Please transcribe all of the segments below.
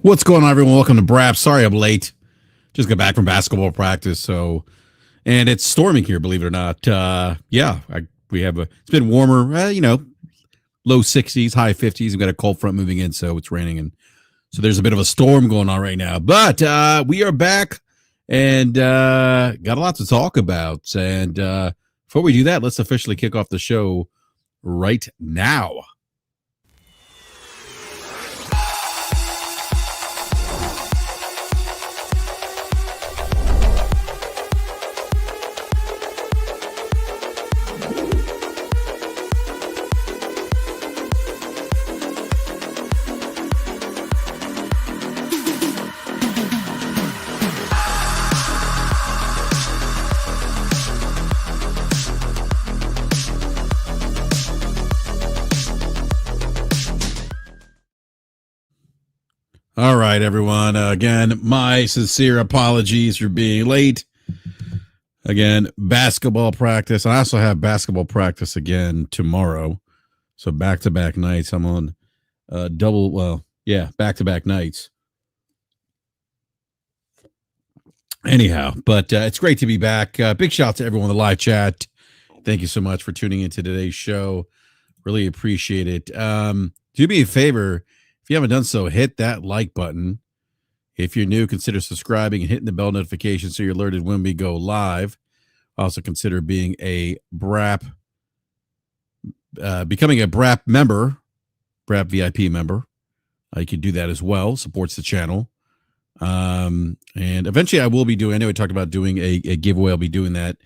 What's going on, everyone? Welcome to BRAP. Sorry I'm late. Just got back from basketball practice, and it's storming here, believe it or not. It's been warmer, low 60s, high 50s. We've got a cold front moving in, so it's raining, and so there's a bit of a storm going on right now. But we are back and got a lot to talk about. And before we do that, let's officially kick off the show right now. All right, everyone. Again, my sincere apologies for being late. Again, basketball practice. I also have basketball practice again tomorrow. So back-to-back nights. I'm on back-to-back nights. Anyhow, but it's great to be back. Big shout out to everyone in the live chat. Thank you so much for tuning into today's show. Really appreciate it. Do me a favor. If you haven't done so, hit that like button. If you're new, consider subscribing and hitting the bell notification so you're alerted when we go live. Also consider being a BRAP, becoming a BRAP member, BRAP VIP member. You can do that as well. Supports the channel. And eventually I will be doing, I know we talked about doing a giveaway. I'll be doing that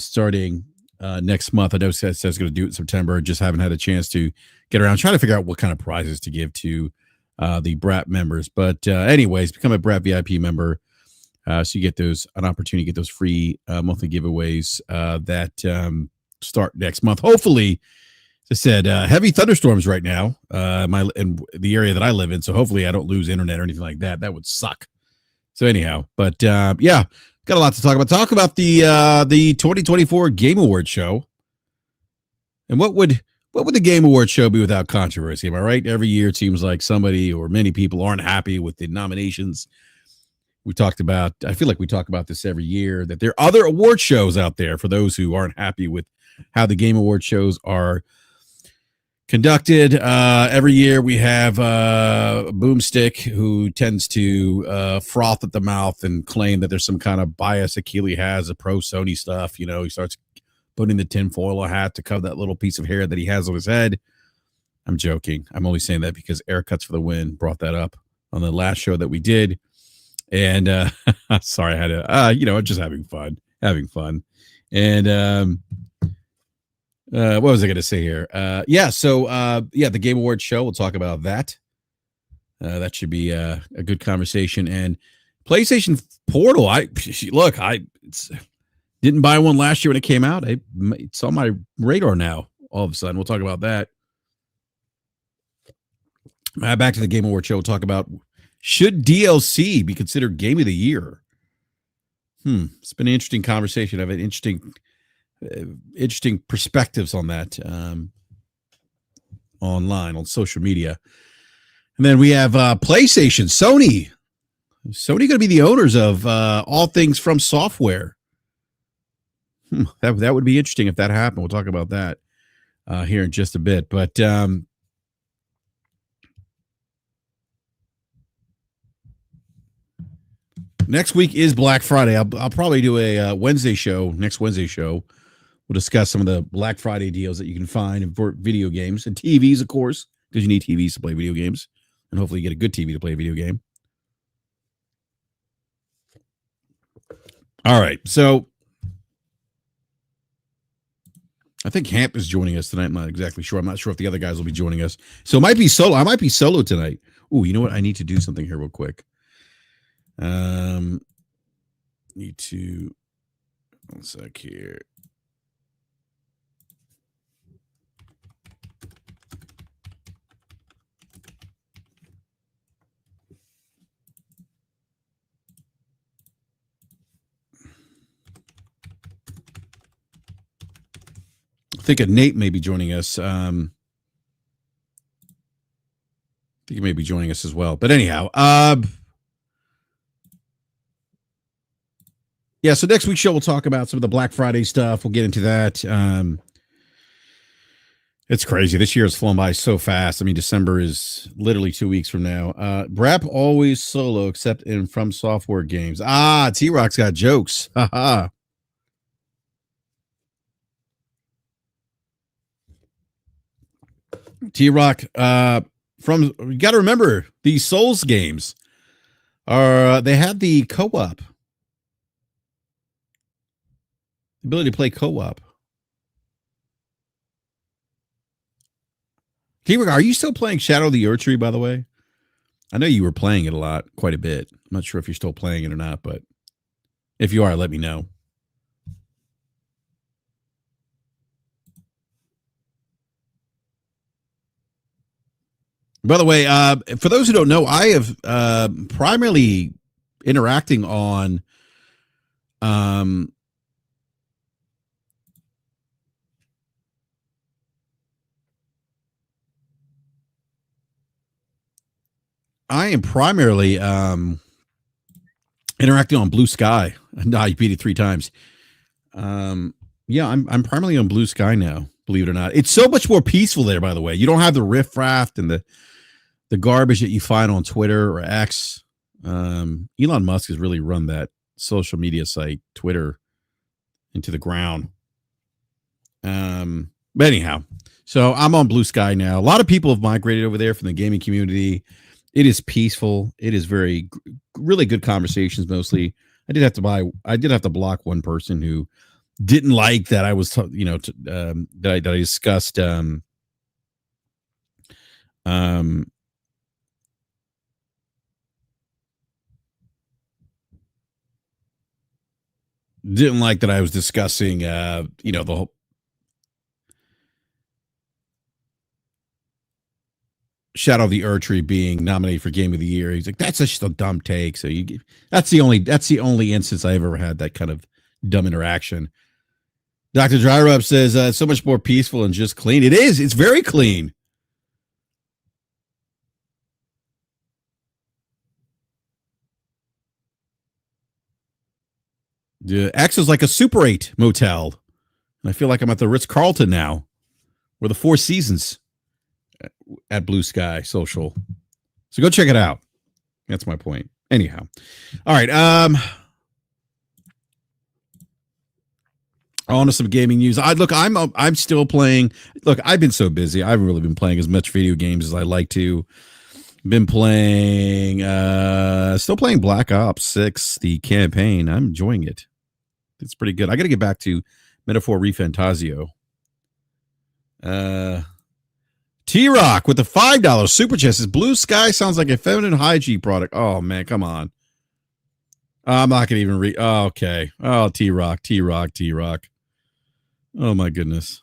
starting next month. I know I was going to do it in September. Just haven't had a chance to get around trying to figure out what kind of prizes to give to the BRAP members. But anyways, become a BRAP VIP member. So you get an opportunity to get those free monthly giveaways that start next month. Hopefully, as I said, heavy thunderstorms right now in the area that I live in. So hopefully I don't lose internet or anything like that. That would suck. So anyhow, but got a lot to talk about. Talk about the 2024 Game Awards show. And what would the Game Awards show be without controversy? Am I right? Every year it seems like somebody or many people aren't happy with the nominations. I feel like we talk about this every year, that there are other award shows out there for those who aren't happy with how the Game Awards shows are conducted. Every year we have Boomstick, who tends to froth at the mouth and claim that there's some kind of bias Achille has, a pro Sony stuff. You know, he starts putting the tinfoil hat to cover that little piece of hair that he has on his head. I'm joking. I'm only saying that because Air Cuts for the Win brought that up on the last show that we did. And sorry, I had to, just having fun. And what was I going to say here? The Game Awards show. We'll talk about that. That should be a good conversation. And PlayStation Portal. I didn't buy one last year when it came out. It's on my radar now. All of a sudden, we'll talk about that. Back to the Game Awards show. We'll talk about, should DLC be considered Game of the Year? It's been an interesting conversation. I have an interesting perspectives on that online on social media. And then we have PlayStation, Sony going to be the owners of all things FromSoftware. That would be interesting if that happened. We'll talk about that here in just a bit. But next week is Black Friday. I'll probably do a next Wednesday show. We'll discuss some of the Black Friday deals that you can find for video games and TVs, of course, because you need TVs to play video games, and hopefully you get a good TV to play a video game. All right, so I think Hamp is joining us tonight. I'm not exactly sure. I'm not sure if the other guys will be joining us. So it might be solo. I might be solo tonight. Oh, you know what? I need to do something here real quick. Need to, one sec here. I think Nate may be joining us. think you may be joining us as well. But anyhow, yeah, so next week's show we'll talk about some of the Black Friday stuff. We'll get into that. It's crazy. This year has flown by so fast. I mean, December is literally 2 weeks from now. BRAP always solo except in FromSoftware games. T-Rock's got jokes. Haha. T-Rock, you got to remember these Souls games are they have the co-op, ability to play co-op. T-Rock, are you still playing Shadow of the Erdtree, by the way? I know you were playing it a lot, quite a bit. I'm not sure if you're still playing it or not, but if you are, let me know. By the way, for those who don't know, I have primarily interacting on I am primarily interacting on Blue Sky. No, you beat it 3 times. Yeah, I'm primarily on Blue Sky now, believe it or not. It's so much more peaceful there, by the way. You don't have the riffraff and the garbage that you find on Twitter or X. Elon Musk has really run that social media site, Twitter, into the ground. But anyhow, so I'm on Blue Sky now. A lot of people have migrated over there from the gaming community. It is peaceful. It is really good conversations. Mostly, I did have to block one person who didn't like that I was, that I discussed. Didn't like that I was discussing, the whole Shadow of the Erdtree being nominated for Game of the Year. He's like, that's just a dumb take. So that's the only instance I ever had that kind of dumb interaction. Dr. Dryrub says it's so much more peaceful and just clean. It is. It's very clean. The X is like a Super 8 motel. And I feel like I'm at the Ritz-Carlton now, or the Four Seasons at Blue Sky Social. So go check it out. That's my point. Anyhow. All right. On to some gaming news. I'm still playing. Look, I've been so busy. I haven't really been playing as much video games as I like to. Been playing, still playing Black Ops 6, the campaign. I'm enjoying it. It's pretty good. I got to get back to Metaphor Refantasio. T-Rock with the $5 super chest says Blue Sky sounds like a feminine hygiene product. Oh, man, come on. I'm not going to even read. Oh, okay. Oh, T-Rock. Oh, my goodness.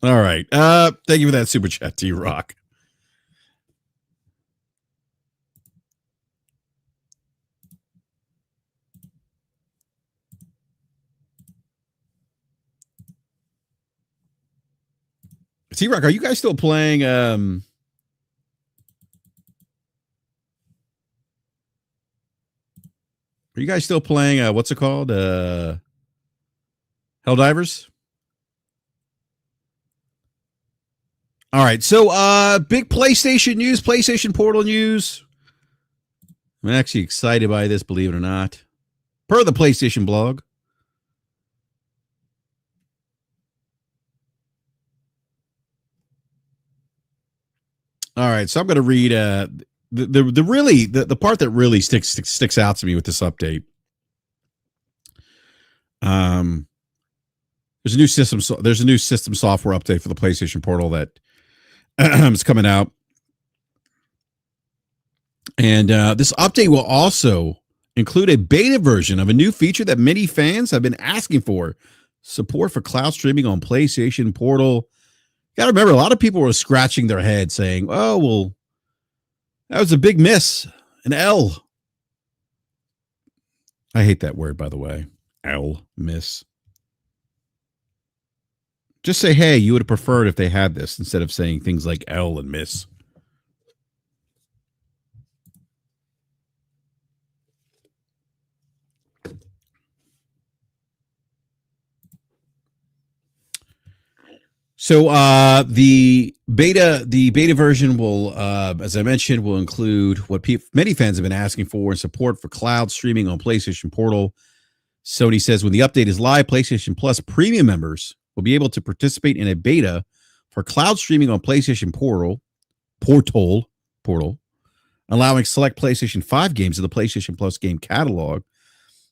All right. Thank you for that super chat, T-Rock. T-Rock, are you guys still playing are you guys still playing what's it called? Helldivers? All right. So big PlayStation news, PlayStation Portal news. I'm actually excited by this, believe it or not. Per the PlayStation blog. All right, so I'm going to read the part that really sticks out to me with this update. There's a new system software update for the PlayStation Portal that is coming out, and this update will also include a beta version of a new feature that many fans have been asking for: support for cloud streaming on PlayStation Portal. Got to remember, a lot of people were scratching their head saying, oh, well, that was a big miss, an L. I hate that word, by the way. L, miss. Just say, hey, you would have preferred if they had this instead of saying things like L and miss. So the beta version will, as I mentioned, will include what many fans have been asking for, and support for cloud streaming on PlayStation Portal. Sony says when the update is live, PlayStation Plus premium members will be able to participate in a beta for cloud streaming on PlayStation Portal, allowing select PlayStation 5 games in the PlayStation Plus game catalog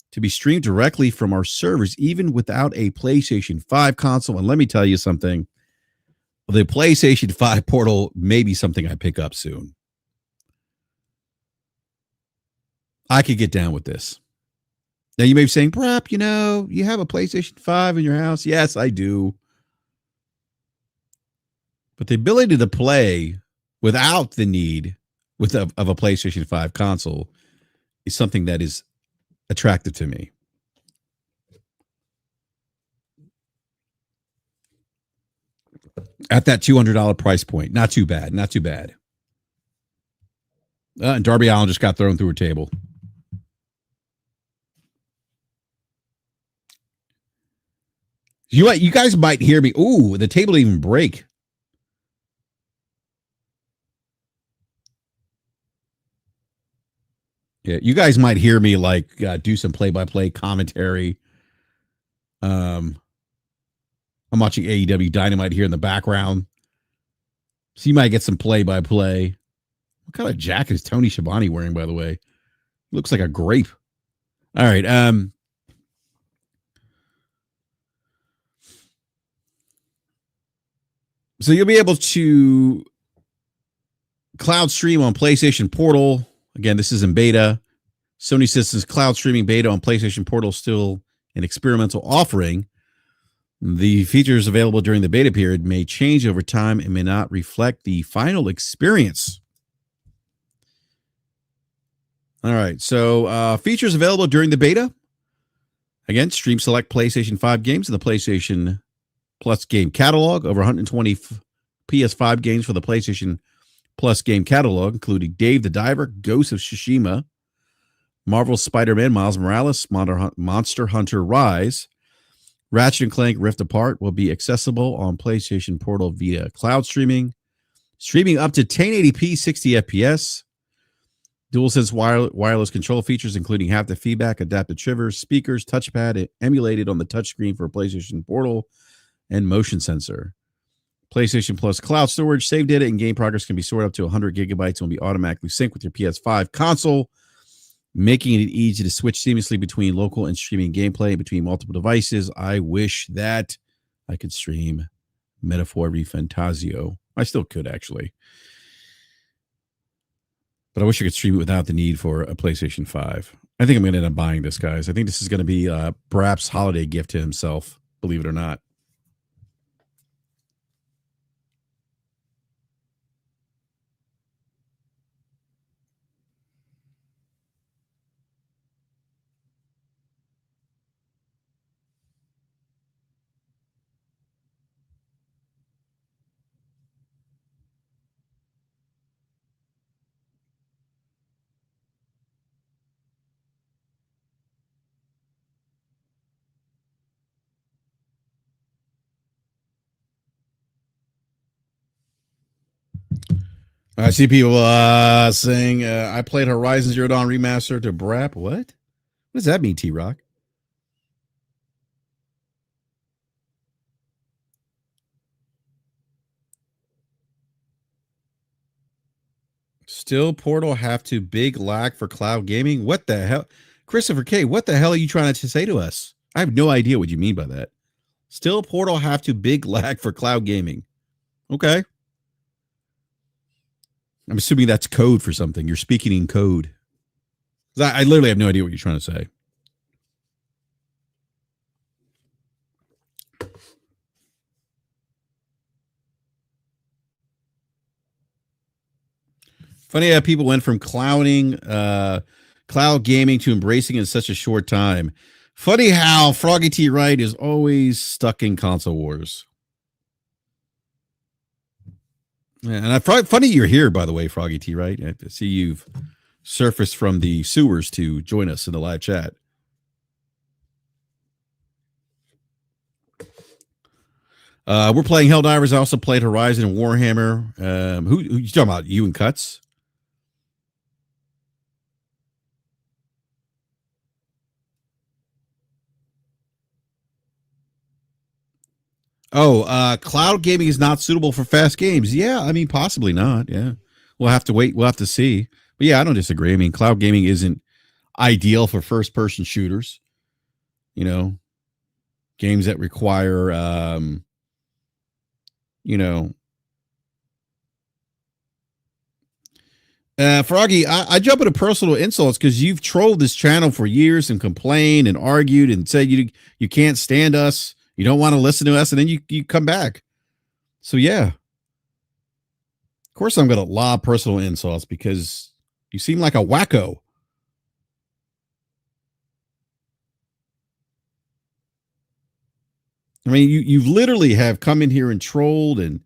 to be streamed directly from our servers, even without a PlayStation 5 console. And let me tell you something. The PlayStation 5 Portal may be something I pick up soon. I could get down with this. Now, you may be saying, BRAP, you have a PlayStation 5 in your house. Yes, I do. But the ability to play without the need of a PlayStation 5 console is something that is attractive to me. At that $200 price point. Not too bad. Not too bad. And Darby Allin just got thrown through a table. You guys might hear me. Ooh, the table didn't even break. Yeah, you guys might hear me do some play-by-play commentary. I'm watching AEW Dynamite here in the background. So you might get some play-by-play. What kind of jacket is Tony Schiavone wearing, by the way? Looks like a grape. All right. So you'll be able to cloud stream on PlayStation Portal. Again, this is in beta. Sony Systems cloud streaming beta on PlayStation Portal still an experimental offering. The features available during the beta period may change over time and may not reflect the final experience. All right. So features available during the beta. Again, stream select PlayStation 5 games in the PlayStation Plus game catalog. Over 120 PS5 games for the PlayStation Plus game catalog, including Dave the Diver, Ghost of Tsushima, Marvel's Spider-Man, Miles Morales, Monster Hunter Rise, Ratchet & Clank Rift Apart will be accessible on PlayStation Portal via cloud streaming up to 1080p 60 FPS. DualSense wireless control features, including haptic feedback, adaptive triggers, speakers, touchpad emulated on the touchscreen for PlayStation Portal, and motion sensor. PlayStation Plus cloud storage, save data, and game progress can be stored up to 100 gigabytes and will be automatically synced with your PS5 console, making it easy to switch seamlessly between local and streaming gameplay between multiple devices. I wish that I could stream Metaphor Fantasio. I still could, actually. But I wish I could stream it without the need for a PlayStation 5. I think I'm going to end up buying this, guys. I think this is going to be BRAP's holiday gift to himself, believe it or not. I see people saying, I played Horizon Zero Dawn Remastered to BRAP. What does that mean, T-Rock? Still Portal have to big lag for cloud gaming? What the hell? Christopher K., what the hell are you trying to say to us? I have no idea what you mean by that. Still Portal have to big lag for cloud gaming. Okay. I'm assuming that's code for something. You're speaking in code. I literally have no idea what you're trying to say. Funny how people went from cloud gaming to embracing it in such a short time. Funny how Froggy T. Wright is always stuck in console wars. And funny you're here, by the way, Froggy T. Wright. I see you've surfaced from the sewers to join us in the live chat. We're playing Helldivers. I also played Horizon and Warhammer. Who you talking about? You and Cuts? Oh, cloud gaming is not suitable for fast games. Yeah, I mean, possibly not. Yeah, we'll have to wait. We'll have to see. But yeah, I don't disagree. I mean, cloud gaming isn't ideal for first-person shooters. You know, games that require, you know, Froggy, I jump into personal insults because you've trolled this channel for years and complained and argued and said you can't stand us, you don't want to listen to us, and then you come back. So yeah, of course I'm going to lob personal insults because you seem like a wacko. I mean, you've literally have come in here and trolled and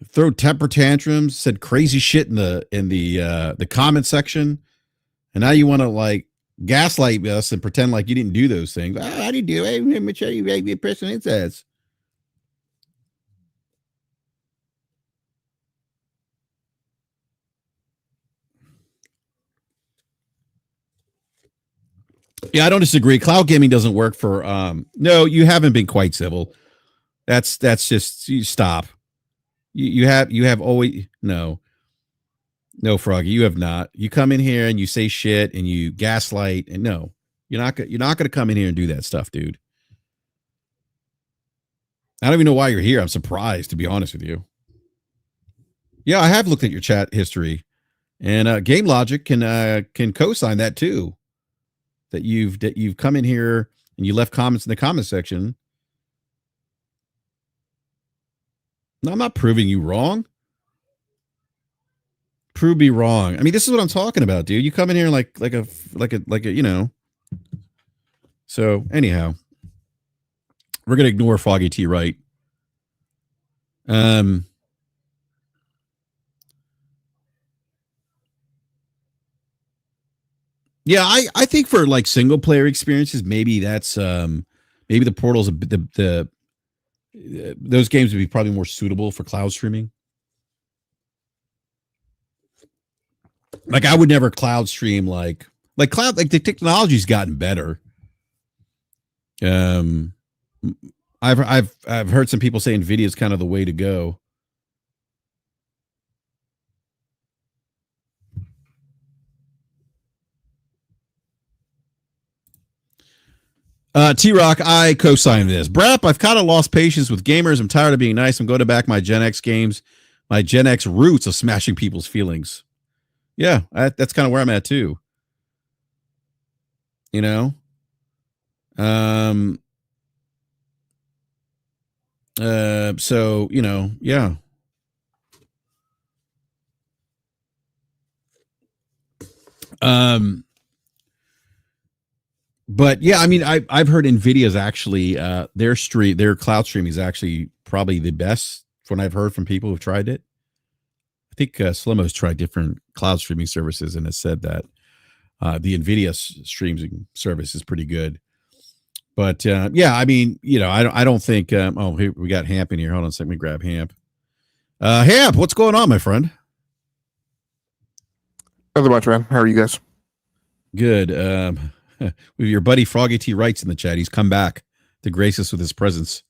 throw temper tantrums, said crazy shit in the comment section, and now you want to like gaslight us and pretend like you didn't do those things. I didn't do it. Let me show you personal insults. Yeah, I don't disagree. Cloud gaming doesn't work for no, you haven't been quite civil. That's just you stop. You have always no Froggy, you have not. You come in here and you say shit and you gaslight and no, you're not gonna come in here and do that stuff, dude. I don't even know why you're here. I'm surprised, to be honest with you. Yeah, I have looked at your chat history, and Game Logic can co-sign that too. That you've come in here and you left comments in the comment section. No, I'm not proving you wrong. Prove me wrong. I mean, this is what I'm talking about, dude. You come in here like a you know. So anyhow, we're gonna ignore Foggy T. Right. Yeah, I think for like single player experiences, maybe that's maybe the Portal's the those games would be probably more suitable for cloud streaming. Like I would never cloud stream like cloud, like the technology's gotten better. Um I've heard some people say Nvidia is kind of the way to go. T-Rock, I co-sign this. BRAP, I've kind of lost patience with gamers. I'm tired of being nice. I'm going back my Gen X games, my Gen X roots of smashing people's feelings. Yeah, that's kind of where I'm at too. You know? So, you know, yeah. But yeah, I mean, I've heard Nvidia's actually their cloud streaming is actually probably the best from what I've heard from people who've tried it. I think Slimo's tried different cloud streaming services and has said that the Nvidia streaming service is pretty good. But yeah, I mean, you know, I don't think. Oh, here we got Hamp in here. Hold on a second. Let me grab Hamp. Hamp, what's going on, my friend? Nothing much, man. How are you guys? Good. With your buddy Froggy T writes in the chat. He's come back to grace us with his presence.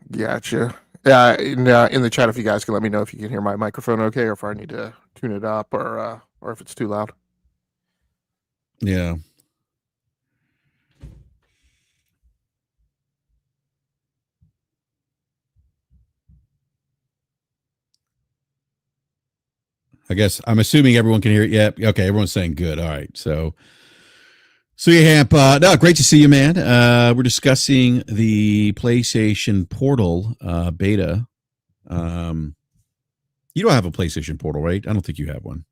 Gotcha. Yeah, in the chat, if you guys can let me know if you can hear my microphone okay, or if I need to tune it up, or if it's too loud. Yeah. I guess I'm assuming everyone can hear it. Yeah. Okay. Everyone's saying good. All right. So yeah, Hamp. No, great to see you, man. We're discussing the PlayStation Portal beta. You don't have a PlayStation Portal, right? I don't think you have one.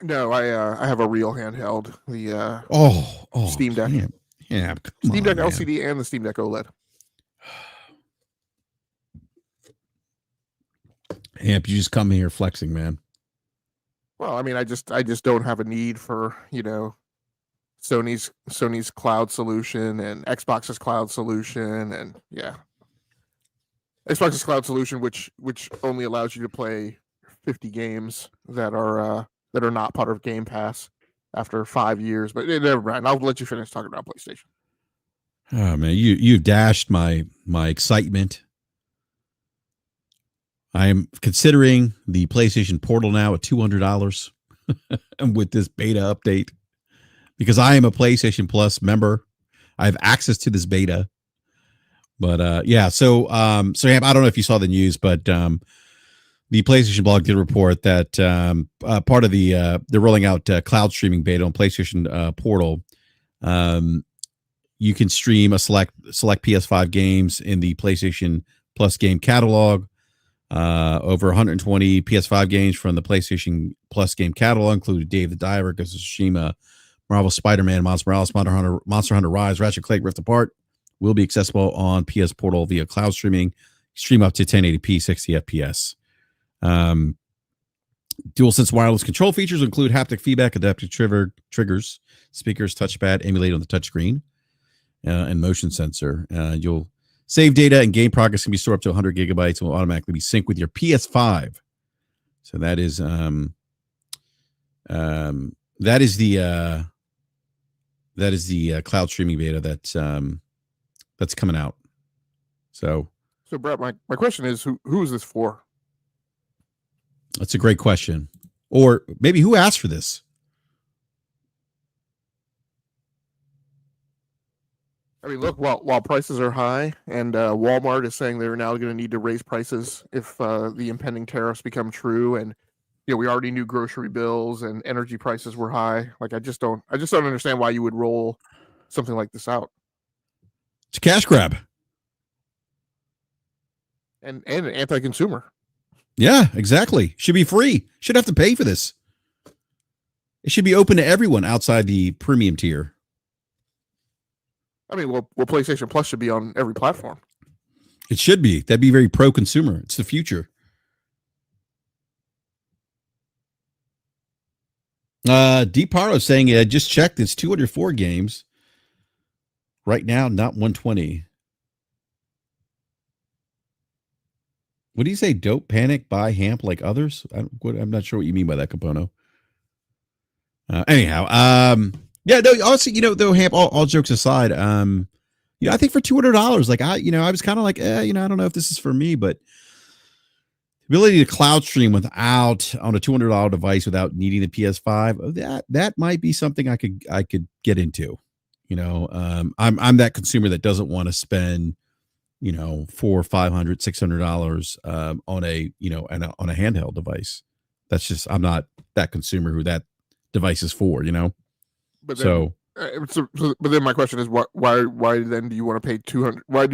No, I have a real handheld. The Steam Deck. Yeah, Steam Deck LCD and the Steam Deck OLED. Hamp, you just come here flexing, man. Well, I mean, I just don't have a need for, Sony's cloud solution and Xbox's cloud solution, and Xbox's cloud solution, which only allows you to play 50 games that are not part of Game Pass after 5 years. But never mind. I'll let you finish talking about PlayStation. Oh man, you dashed my excitement. I am considering the PlayStation Portal now at $200 with this beta update because I am a PlayStation Plus member. I have access to this beta. But yeah, so I don't know if you saw the news, but the PlayStation blog did report that part of they're rolling out cloud streaming beta on PlayStation Portal. You can stream a select PS5 games in the PlayStation Plus game catalog. Over 120 PS5 games from the PlayStation Plus game catalog included Dave the Diver, Ghost of Tsushima, Marvel Spider-Man, Miles Morales, Monster Hunter Rise, Ratchet & Clank Rift Apart will be accessible on PS Portal via cloud streaming. Stream up to 1080p, 60 FPS. DualSense wireless control features include haptic feedback, adaptive triggers, speakers, touchpad, emulate on the touchscreen, and motion sensor. You'll save data and game progress can be stored up to 100 gigabytes and will automatically be synced with your PS5. So that is the cloud streaming beta that's coming out. So Brett, my question is, who is this for? That's a great question. Or maybe who asked for this? I mean, look, while prices are high and Walmart is saying they're now going to need to raise prices if the impending tariffs become true, and we already knew grocery bills and energy prices were high. Like, I just don't understand why you would roll something like this out. It's a cash grab. And an anti-consumer. Yeah, exactly. Should be free. Should have to pay for this. It should be open to everyone outside the premium tier. I mean, well, PlayStation Plus should be on every platform. It should be. That'd be very pro-consumer. It's the future. Deep Paro saying, I just checked. It's 204 games. Right now, not 120. What do you say? Dope, panic, buy, hamp like others? I'm not sure what you mean by that, Capono. Anyhow, yeah, no, honestly, though, hamp, all jokes aside, I think for $200, like I was kind of like, I don't know if this is for me, but the ability to cloud stream on a $200 device without needing the PS5, that might be something I could get into. I'm that consumer that doesn't want to spend $400, $500, $600 on a handheld device. That's just, I'm not that consumer who that device is for. But then, but then my question is, why then do you want to pay $200? Why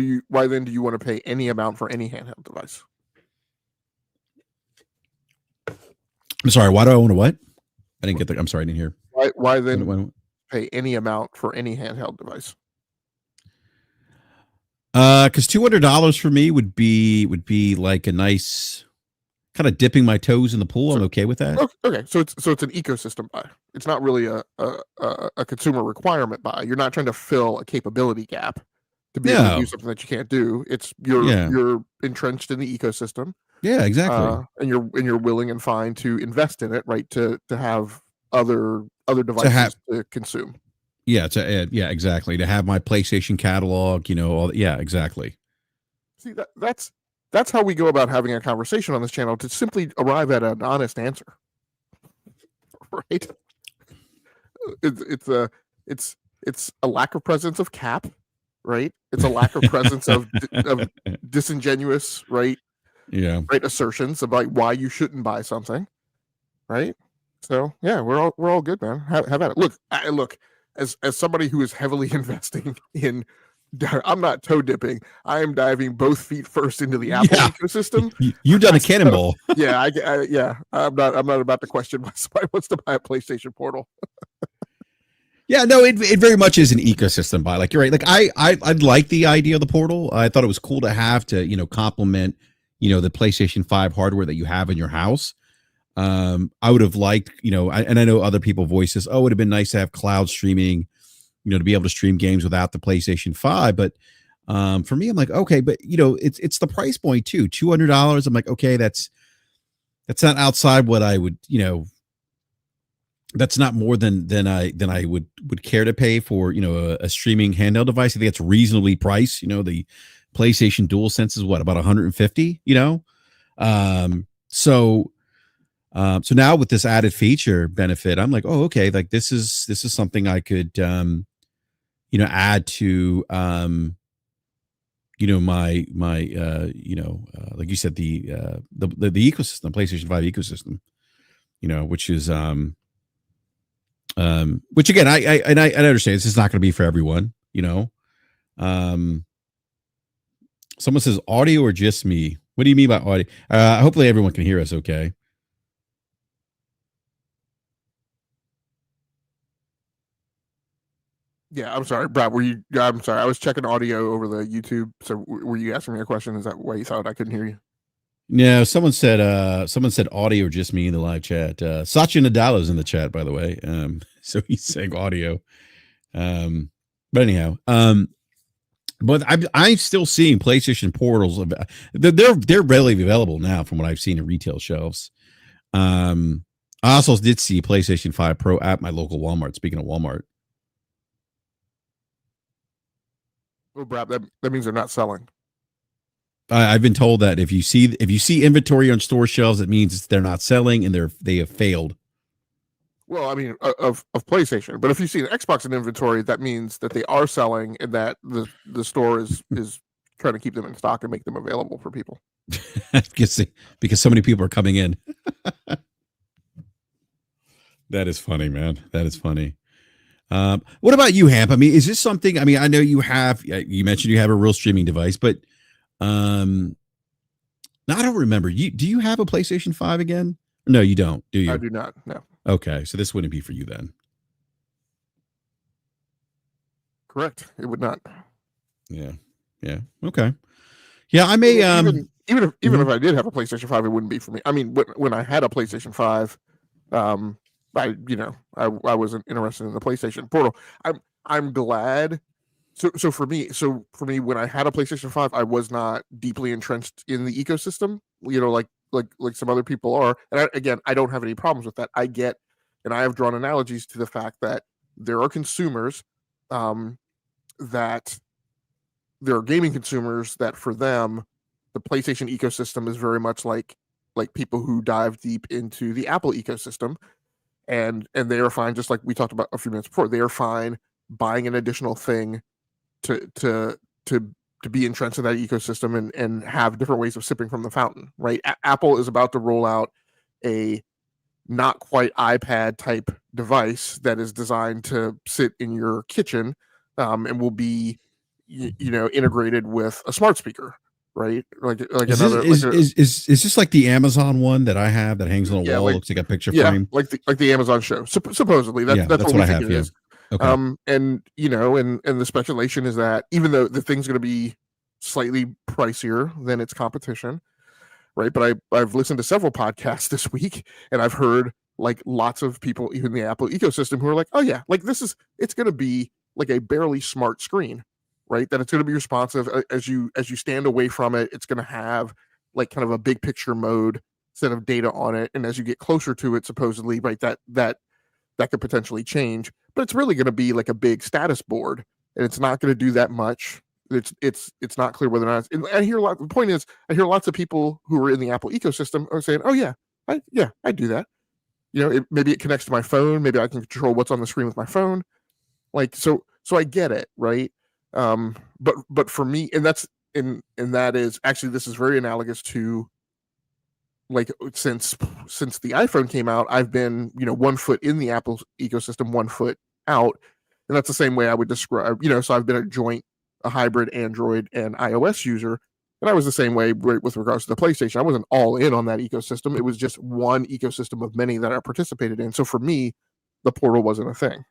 then do you want to pay any amount for any handheld device? I'm sorry. Why do I want to what? I didn't get the. I'm sorry. I didn't hear. Why then pay any amount for any handheld device? Because $200 for me would be like a nice kind of dipping my toes in the pool. I'm okay with that. Okay, so it's an ecosystem buy. It's not really a consumer requirement buy. You're not trying to fill a capability gap to be able to do something that you can't do. It's you're entrenched in the ecosystem. Yeah, exactly. And you're willing and fine to invest in it, right? To have other devices to consume. Yeah, exactly. To have my PlayStation catalog, exactly. See, that's how we go about having a conversation on this channel, to simply arrive at an honest answer. Right? It's a lack of presence of cap, right? It's a lack of presence of disingenuous, right? Yeah. Right, assertions about why you shouldn't buy something, right? So yeah, we're all good, man. Have at it. Look. As somebody who is heavily investing in, I'm not toe dipping. I am diving both feet first into the Apple ecosystem. You've done a cannonball. I'm not about to question why somebody wants to buy a PlayStation Portal. Yeah, no, it very much is an ecosystem buy. Like, you're right. Like I like the idea of the Portal. I thought it was cool to have to complement the PlayStation 5 hardware that you have in your house. I would have liked, and I know other people voice this, it would have been nice to have cloud streaming, to be able to stream games without the PlayStation 5. But for me, I'm like, okay, but it's the price point too, $200. I'm like, okay, that's not outside what I would, that's not more than I would care to pay for, a streaming handheld device. I think that's reasonably priced. The PlayStation DualSense is what, about 150, so now with this added feature benefit, I'm like, oh, okay, like this is something I could add to my like you said, the ecosystem, PlayStation 5 ecosystem, which is which again, I understand this is not going to be for everyone, someone says audio or just me. What do you mean by audio? Hopefully everyone can hear us okay. Yeah, I'm sorry, Brad. I'm sorry. I was checking audio over the YouTube. So were you asking me a question? Is that why you thought I couldn't hear you? No, someone said audio or just me in the live chat. Satya Nadal is in the chat, by the way. So he's saying audio. But anyhow, but I'm still seeing PlayStation portals. They're readily available now, from what I've seen in retail shelves. I also did see PlayStation 5 Pro at my local Walmart. Speaking of Walmart, Oh, Brad, that means they're not selling. I've been told that if you see inventory on store shelves, it means they're not selling and they have failed. Well, I mean, of PlayStation, but if you see an Xbox in inventory, that means that they are selling and that the store is trying to keep them in stock and make them available for people. because so many people are coming in. That is funny, man. That is funny. What about you, Hamp? I mean, is this something? I mean, I know you mentioned you have a real streaming device, but now I don't remember. Do you have a PlayStation 5 again? No, you don't. Do you? I do not. No. Okay, so this wouldn't be for you then. Correct. It would not. Yeah. Okay. Yeah, I may. Even if I did have a PlayStation 5, it wouldn't be for me. I mean, when I had a PlayStation 5, I wasn't interested in the PlayStation Portal. I'm glad. So for me, when I had a PlayStation 5, I was not deeply entrenched in the ecosystem. Like some other people are. And I don't have any problems with that. I get, and I have drawn analogies to the fact that there are consumers, that there are gaming consumers that for them, the PlayStation ecosystem is very much like people who dive deep into the Apple ecosystem, and they are fine, just like we talked about a few minutes before. They are fine buying an additional thing to be entrenched in that ecosystem and have different ways of sipping from the fountain, right? Apple is about to roll out a not quite iPad type device that is designed to sit in your kitchen, and will be, integrated with a smart speaker, right? Is this like the Amazon one that I have that hangs on a wall? Looks like a picture frame. like the Amazon show. Supposedly, that's what I have. It is. Okay. And the speculation is that even though the thing's going to be slightly pricier than its competition, right? But I've listened to several podcasts this week, and I've heard like lots of people, even the Apple ecosystem, who are like, oh yeah, like it's going to be like a barely smart screen, right? That it's going to be responsive as you stand away from it. It's going to have like kind of a big picture mode set of data on it, and as you get closer to it, supposedly, right, that could potentially change. But it's really going to be like a big status board, and it's not going to do that much. It's not clear whether or not. And I hear the point is, I hear lots of people who are in the Apple ecosystem are saying, "Oh yeah, I do that." Maybe it connects to my phone. Maybe I can control what's on the screen with my phone. Like so I get it, right? But for me, and that is actually, this is very analogous to, like, since the iPhone came out, I've been 1 foot in the Apple ecosystem, 1 foot out, and that's the same way I would describe. So I've been a hybrid Android and iOS user, and I was the same way with regards to the PlayStation. I wasn't all in on that ecosystem. It was just one ecosystem of many that I participated in. So for me, the portal wasn't a thing.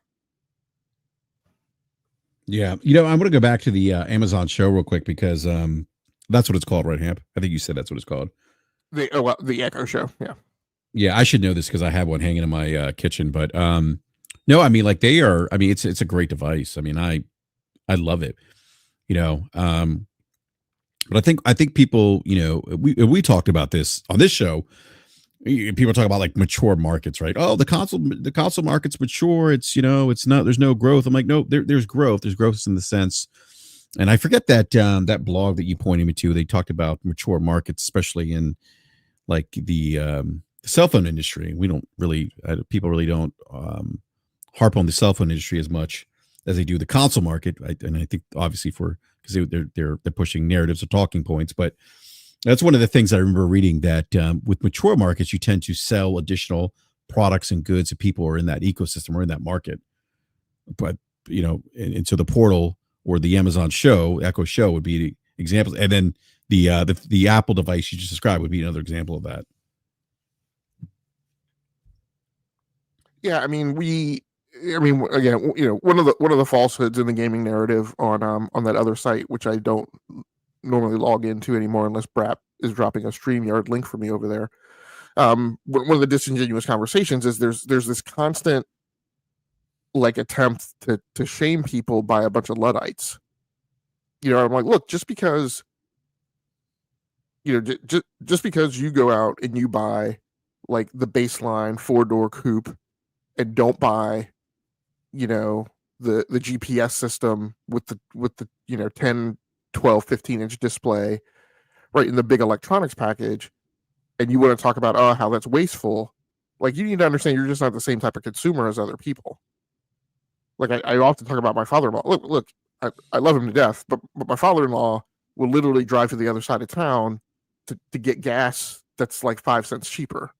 Yeah, I'm going to go back to the Amazon show real quick because that's what it's called, right, Hamp? I think you said that's what it's called. The Echo Show, yeah. Yeah, I should know this because I have one hanging in my kitchen. But No, I mean, like they are. I mean, it's a great device. I mean, I love it. You know, but I think people, you know, we talked about this on this show. People talk about like mature markets, right? Oh, the console market's mature. It's, you know, it's not. There's no growth. I'm like, no, there's growth. There's growth in the sense, and I forget that blog that you pointed me to. They talked about mature markets, especially in like the cell phone industry. We don't really people really don't harp on the cell phone industry as much as they do the console market. And I think obviously because they're pushing narratives or talking points, but that's one of the things I remember reading that with mature markets, you tend to sell additional products and goods to people who are in that ecosystem or in that market. But, you know, and so the Portal or the Amazon Echo Show would be examples. And then the Apple device you just described would be another example of that. Yeah, I mean, again, you know, one of the falsehoods in the gaming narrative on that other site, which I don't normally log into anymore unless BRAP is dropping a StreamYard link for me over there. One of the disingenuous conversations is there's this constant like attempt to shame people by a bunch of Luddites. You know, I'm like, look, just because, you know, just because you go out and you buy like the baseline 4-door coupe and don't buy, you know, the GPS system with the you know 10, 12, 15-inch display right in the big electronics package, and you want to talk about how that's wasteful, like you need to understand you're just not the same type of consumer as other people. Like I often talk about my father-in-law. Look, I love him to death, but my father-in-law will literally drive to the other side of town to get gas that's like 5 cents cheaper.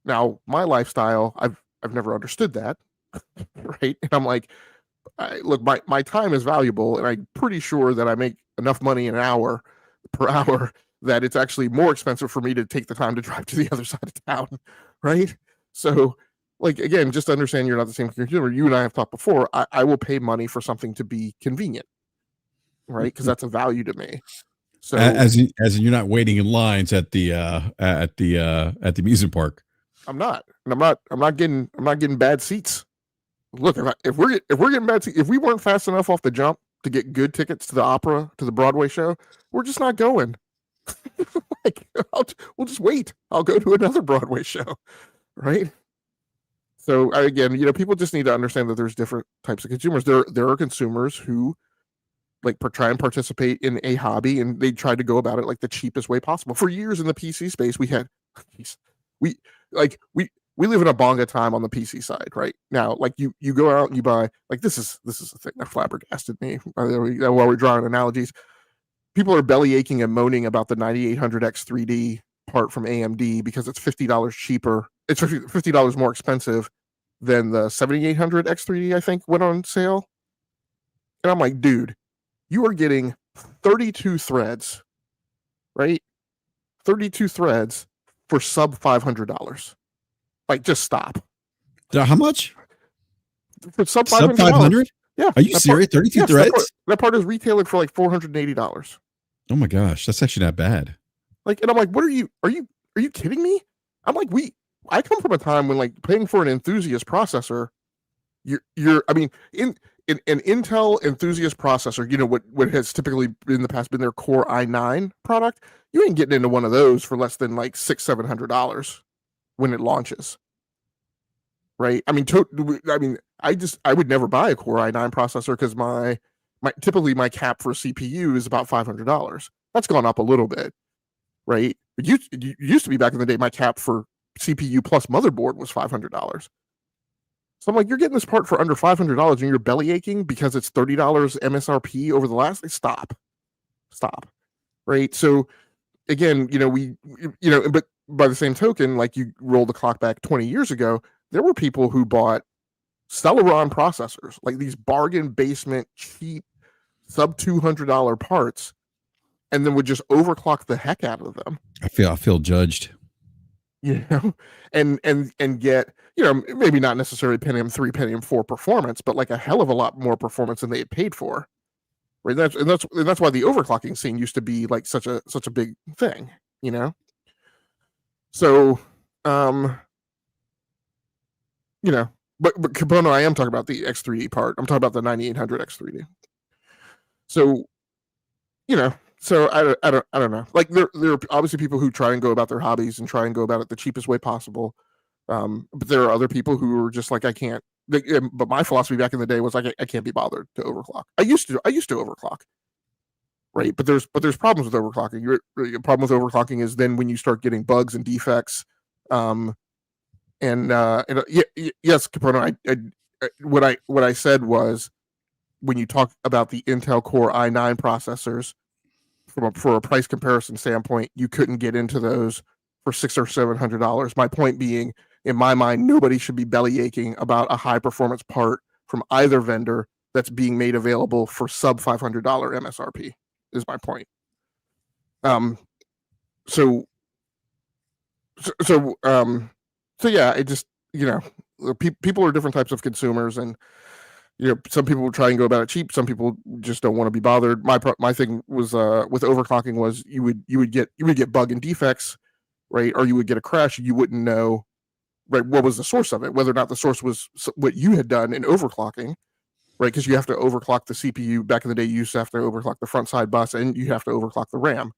Now, my lifestyle, I've never understood that, right? And I'm like, look, my time is valuable, and I'm pretty sure that I make enough money an hour per hour that it's actually more expensive for me to take the time to drive to the other side of town, right? So, like again, just understand you're not the same consumer. You and I have talked before. I will pay money for something to be convenient, right? Because that's a value to me. So as you're not waiting in lines at the amusement park. I'm not, and I'm not getting bad seats. Look, if we're getting bad seats, if we weren't fast enough off the jump to get good tickets to the opera, to the Broadway show, we're just not going. Like, we'll just wait. I'll go to another Broadway show, right? So again, you know, people just need to understand that there's different types of consumers. There are consumers who like try and participate in a hobby, and they try to go about it like the cheapest way possible. For years in the PC space, we had we we live in a bonga time on the PC side right now. Like you go out and you buy, like this is the thing that flabbergasted me while we're drawing analogies. People are belly aching and moaning about the 9800X 3D part from AMD because it's $50 cheaper. It's $50 more expensive than the 7800X 3D, I think, went on sale. And I'm like, dude, you are getting 32 threads, right? 32 threads for sub $500. Like, just stop. How much? For sub Sub 500? Yeah. Are you serious? 32 threads? That part is retailing for like $480. Oh my gosh, that's actually not bad. Like, and I'm like, what are you kidding me? I'm like, I come from a time when like paying for an enthusiast processor, I mean, in an Intel enthusiast processor, you know what has typically in the past been their Core i9 product, you ain't getting into one of those for less than like $600-700 when it launches. Right? I mean, I would never buy a Core i9 processor because typically my cap for CPU is about $500. That's gone up a little bit, right? It used to be back in the day, my cap for CPU plus motherboard was $500. So I'm like, you're getting this part for under $500 and you're belly aching because it's $30 MSRP over the last. Stop, right? So again, but by the same token, like you roll the clock back 20 years ago, there were people who bought Celeron processors, like these bargain basement cheap sub $200 parts, and then would just overclock the heck out of them. I feel judged. You know, and get, you know, maybe not necessarily Pentium 3, Pentium 4 performance, but like a hell of a lot more performance than they had paid for. Right. That's why the overclocking scene used to be like such a big thing, you know? So, you know, but Capono, I am talking about the X3D part. I'm talking about the 9800 X3D. So, so I don't know. Like there are obviously people who try and go about their hobbies and try and go about it the cheapest way possible. But there are other people who are just like, I can't. But my philosophy back in the day was like, I can't be bothered to overclock. I used to overclock, right? But there's problems with overclocking. Your problem with overclocking is then when you start getting bugs and defects. Yes, Capono. What I said was, when you talk about the Intel Core i9 processors, for a price comparison standpoint, you couldn't get into those for $600 or $700. My point being, in my mind, nobody should be belly aching about a high performance part from either vendor that's being made available for sub $500 MSRP. Is my point. So yeah, it just, people are different types of consumers, and some people try and go about it cheap. Some people just don't want to be bothered. My thing was with overclocking was you would get bug and defects, right? Or you would get a crash. You wouldn't know, right, what was the source of it, whether or not the source was what you had done in overclocking, right? Because you have to overclock the CPU. Back in the day, you used to have to overclock the front side bus, and you have to overclock the RAM,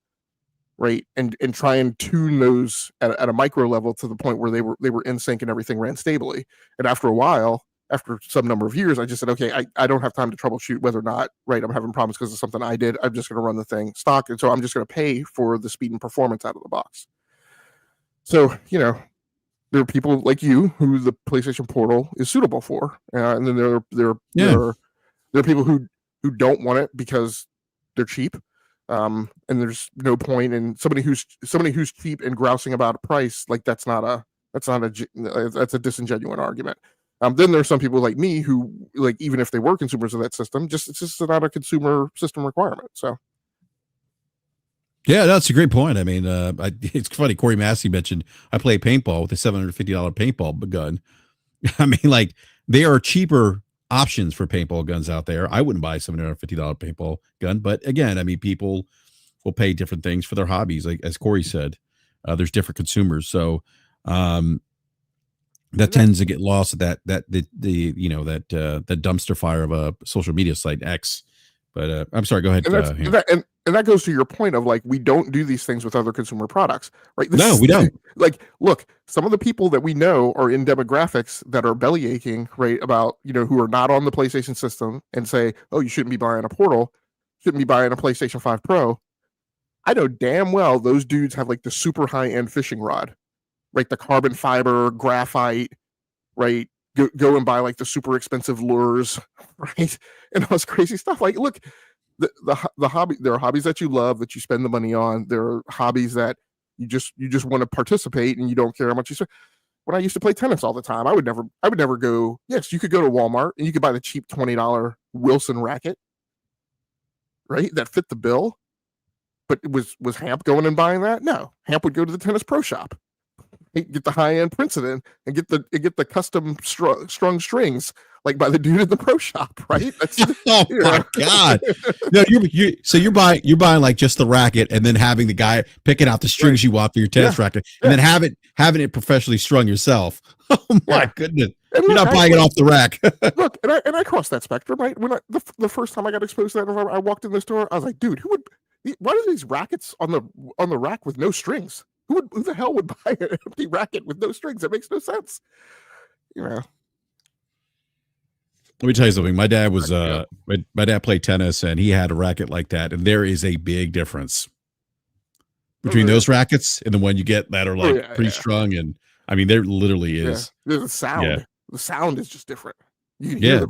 right? And try and tune those at a micro level to the point where they were in sync and everything ran stably. And after a while, after some number of years, I just said, okay, I don't have time to troubleshoot whether or not, right, I'm having problems because of something I did. I'm just going to run the thing stock. And so I'm just going to pay for the speed and performance out of the box. So, there are people like you who the PlayStation Portal is suitable for. And then there are people who don't want it because they're cheap. And there's no point in somebody who's cheap and grousing about a price. Like that's a disingenuous argument. Then there's some people like me who, like, even if they were consumers of that system, it's just not a consumer system requirement. So, yeah, that's a great point. I mean, it's funny. Corey Massey mentioned I play paintball with a $750 paintball gun. I mean, like, there are cheaper options for paintball guns out there. I wouldn't buy a $750 paintball gun, but again, I mean, people will pay different things for their hobbies. Like as Corey said, there's different consumers. So, that tends to get lost at that dumpster fire of a social media site X. But I'm sorry, go ahead. And that goes to your point of, like, we don't do these things with other consumer products, right? We don't. Like, look, some of the people that we know are in demographics that are belly aching, right, about, who are not on the PlayStation system and say, oh, you shouldn't be buying a Portal, shouldn't be buying a PlayStation 5 Pro. I know damn well those dudes have like the super high end fishing rod, right? The carbon fiber, graphite, right? Go and buy like the super expensive lures, right? And all this crazy stuff. Like, look, the hobby, there are hobbies that you love, that you spend the money on. There are hobbies that you just want to participate and you don't care how much you spend. When I used to play tennis all the time, I would never go. Yes, you could go to Walmart and you could buy the cheap $20 Wilson racket, right? That fit the bill. But was Hamp going and buying that? No, Hamp would go to the Tennis Pro Shop, get the high end Princeton, and get the custom strung strings like by the dude in the pro shop, right? That's, oh my god! No, you're buying like just the racket, and then having the guy picking out the strings you want for your tennis racket, and then having it professionally strung yourself. Oh my goodness! And you're not buying it off the rack. Look, and I crossed that spectrum, right? When the first time I got exposed to that, I walked in the store, I was like, dude, why are these rackets on the rack with no strings? Who the hell would buy an empty racket with no strings? That makes no sense. Let me tell you something. My dad was my dad played tennis, and he had a racket like that, and there is a big difference between those rackets and the one you get that are like pre-strung. And I mean, there literally is. There's a sound. Yeah. The sound is just different. You can hear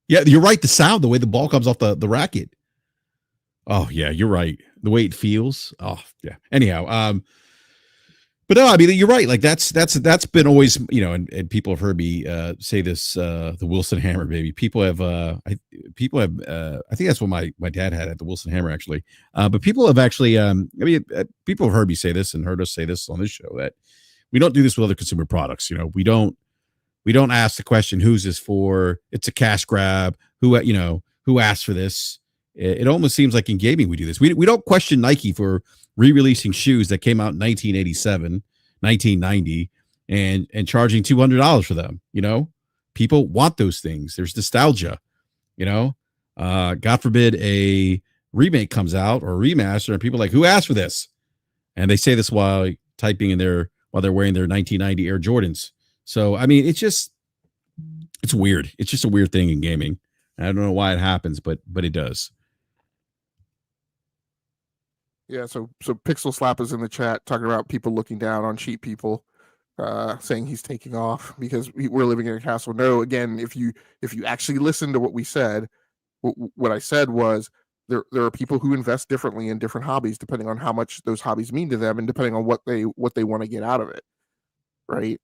yeah. You're right. The sound, the way the ball comes off the racket. Oh yeah, you're right. The way it feels. Oh yeah. Anyhow, but no, I mean, you're right. Like that's been always, and people have heard me say this. The Wilson Hammer, baby. People have. I think that's what my dad had at the Wilson Hammer, actually. But people have actually. People have heard me say this and heard us say this on this show, that we don't do this with other consumer products. We don't ask the question, who's this for? It's a cash grab. Who asked for this? It almost seems like in gaming we do this. We don't question Nike for re-releasing shoes that came out in 1987, 1990, and charging $200 for them. people want those things. There's nostalgia, you know. God forbid a remake comes out or a remaster, and people are like, who asked for this? And they say this while typing in while they're wearing their 1990 Air Jordans. So I mean, it's weird. It's just a weird thing in gaming. I don't know why it happens, but it does. Yeah, so Pixel Slap is in the chat talking about people looking down on cheap people, saying he's taking off because we're living in a castle. No, again, if you actually listen to what we said, what I said was there are people who invest differently in different hobbies depending on how much those hobbies mean to them and depending on what they want to get out of it, right?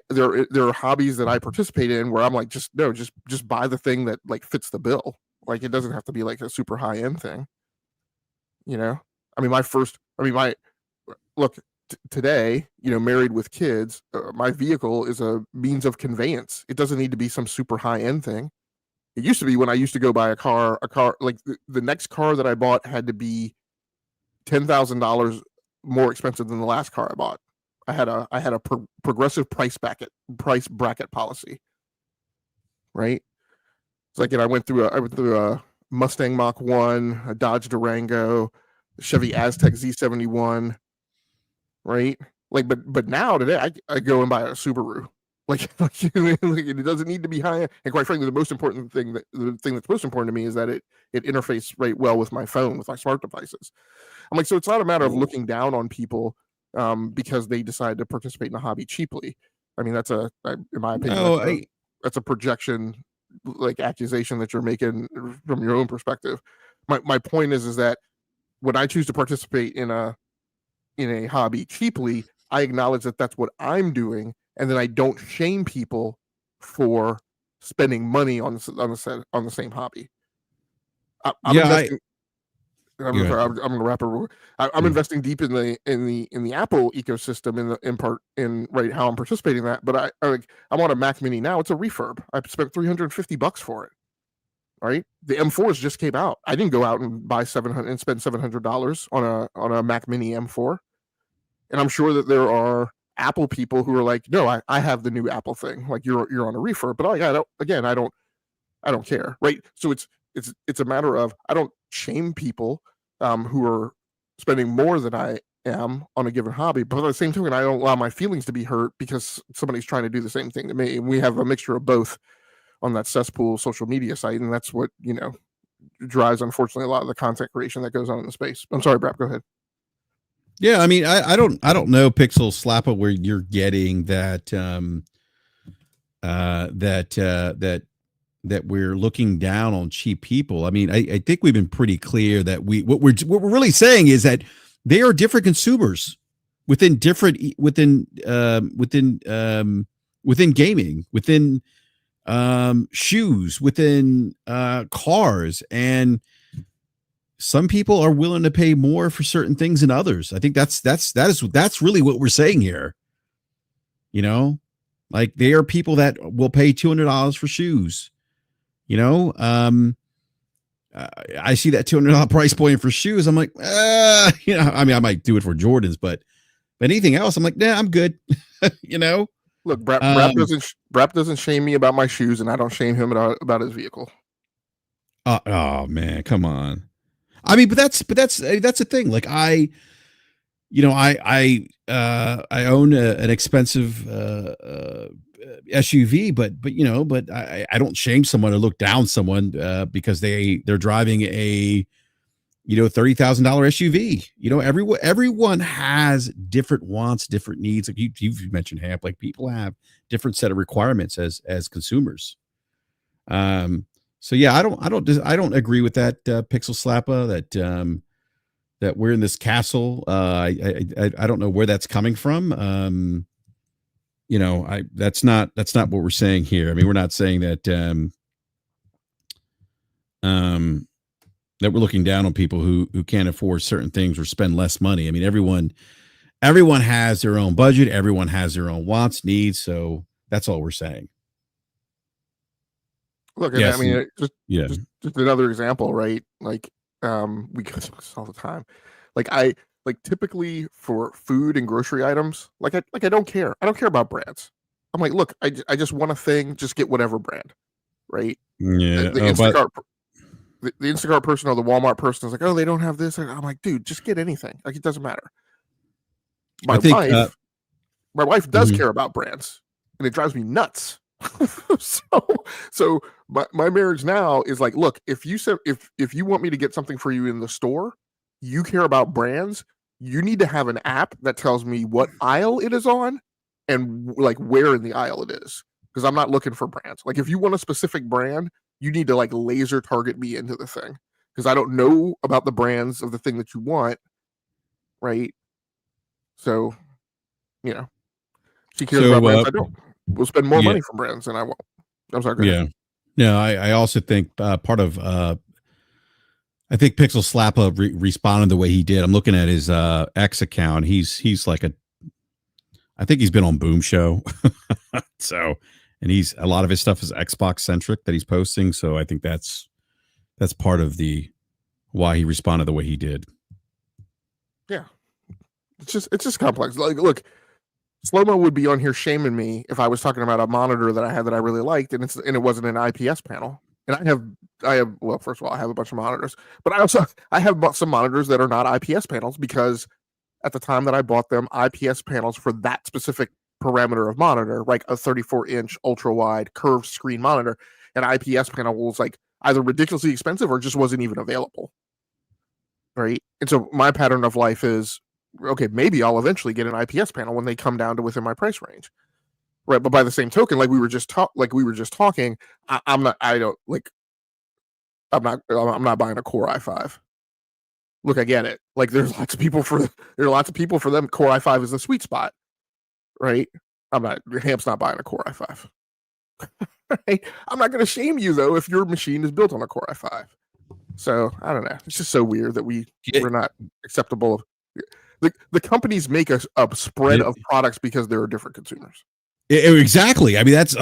There are hobbies that I participate in where I'm like, just buy the thing that like fits the bill. Like it doesn't have to be like a super high end thing, you know. I mean, today, you know, married with kids, my vehicle is a means of conveyance. It doesn't need to be some super high end thing. It used to be when I used to go buy a car like the next car that I bought had to be $10,000 more expensive than the last car I bought. I had a progressive price bracket policy, right? It's like, and I went through a Mustang Mach 1, a Dodge Durango, Chevy Aztec Z71, right? Like, but now today I go and buy a Subaru. Like it doesn't need to be high. And quite frankly, the thing that's most important to me is that it interfaces right well with my phone, with my smart devices. I'm like, so it's not a matter of looking down on people because they decide to participate in a hobby cheaply. I mean, in my opinion, that's a projection, like accusation that you're making from your own perspective. My point is that when I choose to participate in a hobby cheaply, I acknowledge that that's what I'm doing, and then I don't shame people for spending money on the same hobby. I'm investing. I'm going to wrap it. I'm investing deep in the Apple ecosystem in right how I'm participating in that. But I want a Mac Mini now. It's a refurb. I spent $350 for it. Right, the M4s just came out. I didn't go out and buy spend $700 on a Mac Mini M4. And I'm sure that there are Apple people who are like, no, I have the new Apple thing. Like you're on a refurb, but I don't care, right? So it's a matter of I don't shame people who are spending more than I am on a given hobby, but at the same time, I don't allow my feelings to be hurt because somebody's trying to do the same thing to me. And we have a mixture of both on that cesspool social media site, and that's what drives, unfortunately, a lot of the content creation that goes on in the space. I'm sorry, Brap, go ahead. Yeah, I mean, I don't know, Pixel Slappa, where you're getting that that we're looking down on cheap people. I mean, I think we've been pretty clear that what we're really saying is that they are different consumers within gaming, within shoes, within cars, and some people are willing to pay more for certain things than others. I think that's really what we're saying here. You know, like they are people that will pay $200 for shoes. You know, I see that $200 price point for shoes. I'm like, you know, I mean, I might do it for Jordans, but anything else, I'm like, nah, I'm good. You know, look, Brap doesn't shame me about my shoes, and I don't shame him about his vehicle. Oh man, come on. I mean, but that's the thing. Like I own an expensive SUV, but I don't shame someone or look down someone because they're driving a $30,000 SUV. You know, everyone has different wants, different needs. Like you've mentioned, Hamp, like people have different set of requirements as consumers. So yeah, I don't agree with that Pixel Slappa that we're in this castle. I don't know where that's coming from. That's not what we're saying here. I mean, we're not saying that that we're looking down on people who can't afford certain things or spend less money. I mean, everyone has their own budget. Everyone has their own wants, needs. So that's all we're saying. Look, yes, I mean, just another example, right? Like, we go through this all the time. Like typically for food and grocery items, I don't care. I don't care about brands. I'm like, look, I just want a thing, just get whatever brand, right? Yeah. The Instacart, the Instacart person or the Walmart person is like, oh, they don't have this. I'm like, dude, just get anything. Like, it doesn't matter. My wife does care about brands, and it drives me nuts. so my marriage now is like, look, if you want me to get something for you in the store, you care about brands, you need to have an app that tells me what aisle it is on and like where in the aisle it is, because I'm not looking for brands. Like, if you want a specific brand, you need to like laser target me into the thing, because I don't know about the brands of the thing that you want, right? So, you know, she cares about brands I don't. We'll spend more money from brands than I won't. I'm sorry. Yeah. No, I also think part of I think Pixel Slappa responded the way he did. I'm looking at his X account. He's like I think he's been on Boom Show. So, and he's a lot of his stuff is Xbox centric that he's posting. So I think that's part of the why he responded the way he did. Yeah. It's just complex. Like, look, Slow-Mo would be on here shaming me if I was talking about a monitor that I had that I really liked, and it wasn't an IPS panel. And I have well, first of all, I have a bunch of monitors, but I have bought some monitors that are not IPS panels, because at the time that I bought them, IPS panels for that specific parameter of monitor, like a 34-inch ultra wide curved screen monitor, an IPS panel was like either ridiculously expensive or just wasn't even available. Right. And so my pattern of life is, okay, maybe I'll eventually get an IPS panel when they come down to within my price range. Right. But by the same token, like we were just talking, I'm not buying a Core i5. Look, I get it. Like, there are lots of people for them. Core i5 is the sweet spot, right? Hamp's not buying a Core i5. Right? I'm not going to shame you though if your machine is built on a Core i5. So I don't know. It's just so weird that we're not acceptable. The companies make a spread of products because there are different consumers. Exactly. I mean, that's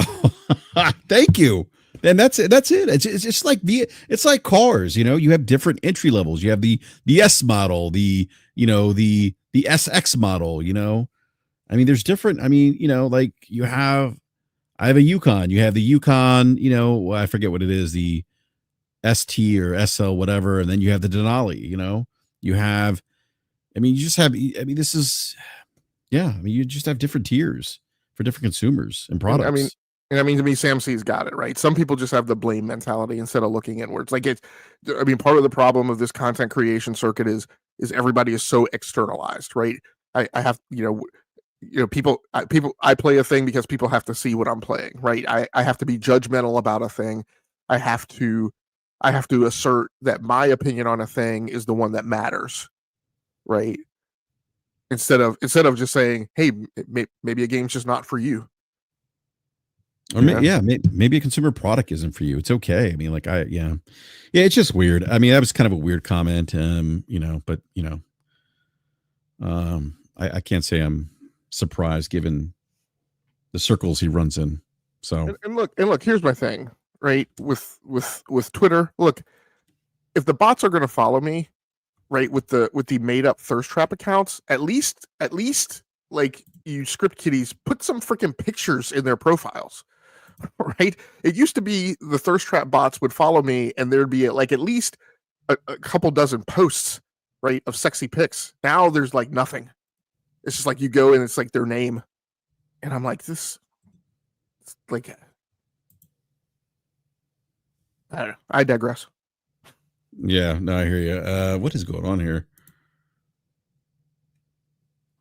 thank you. And that's it. It's like cars, you have different entry levels. You have the S model, the SX model, I mean, there's different, like I have a Yukon, you have the Yukon, I forget what it is, the ST or SL, whatever. And then you have the Denali, you have, you just have, this is, you just have different tiers for different consumers and products. To me, Sam C's got it right. Some people just have the blame mentality instead of looking inwards. Like, part of the problem of this content creation circuit is everybody is so externalized, right? I have, people, I play a thing because people have to see what I'm playing, right? I have to be judgmental about a thing. I have to assert that my opinion on a thing is the one that matters, right? Instead of just saying, hey, maybe a game's just not for you. Or maybe a consumer product isn't for you. It's okay. It's just weird. That was kind of a weird comment. But I can't say I'm surprised given the circles he runs in. So and look, here's my thing, right? With Twitter, look, if the bots are going to follow me, right, with the made up thirst trap accounts, at least like, you script kiddies, put some freaking pictures in their profiles. Right? It used to be the thirst trap bots would follow me and there'd be like at least a couple dozen posts, right, of sexy pics. Now there's like nothing. It's just like you go and it's like their name. And I'm like, this, like, I don't know. I digress. Yeah, no, I hear you. What is going on here?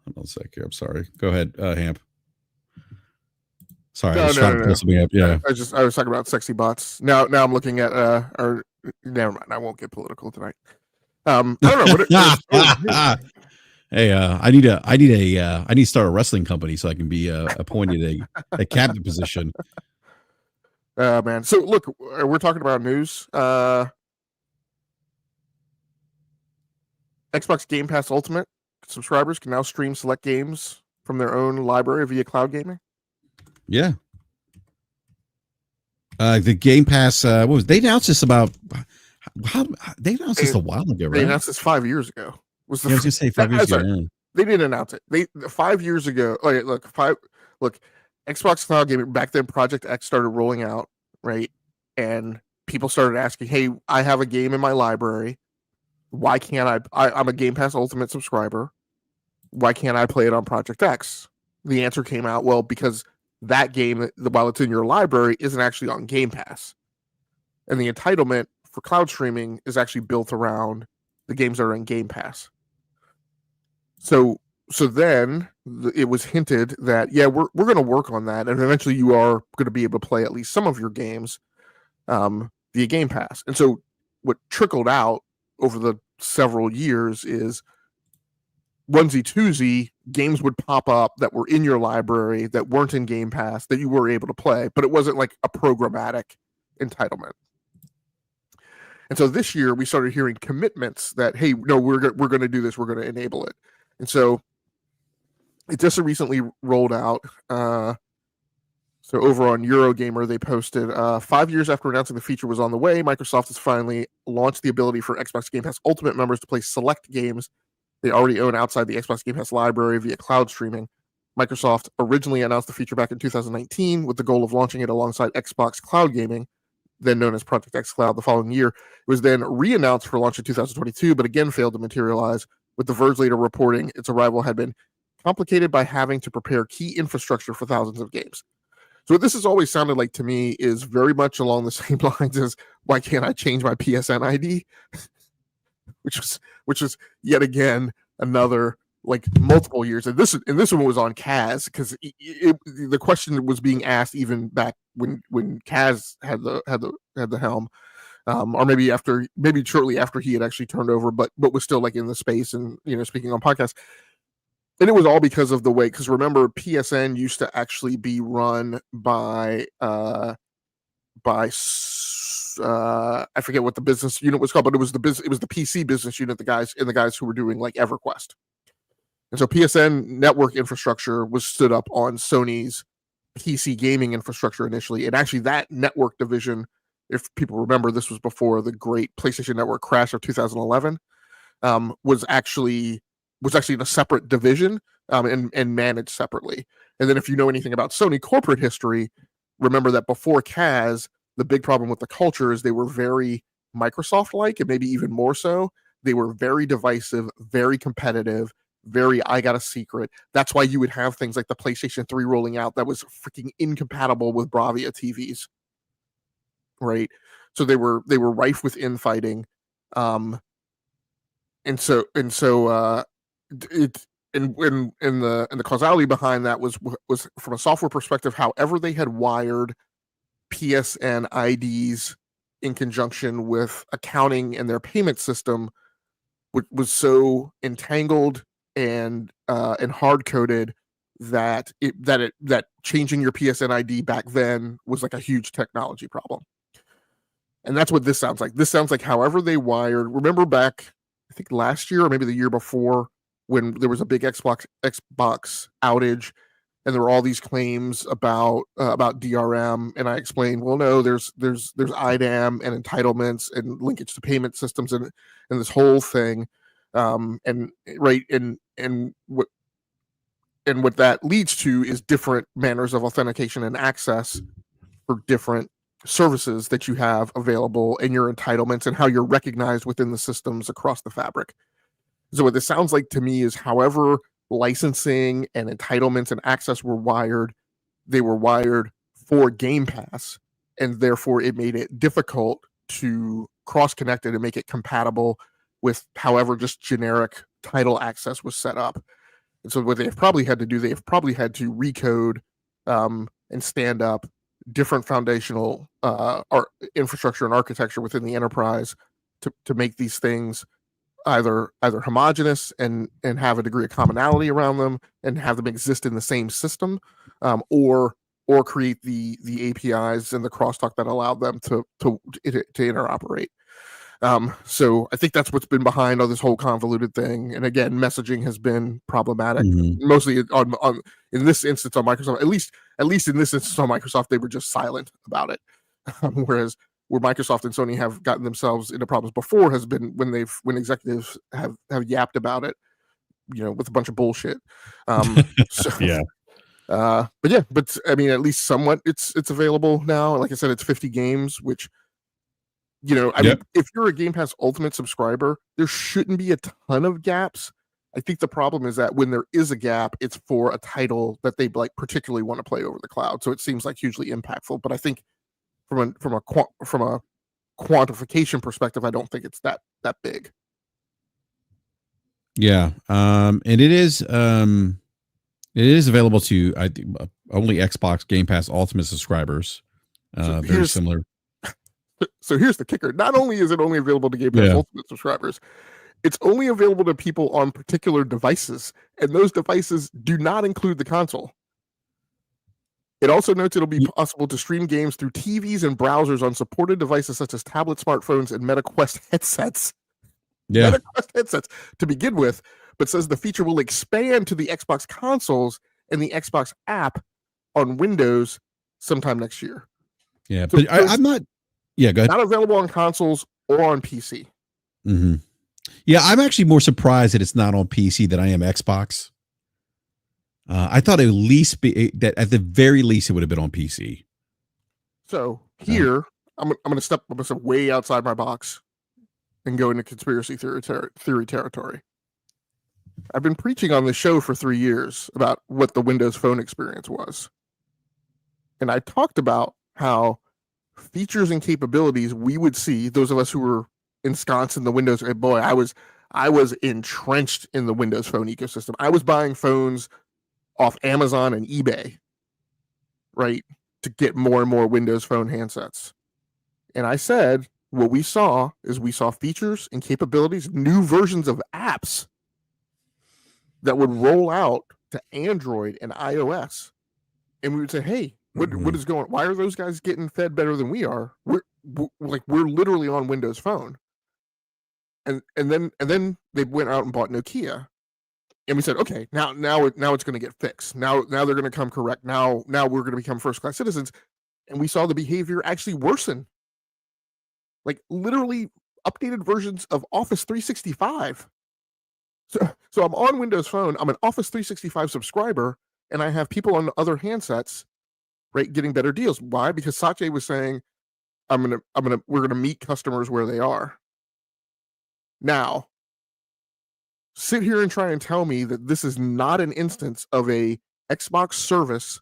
Hold on a sec here. I'm sorry. Go ahead, Hamp. Sorry, I was trying to pull something up. Yeah, I was talking about sexy bots. Now I'm looking at never mind. I won't get political tonight. I don't know. Hey, I need to start a wrestling company so I can be appointed a cabinet position. Man. So look, we're talking about news. Xbox Game Pass Ultimate subscribers can now stream select games from their own library via cloud gaming. Yeah. The Game Pass, they announced this about they announced this a while ago, right? They announced this 5 years ago. I was going to say 5 years ago. They didn't announce it. 5 years ago. Okay, look, Xbox Cloud Gaming back then, Project X started rolling out, right? And people started asking, "Hey, I have a game in my library. Why can't I'm a Game Pass Ultimate subscriber. Why can't I play it on Project X?" The answer came out, well, because that game, while it's in your library, isn't actually on Game Pass. And the entitlement for cloud streaming is actually built around the games that are in Game Pass. So then it was hinted that, yeah, we're going to work on that, and eventually you are going to be able to play at least some of your games via Game Pass. And so what trickled out over the several years is onesie twosie games would pop up that were in your library that weren't in Game Pass that you were able to play, but it wasn't like a programmatic entitlement. And so this year we started hearing commitments that, hey, no, we're going to do this, we're going to enable it. And so it just recently rolled out. So over on Eurogamer, they posted 5 years after announcing the feature was on the way, Microsoft has finally launched the ability for Xbox Game Pass Ultimate members to play select games they already own outside the Xbox Game Pass library via cloud streaming. Microsoft originally announced the feature back in 2019 with the goal of launching it alongside Xbox Cloud Gaming, then known as Project X Cloud, the following year. It was then re-announced for launch in 2022, but again failed to materialize, with The Verge later reporting its arrival had been complicated by having to prepare key infrastructure for thousands of games. So what this has always sounded like to me is very much along the same lines as, why can't I change my PSN ID? which was yet again another like multiple years. And this one was on Kaz, because the question was being asked even back when Kaz had the helm, or maybe shortly after he had actually turned over, but was still like in the space and speaking on podcasts. And it was all because of the way, because remember, PSN used to actually be run by I forget what the business unit was called, but it was the PC business unit, the guys who were doing like EverQuest. And so PSN network infrastructure was stood up on Sony's PC gaming infrastructure initially. And actually that network division, if people remember, this was before the great PlayStation Network crash of 2011, was actually in a separate division and managed separately. And then if you know anything about Sony corporate history, remember that before Kaz, the big problem with the culture is they were very Microsoft-like, and maybe even more so. They were very divisive, very competitive, very I got a secret. That's why you would have things like the PlayStation 3 rolling out that was freaking incompatible with Bravia TVs. Right? So they were rife with infighting. And so the causality behind that was from a software perspective, however they had wired PSN IDs in conjunction with accounting and their payment system was so entangled and hard coded that changing your PSN ID back then was like a huge technology problem. And that's what this sounds like. This sounds like however they wired. Remember back, I think last year or maybe the year before, when there was a big Xbox outage, and there were all these claims about DRM, and I explained, well, no, there's IDAM and entitlements and linkage to payment systems and this whole thing, and what that leads to is different manners of authentication and access for different services that you have available and your entitlements and how you're recognized within the systems across the fabric. So what this sounds like to me is however licensing and entitlements and access were wired, they were wired for Game Pass, and therefore it made it difficult to cross-connect it and make it compatible with however just generic title access was set up. And so what they've probably had to do, they've probably had to recode and stand up different foundational infrastructure and architecture within the enterprise to make these things either homogenous and have a degree of commonality around them and have them exist in the same system, or create the APIs and the crosstalk that allow them to interoperate. So I think that's what's been behind all this whole convoluted thing. And again, messaging has been problematic, mostly on in this instance on Microsoft. At least in this instance on Microsoft, they were just silent about it. Whereas where Microsoft and Sony have gotten themselves into problems before has been when executives have yapped about it, with a bunch of bullshit. Yeah. But yeah, but I mean, at least somewhat it's available now. Like I said, it's 50 games, which, I mean, if you're a Game Pass Ultimate subscriber, there shouldn't be a ton of gaps. I think the problem is that when there is a gap, it's for a title that they like particularly want to play over the cloud. So it seems like hugely impactful. But I think from a quantification perspective, I don't think it's that big. Yeah. And it is available to, I think, only Xbox Game Pass Ultimate subscribers. Very similar. So here's the kicker. Not only is it only available to Game Pass Ultimate subscribers, it's only available to people on particular devices, and those devices do not include the console. It also notes it'll be possible to stream games through TVs and browsers on supported devices such as tablet, smartphones, and Meta Quest headsets. Yeah. Meta Quest headsets to begin with, but says the feature will expand to the Xbox consoles and the Xbox app on Windows sometime next year. Yeah, so, but I'm not. Yeah, go ahead. Not available on consoles or on PC. Mm-hmm. Yeah, I'm actually more surprised that it's not on PC than I am Xbox. I thought at least that at the very least it would have been on PC. So here, I'm going to step way outside my box and go into conspiracy theory territory. I've been preaching on this show for 3 years about what the Windows Phone experience was. And I talked about how features and capabilities we would see, those of us who were ensconced in the Windows, boy, I was entrenched in the Windows Phone ecosystem. I was buying phones off Amazon and eBay, right, to get more and more Windows Phone handsets. And I said, what we saw features and capabilities, new versions of apps that would roll out to Android and iOS. And we would say, hey, what is going on? Why are those guys getting fed better than we are? We're literally on Windows Phone. And then they went out and bought Nokia. And we said, okay, now it's going to get fixed. Now they're going to come correct. Now we're going to become first-class citizens. And we saw the behavior actually worsen. Like literally updated versions of Office 365. So I'm on Windows Phone. I'm an Office 365 subscriber, and I have people on other handsets, right, getting better deals. Why? Because Satya was saying, we're gonna meet customers where they are. Now, sit here and try and tell me that this is not an instance of a Xbox service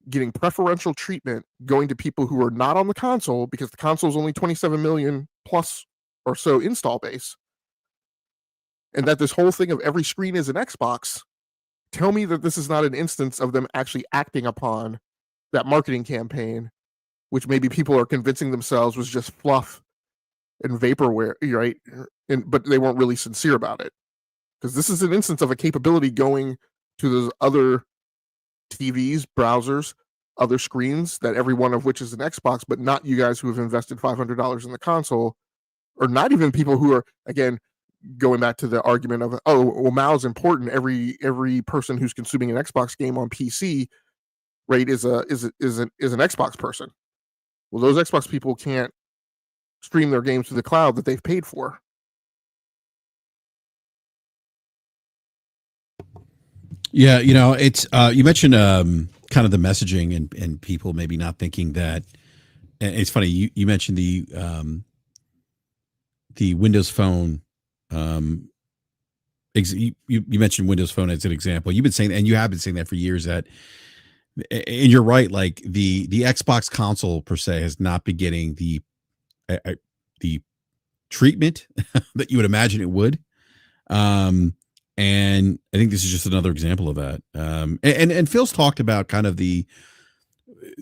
getting preferential treatment going to people who are not on the console, because the console is only 27 million plus or so install base. And that this whole thing of every screen is an Xbox, tell me that this is not an instance of them actually acting upon that marketing campaign, which maybe people are convincing themselves was just fluff and vaporware, right? But they weren't really sincere about it. Because this is an instance of a capability going to those other TVs, browsers, other screens, that every one of which is an Xbox, but not you guys who have invested $500 in the console, or not even people who are, again, going back to the argument of, oh, well, MAU's important. Every person who's consuming an Xbox game on PC, right, is an Xbox person. Well, those Xbox people can't stream their games to the cloud that they've paid for. Yeah, it's you mentioned kind of the messaging and people maybe not thinking that. And it's funny you mentioned the Windows Phone. You mentioned Windows Phone as an example. You've been saying, and you have been saying that for years, that, and you're right. Like the Xbox console per se has not been getting the treatment that you would imagine it would. And I think this is just another example of that. And Phil's talked about kind of the,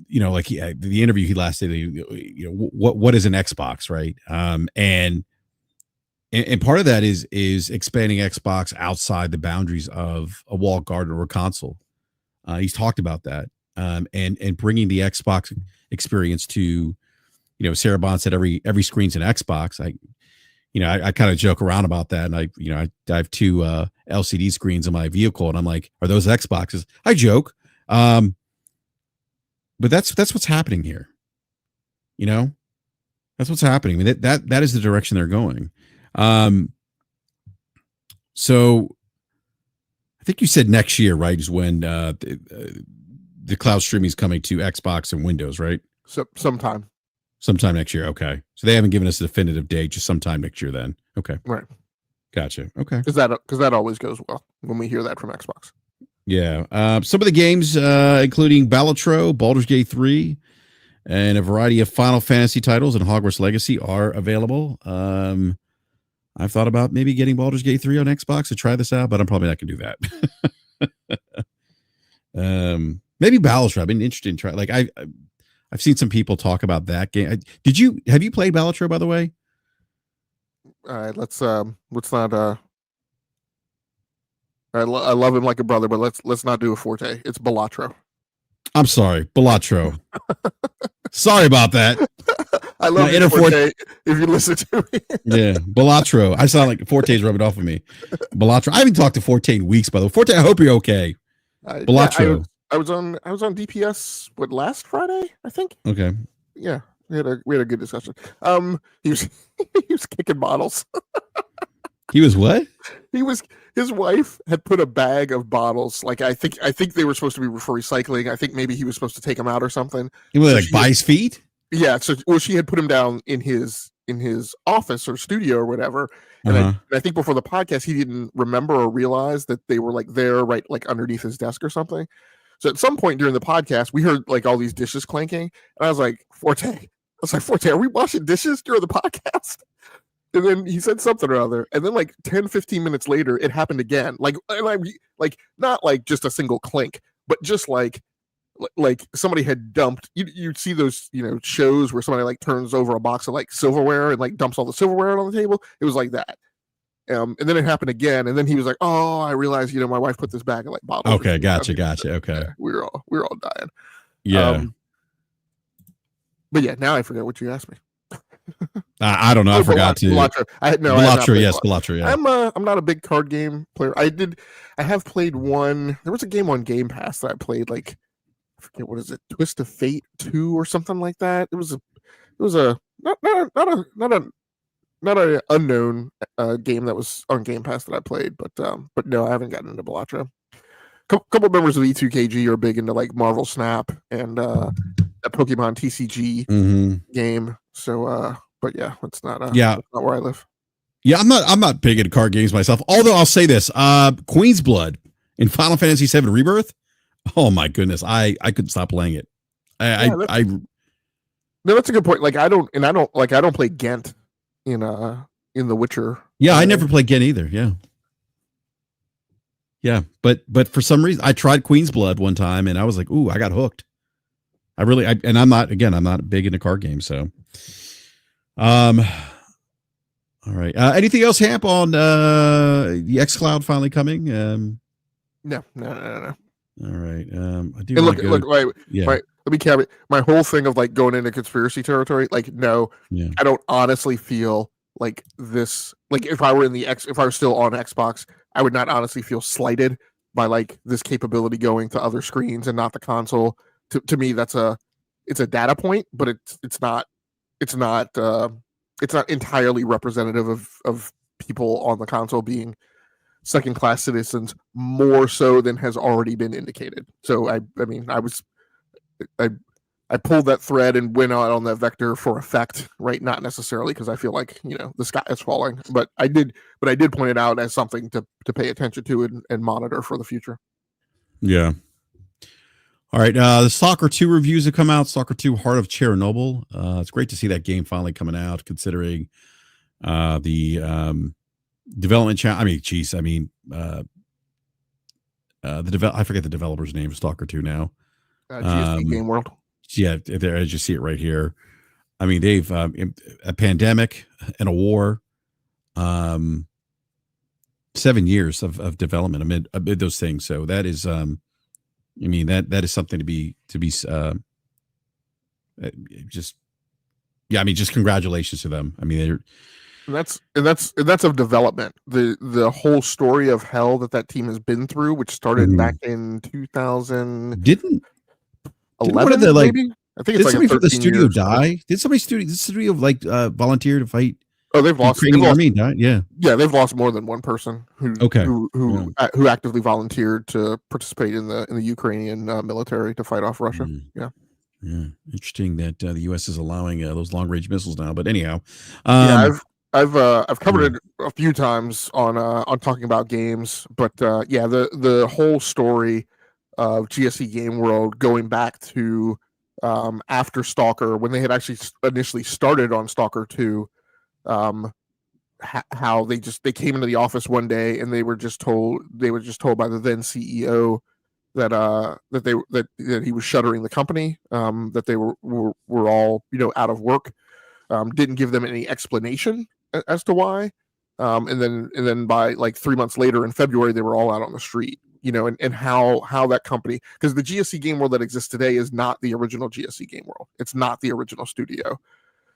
like the interview he last did, what is an Xbox, right? And part of that is expanding Xbox outside the boundaries of a walled garden or a console. He's talked about that, and bringing the Xbox experience to, Sarah Bond said every screen's an Xbox. I kind of joke around about that, and I have two LCD screens in my vehicle, and I'm like, are those Xboxes? I joke, but that's what's happening here. That's what's happening. I mean, that is the direction they're going. So think you said next year, right? Is when the cloud streaming is coming to Xbox and Windows, right? So sometime next year. Okay, so they haven't given us a definitive date. Just sometime next year, then. Okay, right. Gotcha. Okay, Because that always goes well when we hear that from Xbox. yeah. Some of the games, including Balatro, Baldur's Gate 3, and a variety of Final Fantasy titles and Hogwarts Legacy are available. I've thought about maybe getting Baldur's Gate 3 on Xbox to try this out, but I'm probably not going to do that. Maybe Balatro. I've been interested in trying. Like I've seen some people talk about that game. Have you played Balatro, by the way? All right, let's not. I love him like a brother, but let's not do a Forte. It's Balatro. I'm sorry, Balatro. Sorry about that. I love you, Forte. If you listen to me, yeah, Balatro. I sound like Forte's rubbing off of me. Balatro. I haven't talked to Forte in weeks, by the way. Forte, I hope you're okay. Balatro. Yeah, I was on DPS last Friday, I think. Okay. Yeah, we had a good discussion. He was he was kicking bottles. He was what? His wife had put a bag of bottles. Like I think they were supposed to be for recycling. I think maybe he was supposed to take them out or something. He was like by his feet. Yeah. So she had put him down in his office or studio or whatever. And I think before the podcast he didn't remember or realize that they were like there, right, like underneath his desk or something. So at some point during the podcast, we heard like all these dishes clanking, and I was like, Forte, are we washing dishes during the podcast? And then he said something or other. And then like 10, 15 minutes later, it happened again. Like not like just a single clink, but just like somebody had dumped. You'd see those, shows where somebody like turns over a box of like silverware and like dumps all the silverware on the table. It was like that. And then it happened again. And then he was like, oh, I realized, my wife put this bag of like bottles. Okay. Gotcha. Okay. Yeah, we were all dying. Yeah. But yeah, now I forget what you asked me. I don't know. I forgot to. Balatro. Balatro, yes, Balatro. Yeah. I'm not a big card game player. I have played one. There was a game on Game Pass that I played. Like, I forget what is it, Twist of Fate 2 or something like that. It was a not an unknown game that was on Game Pass that I played. But no, I haven't gotten into Balatro. Couple members of E2KG are big into like Marvel Snap and a Pokemon TCG game. So, but yeah, that's not where I live. Yeah, I'm not big into card games myself. Although I'll say this: Queen's Blood in Final Fantasy VII Rebirth. Oh my goodness, I couldn't stop playing it. No, that's a good point. Like I don't play Ghent in The Witcher. Yeah, I never played Ghent either. Yeah, but for some reason I tried Queen's Blood one time and I was like, ooh, I got hooked. And I'm not big into card games, so. All right. Anything else, Hamp, on the xCloud finally coming? No. All right. I do. Look, wait. Yeah. Let me caveat my whole thing of like going into conspiracy territory. Like, no, I don't honestly feel like this. Like, if I were if I was still on Xbox, I would not honestly feel slighted by like this capability going to other screens and not the console. To me, it's a data point, but it's not entirely representative of people on the console being second-class citizens more so than has already been indicated. So I pulled that thread and went out on that vector for effect, right? Not necessarily because I feel like the sky is falling, but I did point it out as something to pay attention to and monitor for the future. Yeah. All right, the Stalker 2 reviews have come out. Stalker 2 Heart of Chernobyl. It's great to see that game finally coming out, considering the development challenge. I forget the developer's name of Stalker 2 now. GSP Game World. Yeah, there, as you see it right here. I mean, they've a pandemic and a war, 7 years of development amid those things. So that is that is something to be just congratulations to them. I mean, that's of development. The whole story of hell that team has been through, which started back in 2000. Didn't 11, maybe? I think it's like somebody from the studio years. die? Did somebody the studio volunteer to fight? Oh, they've lost. Ukrainian army died. Yeah. Yeah, they've lost more than one person Okay. who actively volunteered to participate in the Ukrainian military to fight off Russia. Yeah. Yeah, interesting that the U.S. is allowing those long range missiles now. But anyhow, Yeah, I've covered it a few times on talking about games, but yeah, the whole story of GSC Game World going back to after Stalker, when they had actually initially started on Stalker 2, how they came into the office one day and they were just told by the then CEO that that he was shuttering the company, that they were all out of work, didn't give them any explanation as to why, and then by like 3 months later in February they were all out on the street, and how that company, because the GSC Game World that exists today is not the original GSC Game World. It's not the original studio.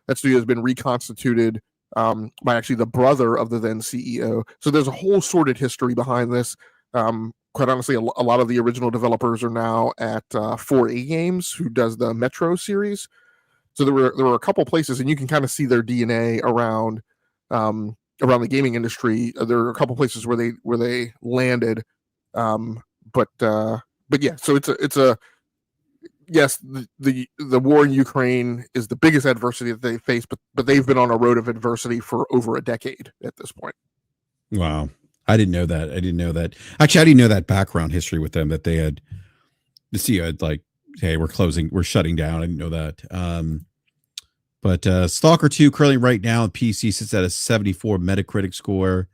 That studio has been reconstituted by actually the brother of the then CEO. So there's a whole sordid history behind this. Quite honestly, a lot of the original developers are now at 4A Games, who does the Metro series. So there were a couple places, and you can kind of see their DNA around the gaming industry. There are a couple places where they landed, but yeah. So it's a yes, the war in Ukraine is the biggest adversity that they face, but they've been on a road of adversity for over a decade at this point. Wow. I didn't know that. Actually, I didn't know that background history with them, that they had, the CEO had like, hey, we're shutting down. I didn't know that. But Stalker 2 currently right now on PC sits at a 74 Metacritic score.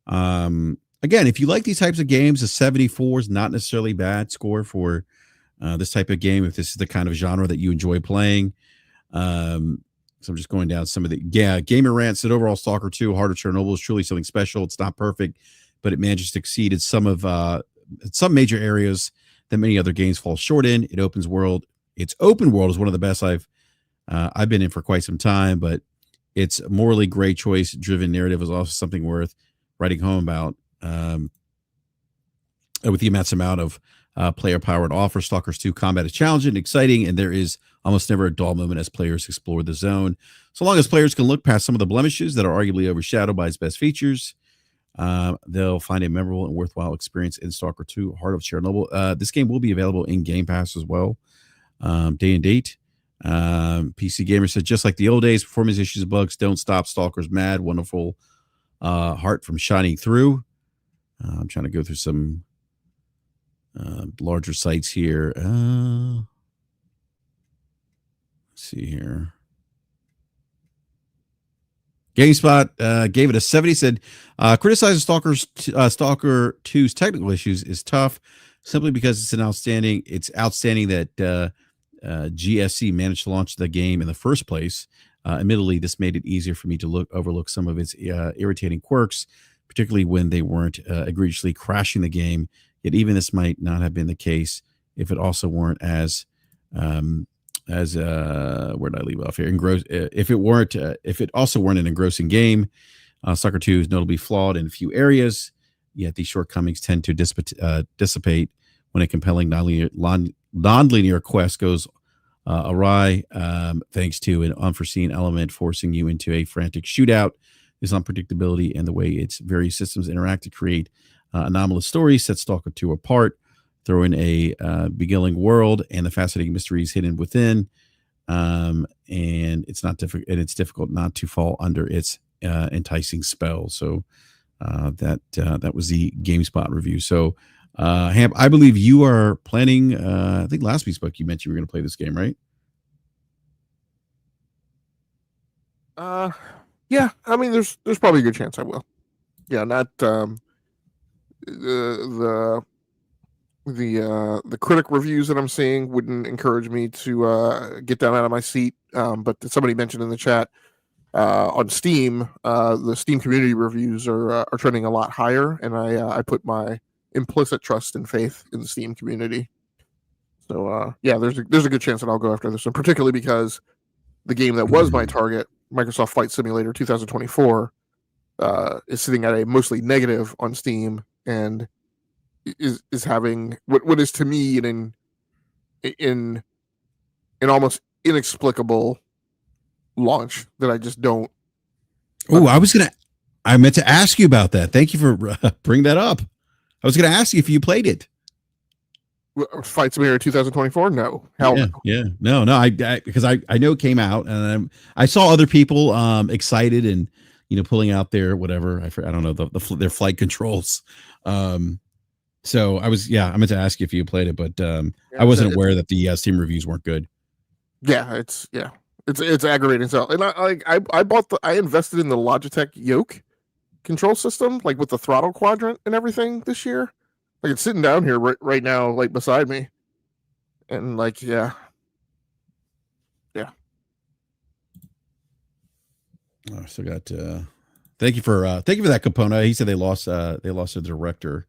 Again, if you like these types of games, a 74 is not necessarily a bad score for this type of game, if this is the kind of genre that you enjoy playing. So I'm just going down some of the Gamer Rant said overall Stalker 2 Heart of Chernobyl is truly something special. It's not perfect, but it manages to exceed in some major areas that many other games fall short in. Its open world is one of the best I've been in for quite some time, but its morally great choice driven narrative is also something worth writing home about. With the immense amount of player power it offers, Stalkers 2 combat is challenging and exciting, and there is almost never a dull moment as players explore the zone. So long as players can look past some of the blemishes that are arguably overshadowed by its best features, they'll find a memorable and worthwhile experience in Stalker 2 Heart of Chernobyl. This game will be available in Game Pass as well, day and date. PC Gamer said, just like the old days, performance issues and bugs don't stop Stalker's mad, wonderful heart from shining through. I'm trying to go through some larger sites here. Let's see here. GameSpot gave it a 70. Said, criticizing Stalker 2's technical issues is tough, simply because it's outstanding that GSC managed to launch the game in the first place. Admittedly, this made it easier for me to overlook some of its irritating quirks, particularly when they weren't egregiously crashing the game. Yet even this might not have been the case if it also weren't as where did I leave off here? If it also weren't an engrossing game. Stalker 2 is notably flawed in a few areas, yet these shortcomings tend to dissipate when a compelling non-linear quest goes awry, thanks to an unforeseen element forcing you into a frantic shootout. This unpredictability and the way its various systems interact to create anomalous stories sets Stalker 2 apart. Throw in a beguiling world and the fascinating mysteries hidden within, and it's difficult not to fall under its enticing spell. So that was the GameSpot review. So Hamp, I believe you are planning, I think last week's book you mentioned you were going to play this game, right? Yeah, I mean there's probably a good chance I will. Yeah, not the critic reviews that I'm seeing wouldn't encourage me to get down out of my seat. But somebody mentioned in the chat on Steam, the Steam community reviews are trending a lot higher, and I put my implicit trust and faith in the Steam community. So yeah, there's a good chance that I'll go after this one, particularly because the game that was my target, Microsoft Flight Simulator 2024, is sitting at a mostly negative on Steam and is having what is to me an almost inexplicable launch that I just don't Oh, I meant to ask you about that. Thank you for bringing that up. I was going to ask you if you played it. Flight Simulator 2024? No, hell no. Yeah, no. Because I know it came out, and I saw other people excited and pulling out their whatever I don't know their flight controls. So I meant to ask you if you played it, but I wasn't aware that the Steam reviews weren't good. Yeah, it's aggravating. So, and I invested in the Logitech Yoke control system, like with the throttle quadrant and everything this year. Like it's sitting down here right now, like beside me, and like yeah. I still got. Thank you for that component. He said they lost a director.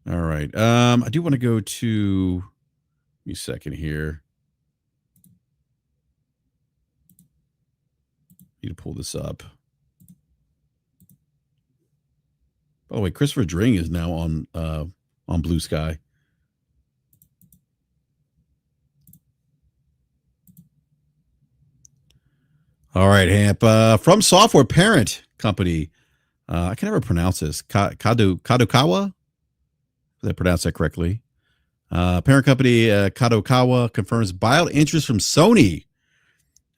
All right. I do want to go to. Give me a second here. Need to pull this up. By the way, Christopher Dring is now on Blue Sky. All right, Hamp. FromSoftware parent company. I can never pronounce this. Kadokawa? Did I pronounce that correctly? Parent company Kadokawa confirms buyout interest from Sony.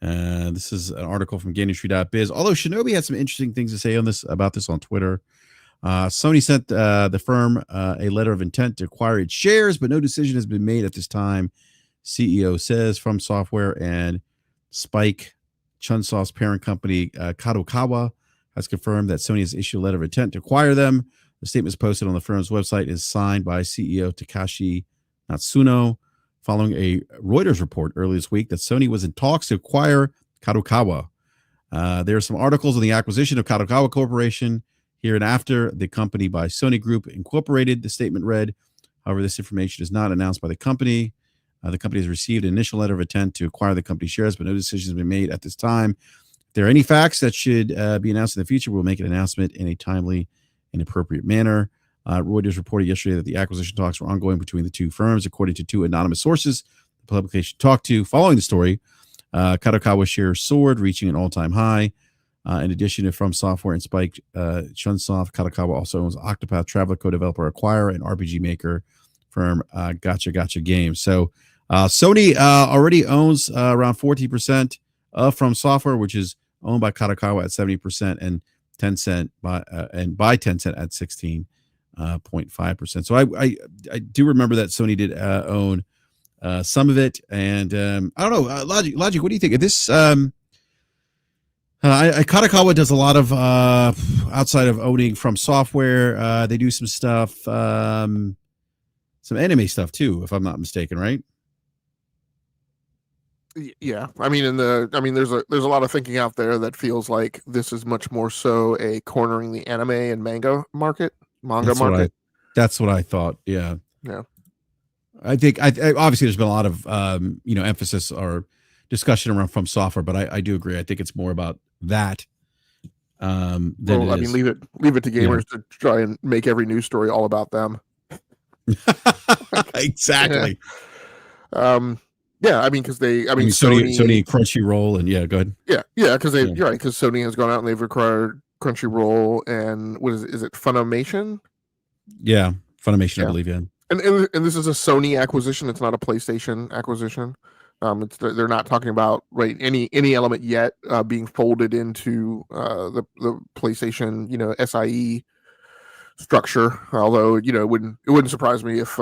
This is an article from GameIndustry.biz. Although Shinobi had some interesting things to say about this on Twitter. Sony sent the firm a letter of intent to acquire its shares, but no decision has been made at this time. CEO says FromSoftware and Spike Chunsoft's parent company Kadokawa has confirmed that Sony has issued a letter of intent to acquire them. The statement is posted on the firm's website, is signed by CEO Takashi Natsuno, following a Reuters report earlier this week that Sony was in talks to acquire Kadokawa. There are some articles on the acquisition of Kadokawa Corporation here and after the company by Sony Group Incorporated. The statement read, however, this information is not announced by the company. The company has received an initial letter of intent to acquire the company shares, but no decision has been made at this time. If there are any facts that should be announced in the future, we'll make an announcement in a timely and appropriate manner. Reuters reported yesterday that the acquisition talks were ongoing between the two firms, according to two anonymous sources the publication talked to. Following the story, Kadokawa shares soared, reaching an all-time high. In addition to FromSoftware and Spike Chunsoft, Kadokawa also owns Octopath Traveler co-developer Acquire and RPG maker firm Gotcha Games. So Sony already owns around 40% of FromSoftware, which is owned by Kadokawa at 70%, and Tencent by Tencent at 16.5%. So I do remember that Sony did own some of it, and I don't know, Logic. What do you think of this? Kadokawa does a lot of outside of owning FromSoftware. They do some stuff, some anime stuff too, if I'm not mistaken, right? Yeah, I mean, there's a lot of thinking out there that feels like this is much more so a cornering the anime and manga market. That's what I thought. Yeah. I think obviously there's been a lot of emphasis or discussion around FromSoftware, but I do agree. I think it's more about that. Leave it to gamers to try and make every news story all about them. Exactly. Yeah, I mean, because Sony Crunchyroll, and go ahead. Yeah, because you're right, because Sony has gone out and they've acquired Crunchyroll and what is it, Funimation? Yeah, Funimation, I believe. Yeah, and this is a Sony acquisition. It's not a PlayStation acquisition. They're not talking about any element yet being folded into the PlayStation SIE structure. Although it wouldn't surprise me if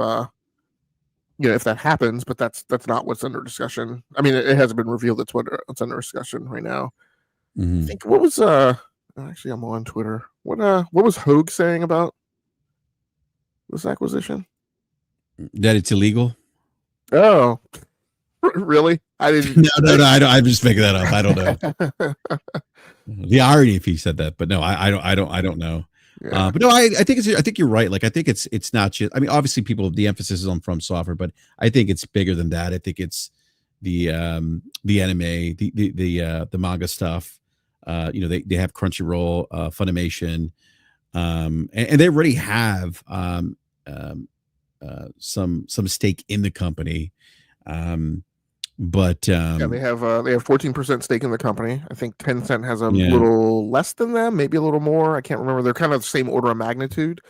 if that happens, but that's not what's under discussion. I mean, it hasn't been revealed. That's what's under discussion right now. Mm-hmm. I think what was actually I'm on Twitter. What was Hogue saying about this acquisition? That it's illegal. Oh, really? I didn't. No. I'm just making that up. I don't know. The irony if he said that, but no, I don't know. Yeah. But no, I think you're right. Like, I think it's not just. I mean, obviously, the emphasis is on FromSoftware, but I think it's bigger than that. I think it's the anime, the manga stuff. They have Crunchyroll, Funimation, and they already have some stake in the company. But Yeah, they have 14% stake in the company. I think Tencent has a yeah, little less than them, maybe a little more. I can't remember. They're kind of the same order of magnitude.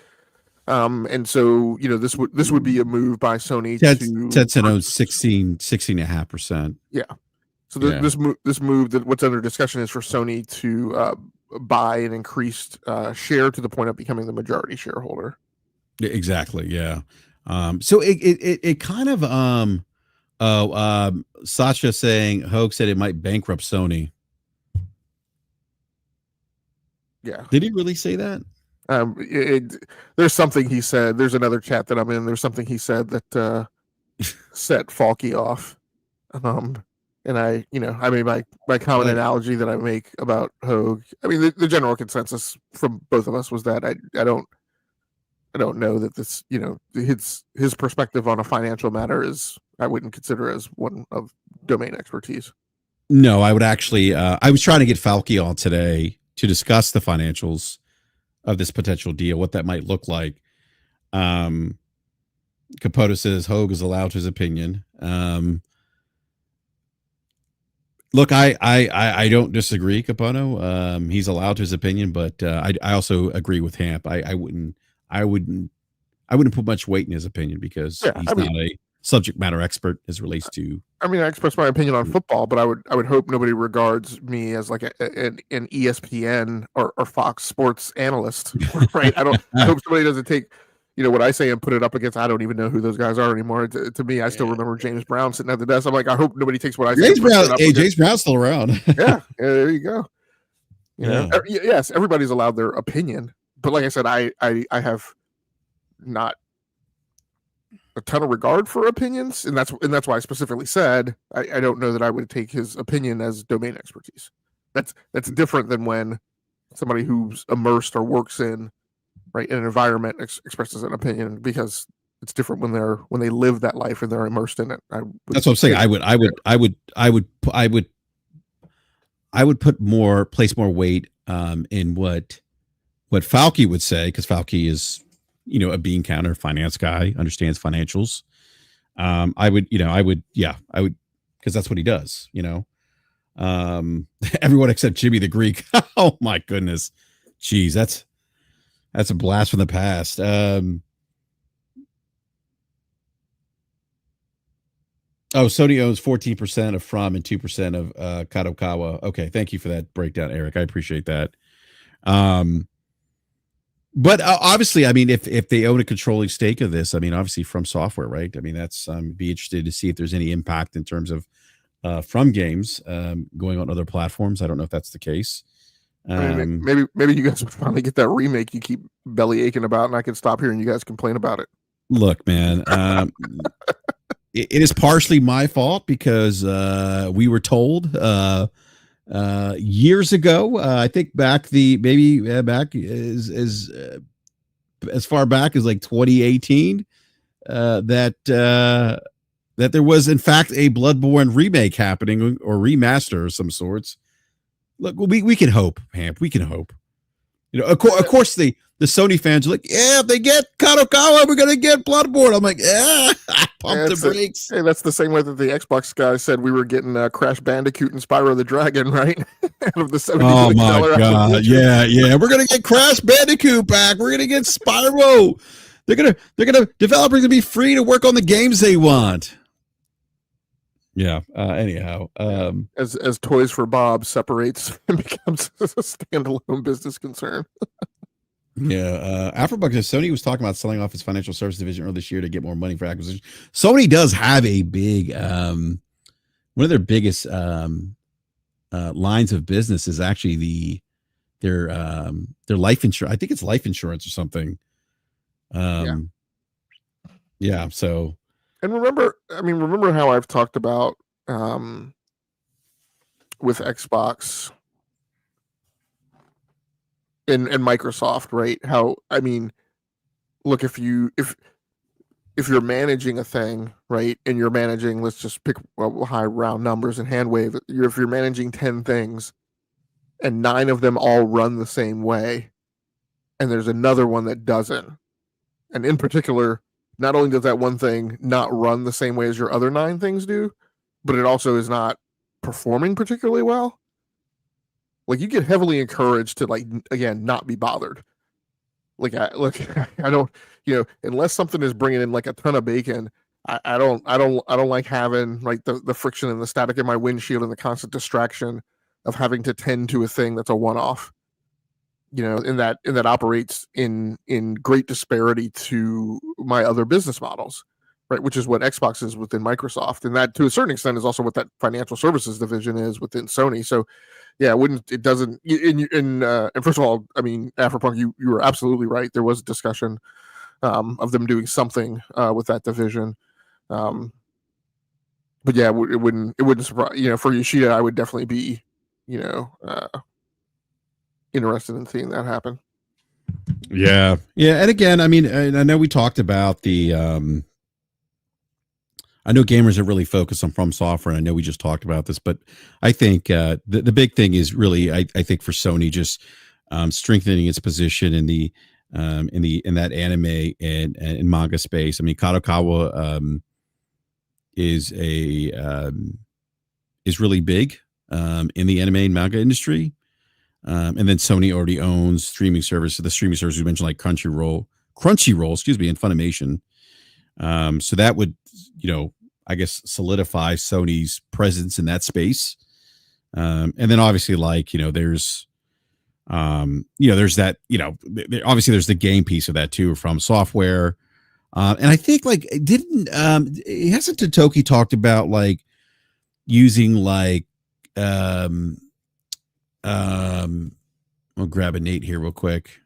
And so this would be a move by Sony to Tencent owns purchase. 16.5%. Yeah. So Yeah, this move that what's under discussion is for Sony to buy an increased share to the point of becoming the majority shareholder. exactly. Yeah. So it kind of Sasha saying Hogue said it might bankrupt Sony. Yeah. Did he really say that? There's something he said. There's another chat that I'm in. There's something he said that set Falky off. And I mean, my common analogy that I make about Hogue. I mean, the general consensus from both of us was that I don't know that this, his perspective on a financial matter is, I wouldn't consider as one of domain expertise. No, I would actually. I was trying to get Falky on today to discuss the financials of this potential deal, what that might look like. Capoto says Hogue is allowed his opinion. Look, I don't disagree, Capono. He's allowed his opinion, but I also agree with Hamp. I wouldn't put much weight in his opinion because he's not a subject matter expert as relates to. I mean, I express my opinion on football, but I would hope nobody regards me as like an ESPN or Fox Sports analyst, right? I hope somebody doesn't take what I say and put it up against. I don't even know who those guys are anymore. To me, I still remember James Brown sitting at the desk. I'm like, I hope nobody takes what I say. James Brown's still around. Yeah, there you go. Yes, everybody's allowed their opinion, but like I said, I have not a ton of regard for opinions, and that's why I specifically said I don't know that I would take his opinion as domain expertise. That's different than when somebody who's immersed or works in an environment expresses an opinion, because it's different when they live that life and they're immersed in it. That's what I'm saying. I would place more weight in what Falky would say, because Falky is a bean counter finance guy, understands financials. I would because that's what he does. Everyone except Jimmy the Greek. Oh my goodness, jeez, that's a blast from the past. Sony owns 14% of From and 2% of Kadokawa. Okay, thank you for that breakdown, Eric. I appreciate that. But obviously, I mean, if they own a controlling stake of this, I mean, obviously FromSoftware, right? I mean, that's be interested to see if there's any impact in terms of From games going on other platforms. I don't know if that's the case. Maybe you guys would finally get that remake you keep belly aching about, and I can stop hearing you guys complain about it. Look, man, it is partially my fault because we were told years ago. I think back back as far back as like 2018 that there was in fact a Bloodborne remake happening, or remaster of some sorts. Look, we can hope, Hamp. We can hope. Of course, the Sony fans are like, yeah, if they get Kadokawa, we're gonna get Bloodborne. I'm like, yeah, pump the brakes. Hey, that's the same way that the Xbox guy said we were getting Crash Bandicoot and Spyro the Dragon, right? Out of the $70 oh my god, yeah, we're gonna get Crash Bandicoot back. We're gonna get Spyro. Developers gonna be free to work on the games they want. Yeah. Anyhow, as Toys for Bob separates and becomes a standalone business concern. Yeah. Afrobuck says Sony was talking about selling off its financial service division earlier this year to get more money for acquisition. Sony does have a big, one of their biggest lines of business is actually their life insurance. I think it's life insurance or something. Yeah. So. And remember how I've talked about with Xbox and Microsoft, right? How, I mean, look, if you're managing a thing, right, and you're managing, let's just pick high round numbers and hand wave, if you're managing 10 things and 9 of them all run the same way, and there's another one that doesn't, and in particular, not only does that one thing not run the same way as your other 9 things do, but it also is not performing particularly well, like you get heavily encouraged to, like, again, not be bothered. Like I don't, unless something is bringing in like a ton of bacon, I don't like having like the friction and the static in my windshield and the constant distraction of having to tend to a thing that's a one-off. In that operates in great disparity to my other business models, right? Which is what Xbox is within Microsoft, and that to a certain extent is also what that financial services division is within Sony. So, yeah, it doesn't. And first of all, I mean, Afropunk, you were absolutely right. There was a discussion of them doing something with that division. But yeah, it wouldn't surprise, for Yoshida, I would definitely be, interested in seeing that happen. Yeah. And again, I mean, I know we talked about the I know gamers are really focused on FromSoftware, and I know we just talked about this, but I think the big thing is really, I think for Sony, just strengthening its position in that anime and manga space. I mean, Kadokawa is really big in the anime and manga industry. And then Sony already owns the streaming services we mentioned, like Crunchyroll, excuse me, and Funimation. So that would, I guess, solidify Sony's presence in that space. And then obviously, like, there's that, obviously there's the game piece of that too, FromSoftware. And I think, like, hasn't Totoki talked about like using like, I'll grab a Nate here real quick.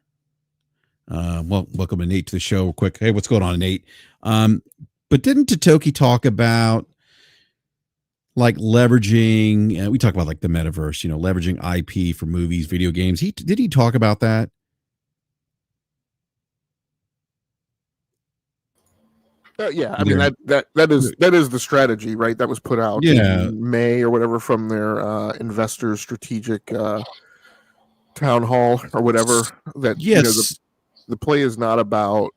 Well, welcome to Nate to the show real quick. Hey, what's going on, Nate? But didn't Totoki talk about like leveraging, we talk about like the metaverse, leveraging IP for movies, video games. Did he talk about that? Yeah, I mean that is the strategy, right? That was put out in May or whatever from their investor strategic town hall or whatever. That yes, the play is not about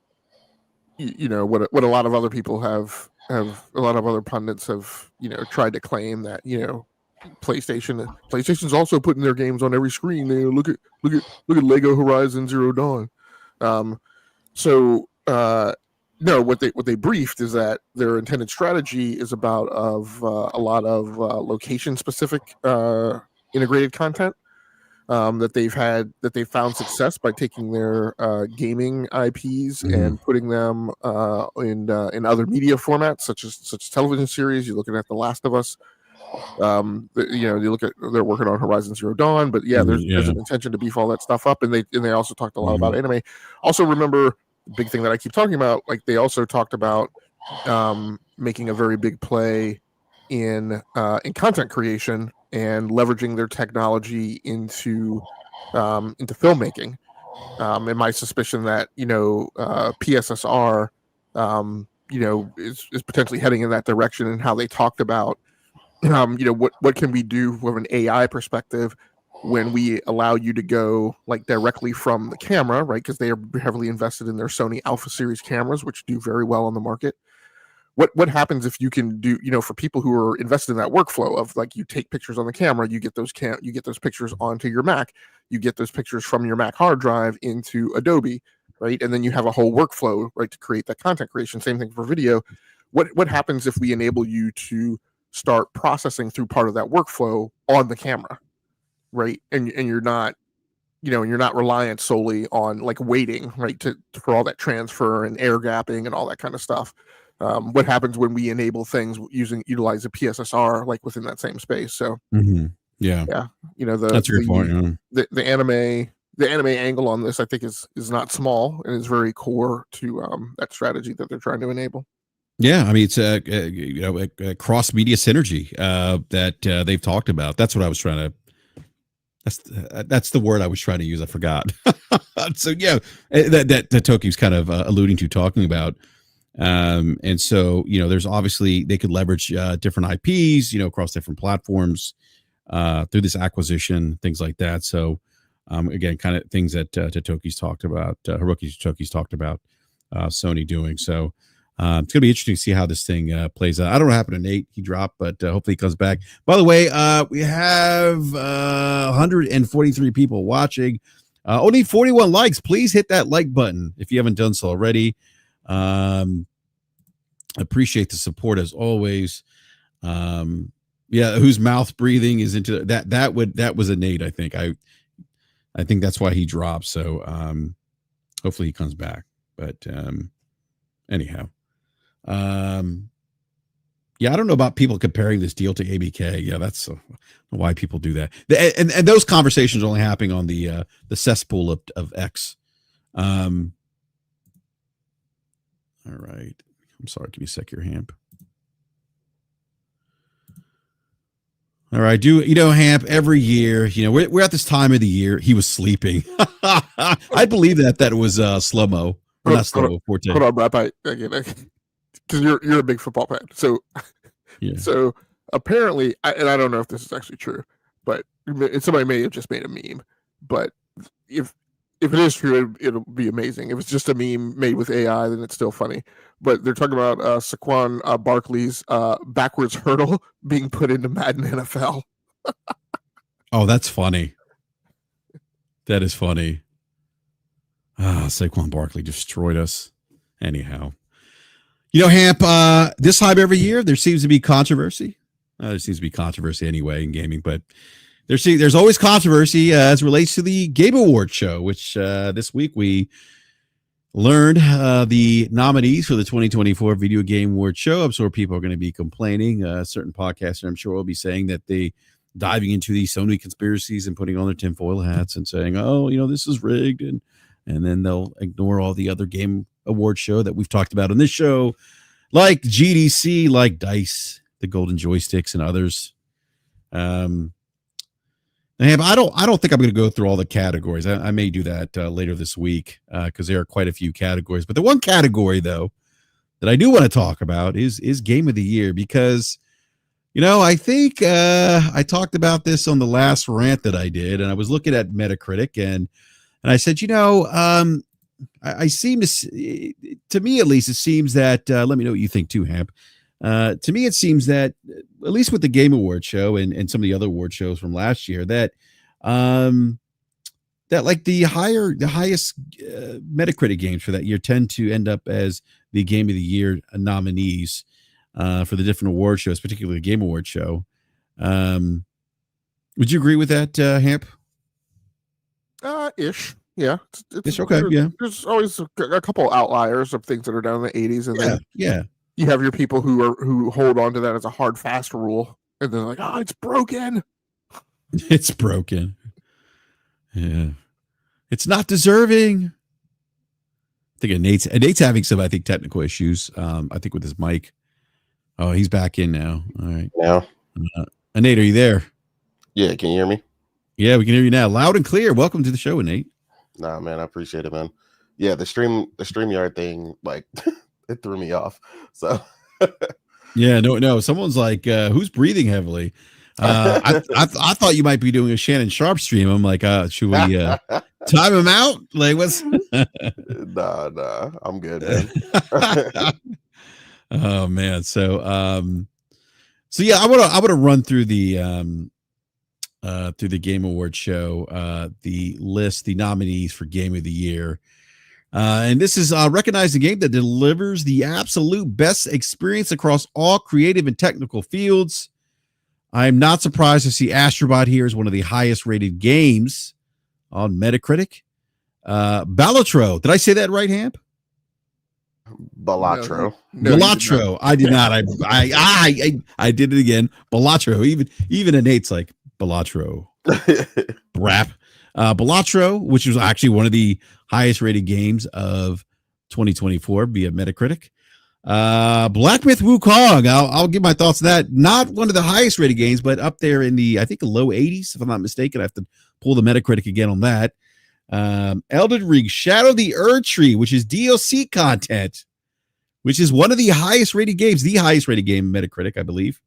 what a lot of other people have a lot of other pundits have tried to claim that PlayStation's also putting their games on every screen. Look at Lego Horizon Zero Dawn. No, what they briefed is that their intended strategy is about a lot of location specific integrated content that they've found success by taking their gaming IPs and putting them in other media formats such as television series. You're looking at The Last of Us. You look at, they're working on Horizon Zero Dawn, but there's an intention to beef all that stuff up, and they also talked a lot about anime. Also, remember the big thing that I keep talking about, like they also talked about making a very big play in content creation and leveraging their technology into filmmaking. And my suspicion that PSSR is potentially heading in that direction, and how they talked about what can we do from an AI perspective when we allow you to go like directly from the camera, right? Because they are heavily invested in their Sony Alpha Series cameras, which do very well on the market. What happens if you can do, for people who are invested in that workflow of like, you take pictures on the camera, you get those pictures onto your Mac, you get those pictures from your Mac hard drive into Adobe, right? And then you have a whole workflow, right, to create that content creation. Same thing for video. What happens if we enable you to start processing through part of that workflow on the camera, right? And you're not, you're not reliant solely on like waiting, right, for all that transfer and air gapping and all that kind of stuff. What happens when we enable things utilize a PSSR like within that same space? So yeah, that's your point. The anime angle on this, I think, is not small and is very core to that strategy that they're trying to enable. Yeah, I mean, it's a cross media synergy that they've talked about. That's what I was trying to. That's the word I was trying to use. I forgot. So yeah, that Toki's kind of alluding to, talking about. And so, there's obviously, they could leverage different IPs, across different platforms through this acquisition, things like that. So, again, kind of things that Toki's talked about, Hiroki Toki's talked about Sony doing. So, It's going to be interesting to see how this thing plays out. I don't know what happened to Nate. He dropped, but hopefully he comes back. By the way, we have 143 people watching. Only 41 likes. Please hit that like button if you haven't done so already. Appreciate the support as always. Whose mouth breathing is into that? That was a Nate. I think that's why he dropped. So hopefully he comes back. But anyhow. I don't know about people comparing this deal to ABK. Yeah, that's why people do that. And those conversations are only happening on the cesspool of X. All right. I'm sorry. Give me a sec here, Hamp. All right. Hamp, every year, we're at this time of the year. He was sleeping. I believe that it was slow-mo. Not slow-mo. Hold on, Brap. Because you're a big football fan, so yeah. So apparently, and I don't know if this is actually true, but somebody may have just made a meme. But if it is true, it'll be amazing. If it's just a meme made with AI, then it's still funny. But they're talking about Saquon Barkley's backwards hurdle being put into Madden NFL. Oh, that's funny. That is funny. Saquon Barkley destroyed us. Anyhow. Hamp, this time every year, there seems to be controversy. There seems to be controversy anyway in gaming, but there's always controversy as it relates to the Game Awards show, which this week we learned the nominees for the 2024 Video Game Awards show. I'm sure people are going to be complaining. Certain podcasts, I'm sure, will be saying that they diving into the Sony conspiracies and putting on their tinfoil hats and saying, oh, this is rigged. And then they'll ignore all the other Game Award show that we've talked about on this show, like GDC, like DICE, the Golden Joysticks, and others. I don't think I'm going to go through all the categories. I may do that later this week because there are quite a few categories. But the one category, though, that I do want to talk about is Game of the Year because, I think I talked about this on the last rant that I did, and I was looking at Metacritic, and I said, I seem to me at least, it seems that, let me know what you think too, Hamp. To me, it seems that, at least with the Game Awards show and some of the other award shows from last year, that like the highest Metacritic games for that year tend to end up as the Game of the Year nominees for the different award shows, particularly the Game Awards show. Would you agree with that, Hamp? Ish. Yeah. It's okay. Yeah. There's always a couple outliers of things that are down in the 80s. And then you have your people who hold on to that as a hard, fast rule. And they're like, oh, it's broken. It's broken. Yeah. It's not deserving. I think Nate's having some, technical issues. I think with his mic. Oh, he's back in now. All right. Now. Nate, are you there? Yeah. Can you hear me? Yeah, we can hear you now. Loud and clear. Welcome to the show, Nate. Nah, man, I appreciate it, man. Yeah, the StreamYard thing, like, it threw me off. So yeah, no. Someone's like, who's breathing heavily? I thought you might be doing a Shannon Sharp stream. I'm like, should we time him out? Like, what's nah, I'm good, man. Oh man. So yeah, I want to run through the Game Awards show, the list, the nominees for Game of the Year. And this is recognize the game that delivers the absolute best experience across all creative and technical fields. I'm not surprised to see Astrobot here as one of the highest rated games on Metacritic. Balatro. Did I say that right, Hamp? Balatro. No, Balatro. I did not. I did it again. Balatro. Even Nate's like Balatro. BRAP. Balatro, which was actually one of the highest rated games of 2024 via Metacritic. Black Myth Wukong. I'll give my thoughts on that. Not one of the highest rated games, but up there in the, I think, low 80s, if I'm not mistaken. I have to pull the Metacritic again on that. Elden Ring Shadow of the Erdtree, which is DLC content, which is one of the highest rated games, the highest rated game in Metacritic, I believe.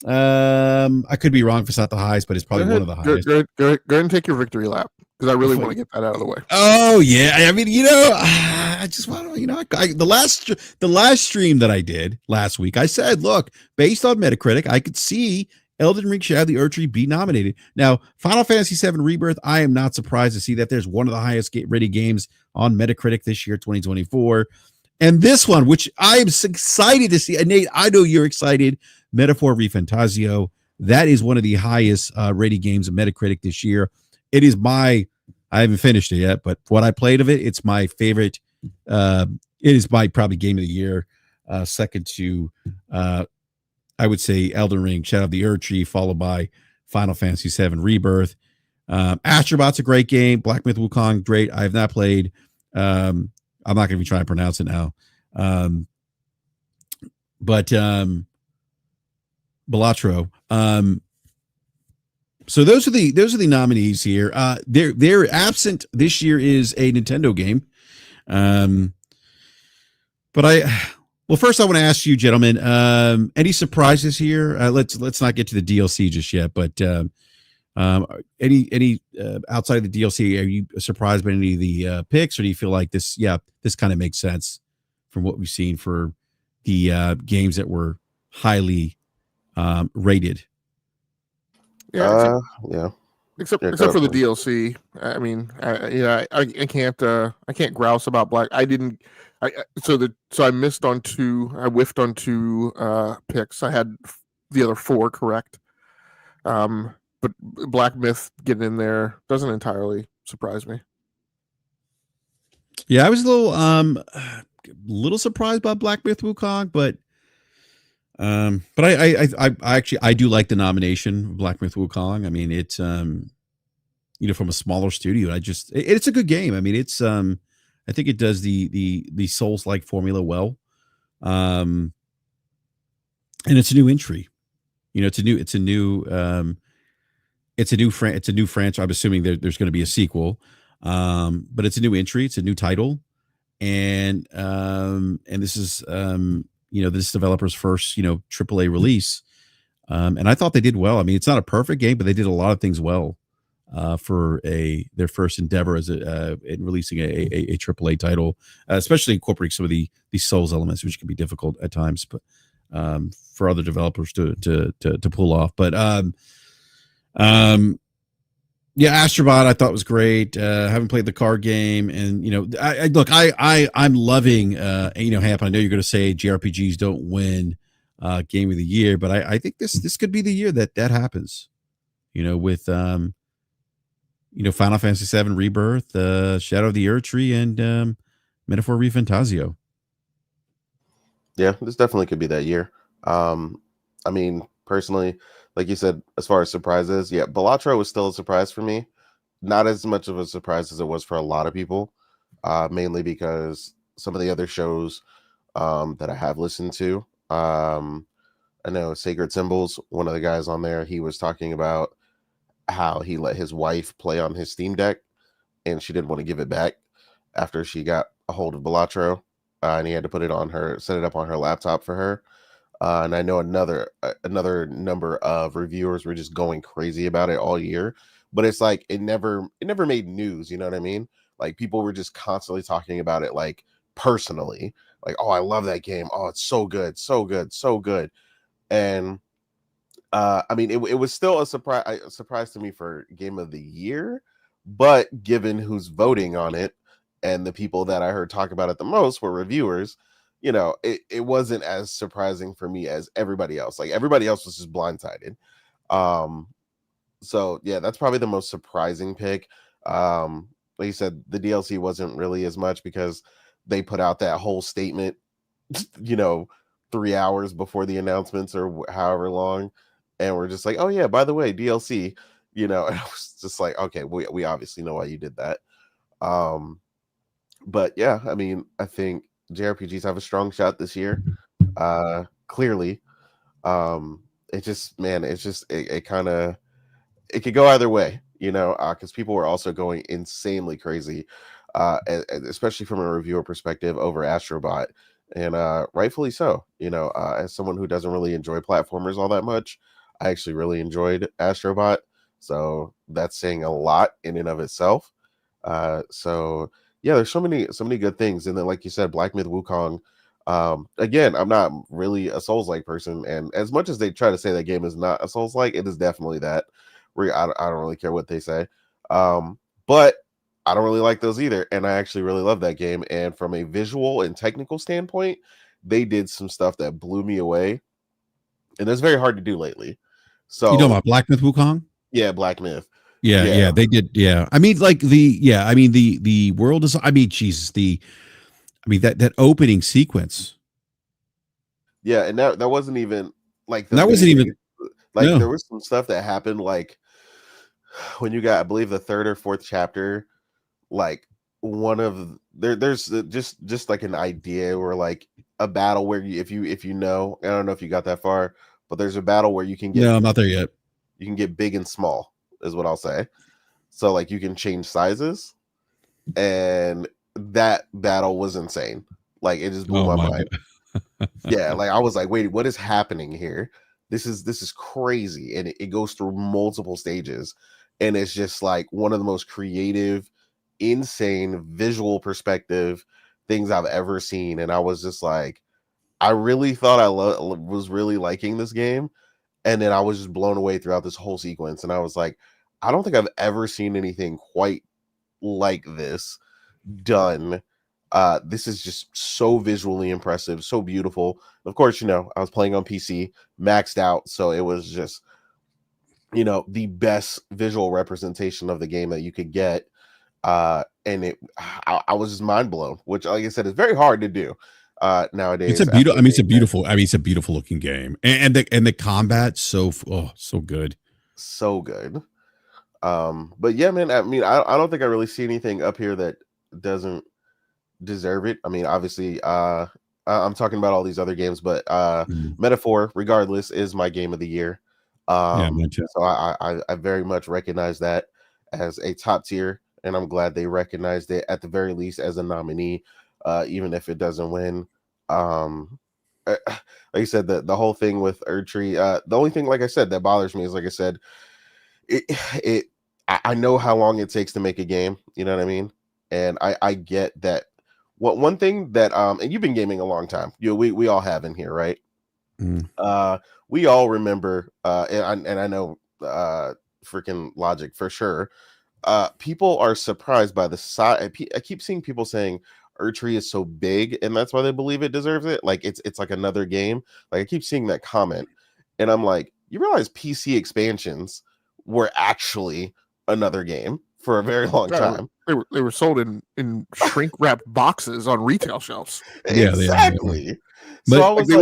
I could be wrong if it's not the highest, but it's probably one of the highest. Go ahead and take your victory lap because I really want to get that out of the way. Oh yeah, I mean, I just want to, the last stream that I did last week, I said, look, based on Metacritic, I could see Elden Ring Shadow of the Erdtree be nominated. Now, Final Fantasy VII Rebirth, I am not surprised to see that there's one of the highest rated games on Metacritic this year, 2024. And this one, which I am excited to see, and Nate, I know you're excited, Metaphor ReFantazio. That is one of the highest rated games of Metacritic this year. It is I haven't finished it yet, but what I played of it, it's my favorite. It is my probably game of the year, second to, I would say, Elden Ring, Shadow of the Erdtree, followed by Final Fantasy VII Rebirth. Astrobot's a great game. Black Myth Wukong, great. I have not played. I'm not going to be trying to pronounce it now. But Balatro. So those are the nominees here. They're absent this year is a Nintendo game. But first I want to ask you, gentlemen, any surprises here? Let's not get to the DLC just yet, but any outside of the DLC, are you surprised by any of the picks, or do you feel like this kind of makes sense from what we've seen for the games that were highly rated? Yeah, yeah. Except for the DLC. I mean, I can't grouse about Black. I missed on two. I whiffed on two picks. I had the other four correct. But Black Myth getting in there doesn't entirely surprise me. Yeah, I was a little surprised by Black Myth Wukong, but I actually do like the nomination of Black Myth Wukong. I mean, it's from a smaller studio. It's a good game. I mean, it's I think it does the Souls-like formula well. And it's a new entry. It's a new franchise. I'm assuming there's going to be a sequel. But it's a new entry. It's a new title. And this is this developer's first AAA release. And I thought they did well. I mean, it's not a perfect game, but they did a lot of things well for their first endeavor as in releasing a AAA title, especially incorporating some of the Souls elements, which can be difficult at times, but for other developers to pull off. But Astrobot I thought was great. Haven't played the card game, and I'm loving Hamp. I know you're going to say JRPGs don't win game of the year, but I think this could be the year that happens. With Final Fantasy VII Rebirth, Shadow of the Erdtree, and Metaphor ReFantazio. Yeah, this definitely could be that year. I mean, personally, like you said, as far as surprises, Balatro was still a surprise for me. Not as much of a surprise as it was for a lot of people, mainly because some of the other shows that I have listened to, I know Sacred Symbols, one of the guys on there, he was talking about how he let his wife play on his Steam Deck, and she didn't want to give it back after she got a hold of Balatro, and he had to set it up on her laptop for her. And I know another number of reviewers were just going crazy about it all year, but it's like it never made news. You know what I mean? Like people were just constantly talking about it, like personally, like, oh, I love that game. Oh, it's so good, so good, so good. And I mean, it was still a surprise to me for game of the year, but given who's voting on it and the people that I heard talk about it the most were reviewers, it wasn't as surprising for me as everybody else. Like everybody else was just blindsided. So yeah, that's probably the most surprising pick. Like you said, the DLC wasn't really as much because they put out that whole statement, 3 hours before the announcements or however long. And we're just like, oh yeah, by the way, DLC, and I was just like, okay, we obviously know why you did that. But yeah, I mean, I think JRPGs have a strong shot this year. Clearly. It could go either way, because people were also going insanely crazy, especially from a reviewer perspective over Astrobot, and rightfully so. As someone who doesn't really enjoy platformers all that much, I actually really enjoyed Astrobot, so that's saying a lot in and of itself. So yeah, there's so many good things. And then, like you said, Black Myth Wukong. Again, I'm not really a Souls-like person, and as much as they try to say that game is not a Souls-like, it is definitely that. I don't really care what they say. But I don't really like those either, and I actually really love that game. And from a visual and technical standpoint, they did some stuff that blew me away, and it's very hard to do lately. You know So about Black Myth Wukong? yeah, Black Myth. Yeah, Yeah, they did. Yeah, I mean, like the world is. I mean, Jesus, that opening sequence. yeah, and that wasn't even like the That wasn't beginning. even Like no. there was some stuff that happened like when you got, I believe, the third or fourth chapter, like one of there's just like an idea where like a battle where you, if you know, I don't know if you got that far, but there's a battle where No, I'm not there yet. you can get big and small is what I'll say. So like you can change sizes, and that battle was insane. Like it just blew Oh my my mind. Yeah, like I was like, wait, what is happening here? This is crazy, and it goes through multiple stages, and it's just like one of the most creative, insane visual perspective things I've ever seen. And I was just like, I really thought was really liking this game, and then I was just blown away throughout this whole sequence. And I was like, I don't think I've ever seen anything quite like this done. This is just so visually impressive, so beautiful. Of course, you know, I was playing on PC, maxed out, so it was just, you know, the best visual representation of the game that you could get. And I was just mind blown, which, like I said, is very hard to do nowadays. It's a beautiful. I mean, it's a beautiful looking game, and the combat so good. So good. But yeah, man, I mean, I don't think I really see anything up here that doesn't deserve it. I mean, obviously, I'm talking about all these other games, but Metaphor, regardless, is my game of the year. Yeah, mine too. So I very much recognize that as a top tier, and I'm glad they recognized it at the very least as a nominee, even if it doesn't win. Like I said, the whole thing with Erdtree, the only thing, like I said, that bothers me is, like I said, I know how long it takes to make a game, you know what I mean? And I get that. One thing that and you've been gaming a long time, you know, we all have in here, right? We all remember, and I know freaking Logic for sure. People are surprised by the size. I keep seeing people saying Erdtree is so big, and that's why they believe it deserves it. Like it's like another game. Like I keep seeing that comment, and I'm like, you realize PC expansions were actually another game for a very long time. They were sold in shrink wrapped boxes on retail shelves. Yeah, exactly. Yeah. So But I was they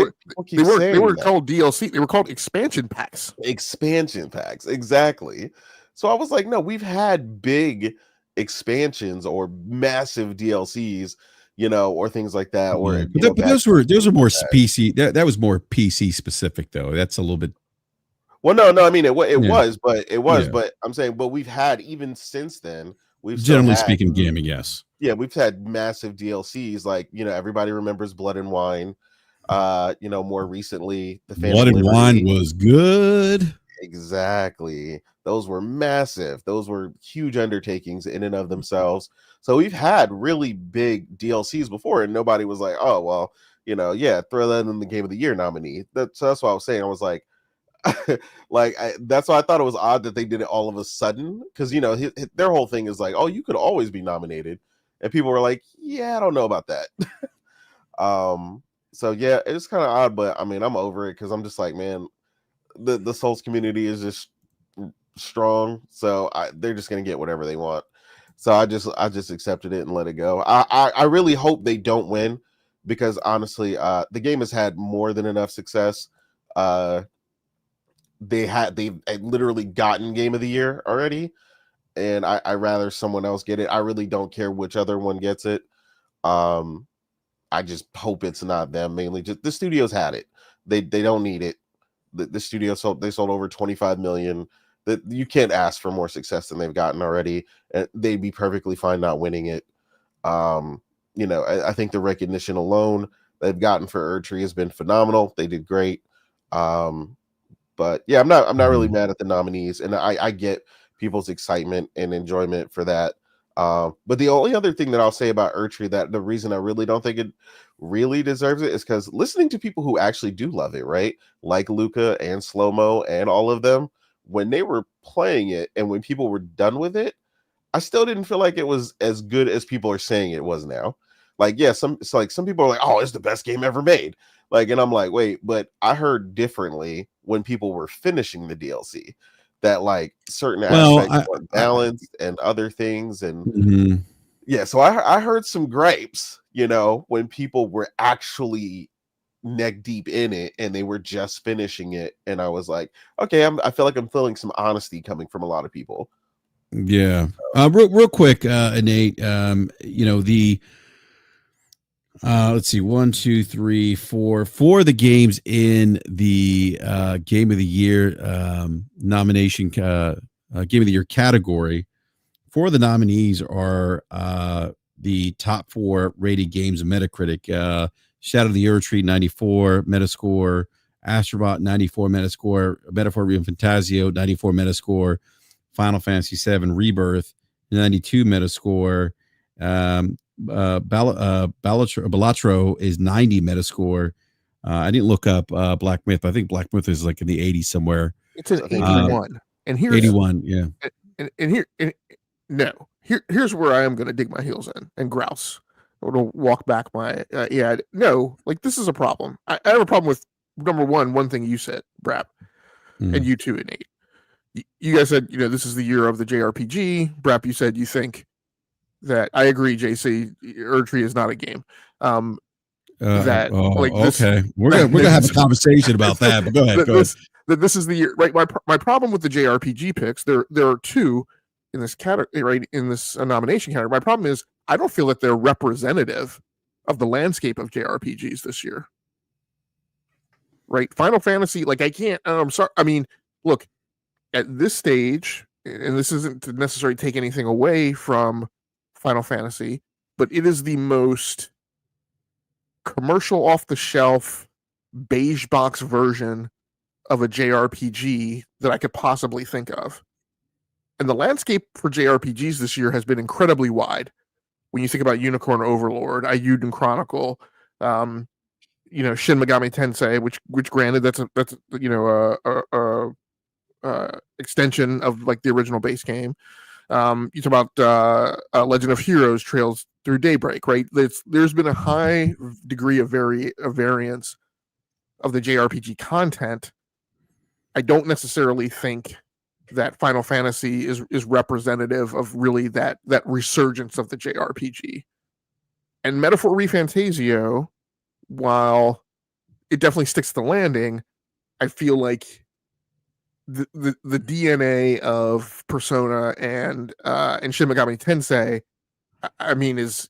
were called DLC. They were called expansion packs. Expansion packs, exactly. So I was like, no, we've had big expansions or massive DLCs, you know, or things like that. Or but those were more PC. That was more PC specific, though. That's a little bit. Well, no, I mean it was, but I'm saying, but we've had, even since then, we've generally speaking, gaming, yes. Yeah, we've had massive DLCs, like, you know, everybody remembers Blood and Wine. You know, more recently, the Blood and Wine was good. Exactly. Those were massive. Those were huge undertakings in and of themselves. So we've had really big DLCs before, and nobody was like, oh, well, you know, yeah, throw that in the Game of the Year nominee. That's what I was saying. I was like, that's why I thought it was odd that they did it all of a sudden, because, you know, their whole thing is like, oh, you could always be nominated, and people were like, yeah, I don't know about that. So yeah, it's kind of odd, but I mean, I'm over it, because I'm just like, man, the Souls community is just strong, so they're just gonna get whatever they want. So I just accepted it and let it go. I really hope they don't win, because honestly, the game has had more than enough success. They've literally gotten Game of the Year already, and I rather someone else get it. I really don't care which other one gets it. I just hope it's not them. Mainly, just the studios had it. They don't need it. The studio sold over 25 million. That you can't ask for more success than they've gotten already, and they'd be perfectly fine not winning it. You know, I think the recognition alone they've gotten for Erdtree has been phenomenal. They did great. But yeah, I'm not really mad at the nominees, and I get people's excitement and enjoyment for that. But the only other thing that I'll say about Urtree, that the reason I really don't think it really deserves it, is because listening to people who actually do love it, right? Like Luca and Slow-Mo and all of them, when they were playing it and when people were done with it, I still didn't feel like it was as good as people are saying it was now. Like, yeah, some people are like, oh, it's the best game ever made. Like, and I'm like, wait, but I heard differently when people were finishing the DLC, that like certain aspects weren't balanced and other things. And Mhm. yeah, so I heard some gripes, when people were actually neck deep in it and they were just finishing it. And I was like, okay, I feel like I'm feeling some honesty coming from a lot of people. Yeah. Real quick, Nate, the let's see, 1, 2, 3, 4 of the games in the game of the year nomination game of the year category. 4 of the nominees are the top 4 rated games of Metacritic. Shadow of the Erdtree 94 Metascore, Astrobot 94 Metascore, Metaphor Real Fantasio 94 Metascore, Final Fantasy 7 Rebirth 92 Metascore, Balatro is 90 Metascore. I didn't look up Black Myth, but I think Black Myth is like in the 80s somewhere. It's an 81. And here's 81, yeah. Here's where I am going to dig my heels in and grouse. I'm going to walk back my like this is a problem. I have a problem with number one thing you said, BRAP, and you too, Nate. You guys said, this is the year of the JRPG. BRAP, you said you think that. I agree, JC. Erdtree is not a game. Okay, we're gonna have a conversation about that. But go ahead. This is the year, right? My problem with the JRPG picks, there are 2 in this category, right? In this nomination category. My problem is I don't feel that they're representative of the landscape of JRPGs this year. Right? Final Fantasy, like I can't. I'm sorry. I mean, look, at this stage, and this isn't to necessarily take anything away from Final Fantasy, but it is the most commercial off the shelf beige box version of a JRPG that I could possibly think of. And the landscape for JRPGs this year has been incredibly wide. When you think about Unicorn Overlord, Ayuden Chronicle, Shin Megami Tensei, which granted that's extension of like the original base game. You talk about Legend of Heroes Trails Through Daybreak, right? There's been a high degree of variance of the JRPG content. I don't necessarily think that Final Fantasy is representative of really that resurgence of the JRPG. And Metaphor ReFantasio, while it definitely sticks to the landing, I feel like the DNA of Persona and Shin Megami Tensei, I mean, is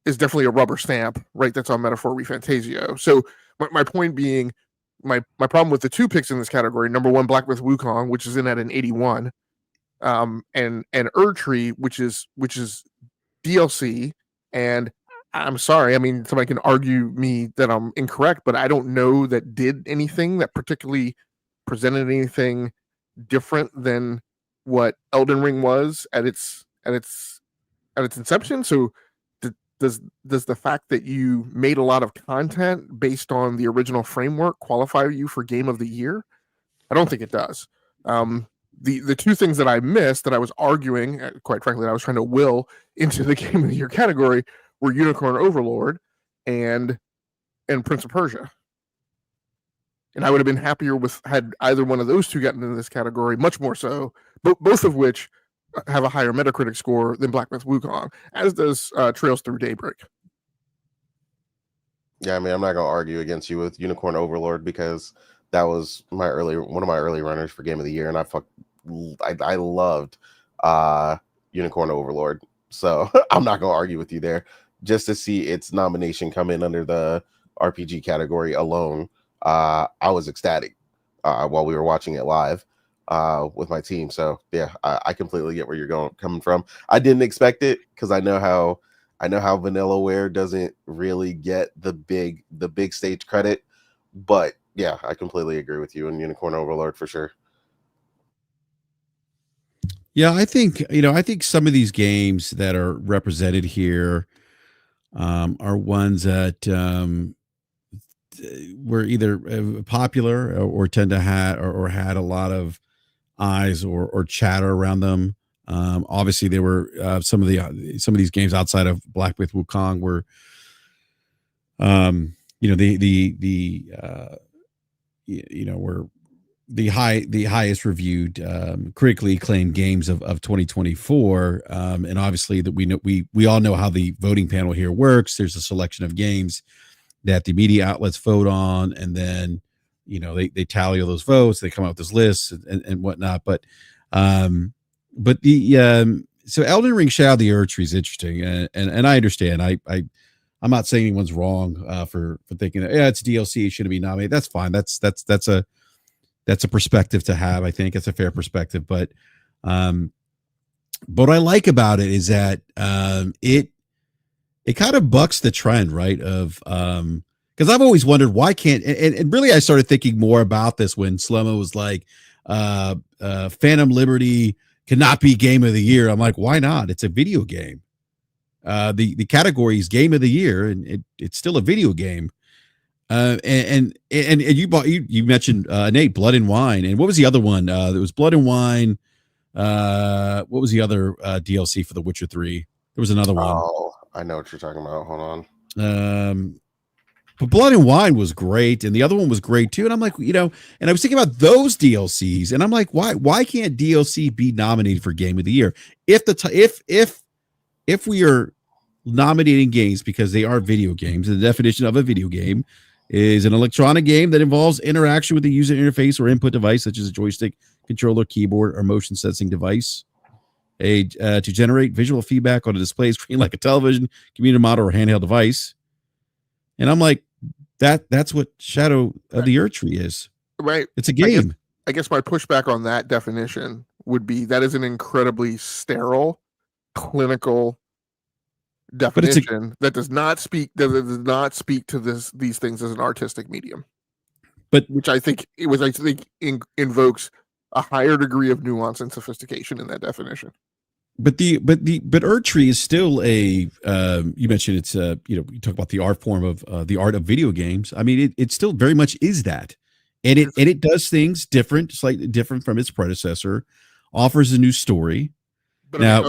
definitely a rubber stamp, right? That's on Metaphor ReFantasio. So my point being, my problem with the 2 picks in this category, number 1, Black Myth Wukong, which is in at an 81, and Erdtree, which is DLC. And I'm sorry, I mean, somebody can argue me that I'm incorrect, but I don't know that did anything that particularly presented anything different than what Elden Ring was at its inception. So does the fact that you made a lot of content based on the original framework qualify you for Game of the Year? I don't think it does. The 2 things that I missed that I was arguing, quite frankly, that I was trying to will into the Game of the Year category were Unicorn Overlord and Prince of Persia. And I would have been happier had either one of those 2 gotten into this category, much more so, both of which have a higher Metacritic score than Black Myth Wukong, as does Trails Through Daybreak. Yeah, I mean, I'm not going to argue against you with Unicorn Overlord because that was one of my early runners for Game of the Year, and I loved Unicorn Overlord. So I'm not going to argue with you there. Just to see its nomination come in under the RPG category alone, I was ecstatic while we were watching it live with my team. So yeah, I completely get where you're coming from. I didn't expect it because I know how Vanillaware doesn't really get the big stage credit, but yeah, I completely agree with you and Unicorn Overlord for sure. Yeah, I think I think some of these games that are represented here are ones that were either popular or tend to had or had a lot of eyes or chatter around them. Obviously, there were some of these games outside of Black Myth Wukong were, were the highest reviewed critically acclaimed games of 2024. And obviously that we all know how the voting panel here works. There's a selection of games that the media outlets vote on, and then they tally all those votes, they come out with this list and whatnot. But so Elden Ring Shadow of the Earth Tree is interesting, and I understand. I'm not saying anyone's wrong for thinking that it's DLC, it shouldn't be nominated. That's fine. That's a perspective to have. I think it's a fair perspective, but what I like about it is that it kind of bucks the trend, right? Of because I've always wondered why can't and really I started thinking more about this when Slomo was like, Phantom Liberty cannot be game of the year. I'm like, why not? It's a video game. The category is game of the year, and it's still a video game. And you mentioned Nate, Blood and Wine, and what was the other one? There was Blood and Wine. What was the other DLC for The Witcher 3? There was another one. Oh, I know what you're talking about. Hold on. But Blood and Wine was great, and the other one was great too. And I'm like, and I was thinking about those DLCs, and I'm like, why can't DLC be nominated for Game of the Year if we are nominating games because they are video games, and the definition of a video game is an electronic game that involves interaction with the user interface or input device, such as a joystick, controller, keyboard, or motion sensing device, to generate visual feedback on a display screen like a television, computer monitor, or handheld device. And I'm like, that's what Shadow of the Earth Tree is. Right. It's a game. I guess my pushback on that definition would be that is an incredibly sterile, clinical definition that does not speak to these things as an artistic medium. But which I think invokes a higher degree of nuance and sophistication in that definition. But Earth Tree is still a you mentioned it's you talk about the art form of the art of video games. I mean, it still very much is that, and it does things slightly different from its predecessor, offers a new story. But now,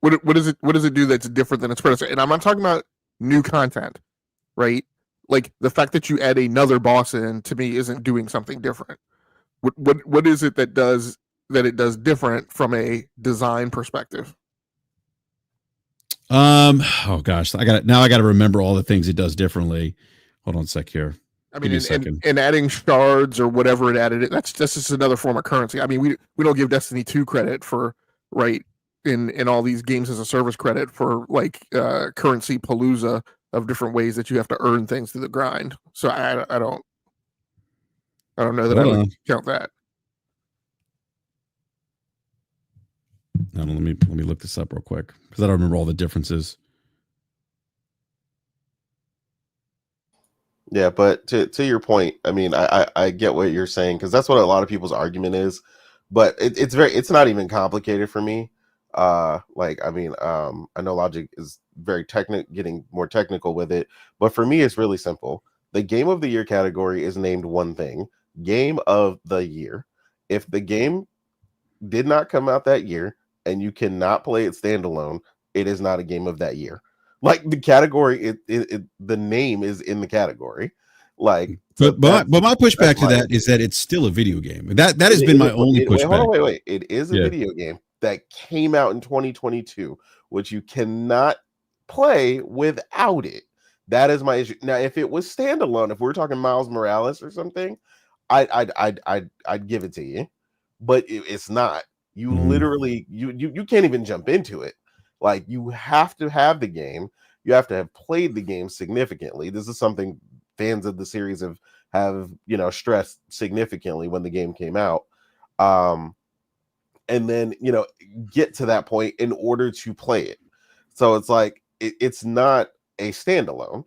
what does it do that's different than its predecessor? And I'm not talking about new content, right? Like the fact that you add another boss in, to me, isn't doing something different. What is it that it does different from a design perspective? Oh gosh, I got to remember all the things it does differently. Hold on a sec here. I mean, and adding shards or whatever it added, that's just another form of currency. I mean, we don't give Destiny 2 credit for, right, in all these games as a service credit for like currency palooza of different ways that you have to earn things through the grind. So I don't know that I would count that. No, let me look this up real quick because I don't remember all the differences. Yeah, but to your point, I mean, I get what you're saying because that's what a lot of people's argument is, but it's not even complicated for me. Like, I mean, I know Logic is very getting more technical with it, but for me, it's really simple. The Game of the Year category is named one thing: Game of the Year. If the game did not come out that year and you cannot play it standalone, it is not a game of that year. Like the category, the name is in the category. Like, but my pushback to that is that it's still a video game. That has been my only pushback. Wait. It is a video game that came out in 2022, which you cannot play without it. That is my issue. Now, if it was standalone, if we're talking Miles Morales or something, I'd give it to you. But it's not. You literally you can't even jump into it. Like, you have to have the game. You have to have played the game significantly. This is something fans of the series have stressed significantly when the game came out. And then get to that point in order to play it. So it's like it's not a standalone.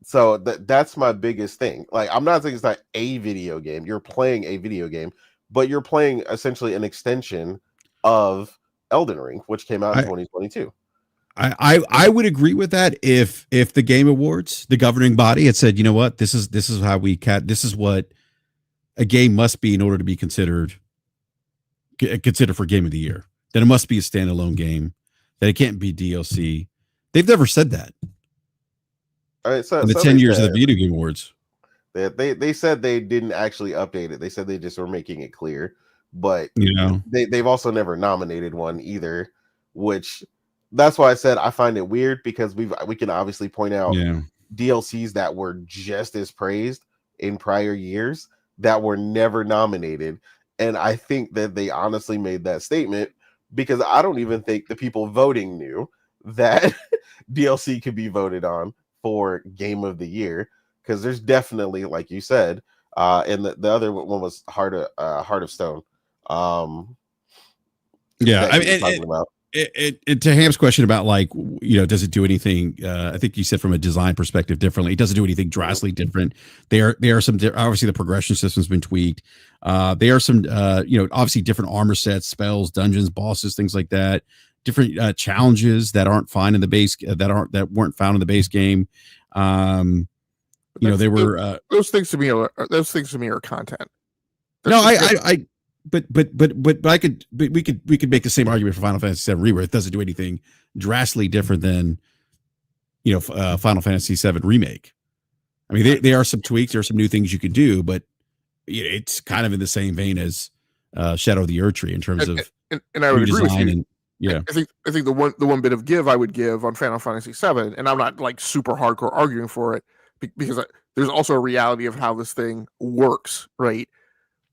So that's my biggest thing. Like, I'm not saying it's not a video game. You're playing a video game, but you're playing essentially an extension of Elden Ring, which came out in I- 2022. I would agree with that if the Game Awards, the governing body, had said, you know what, this is how this is what a game must be in order to be considered for Game of the Year. Then it must be a standalone game. That it can't be DLC. They've never said that. All right, so in the 10 years of the Video Game Awards. They said they didn't actually update it. They said they just were making it clear. But they've also never nominated one either, which that's why I said I find it weird, because we can obviously point out DLCs that were just as praised in prior years that were never nominated. And I think that they honestly made that statement because I don't even think the people voting knew that DLC could be voted on for Game of the Year, because there's definitely, like you said, and the other one was Heart of Stone. I mean, to Ham's question about, like, does it do anything? I think you said from a design perspective differently. It doesn't do anything drastically different. There are some obviously the progression system's been tweaked. There are some obviously different armor sets, spells, dungeons, bosses, things like that. Different challenges that aren't found in the base that weren't found in the base game. They were those things to me are content. But we could make the same argument for Final Fantasy VII Rebirth. It doesn't do anything drastically different than Final Fantasy VII Remake. I mean, there are some tweaks, there are some new things you could do, but it's kind of in the same vein as Shadow of the Erdtree in terms of and I would agree with you. And, I think the one bit of give I would give on Final Fantasy VII, and I'm not like super hardcore arguing for it, because there's also a reality of how this thing works, right?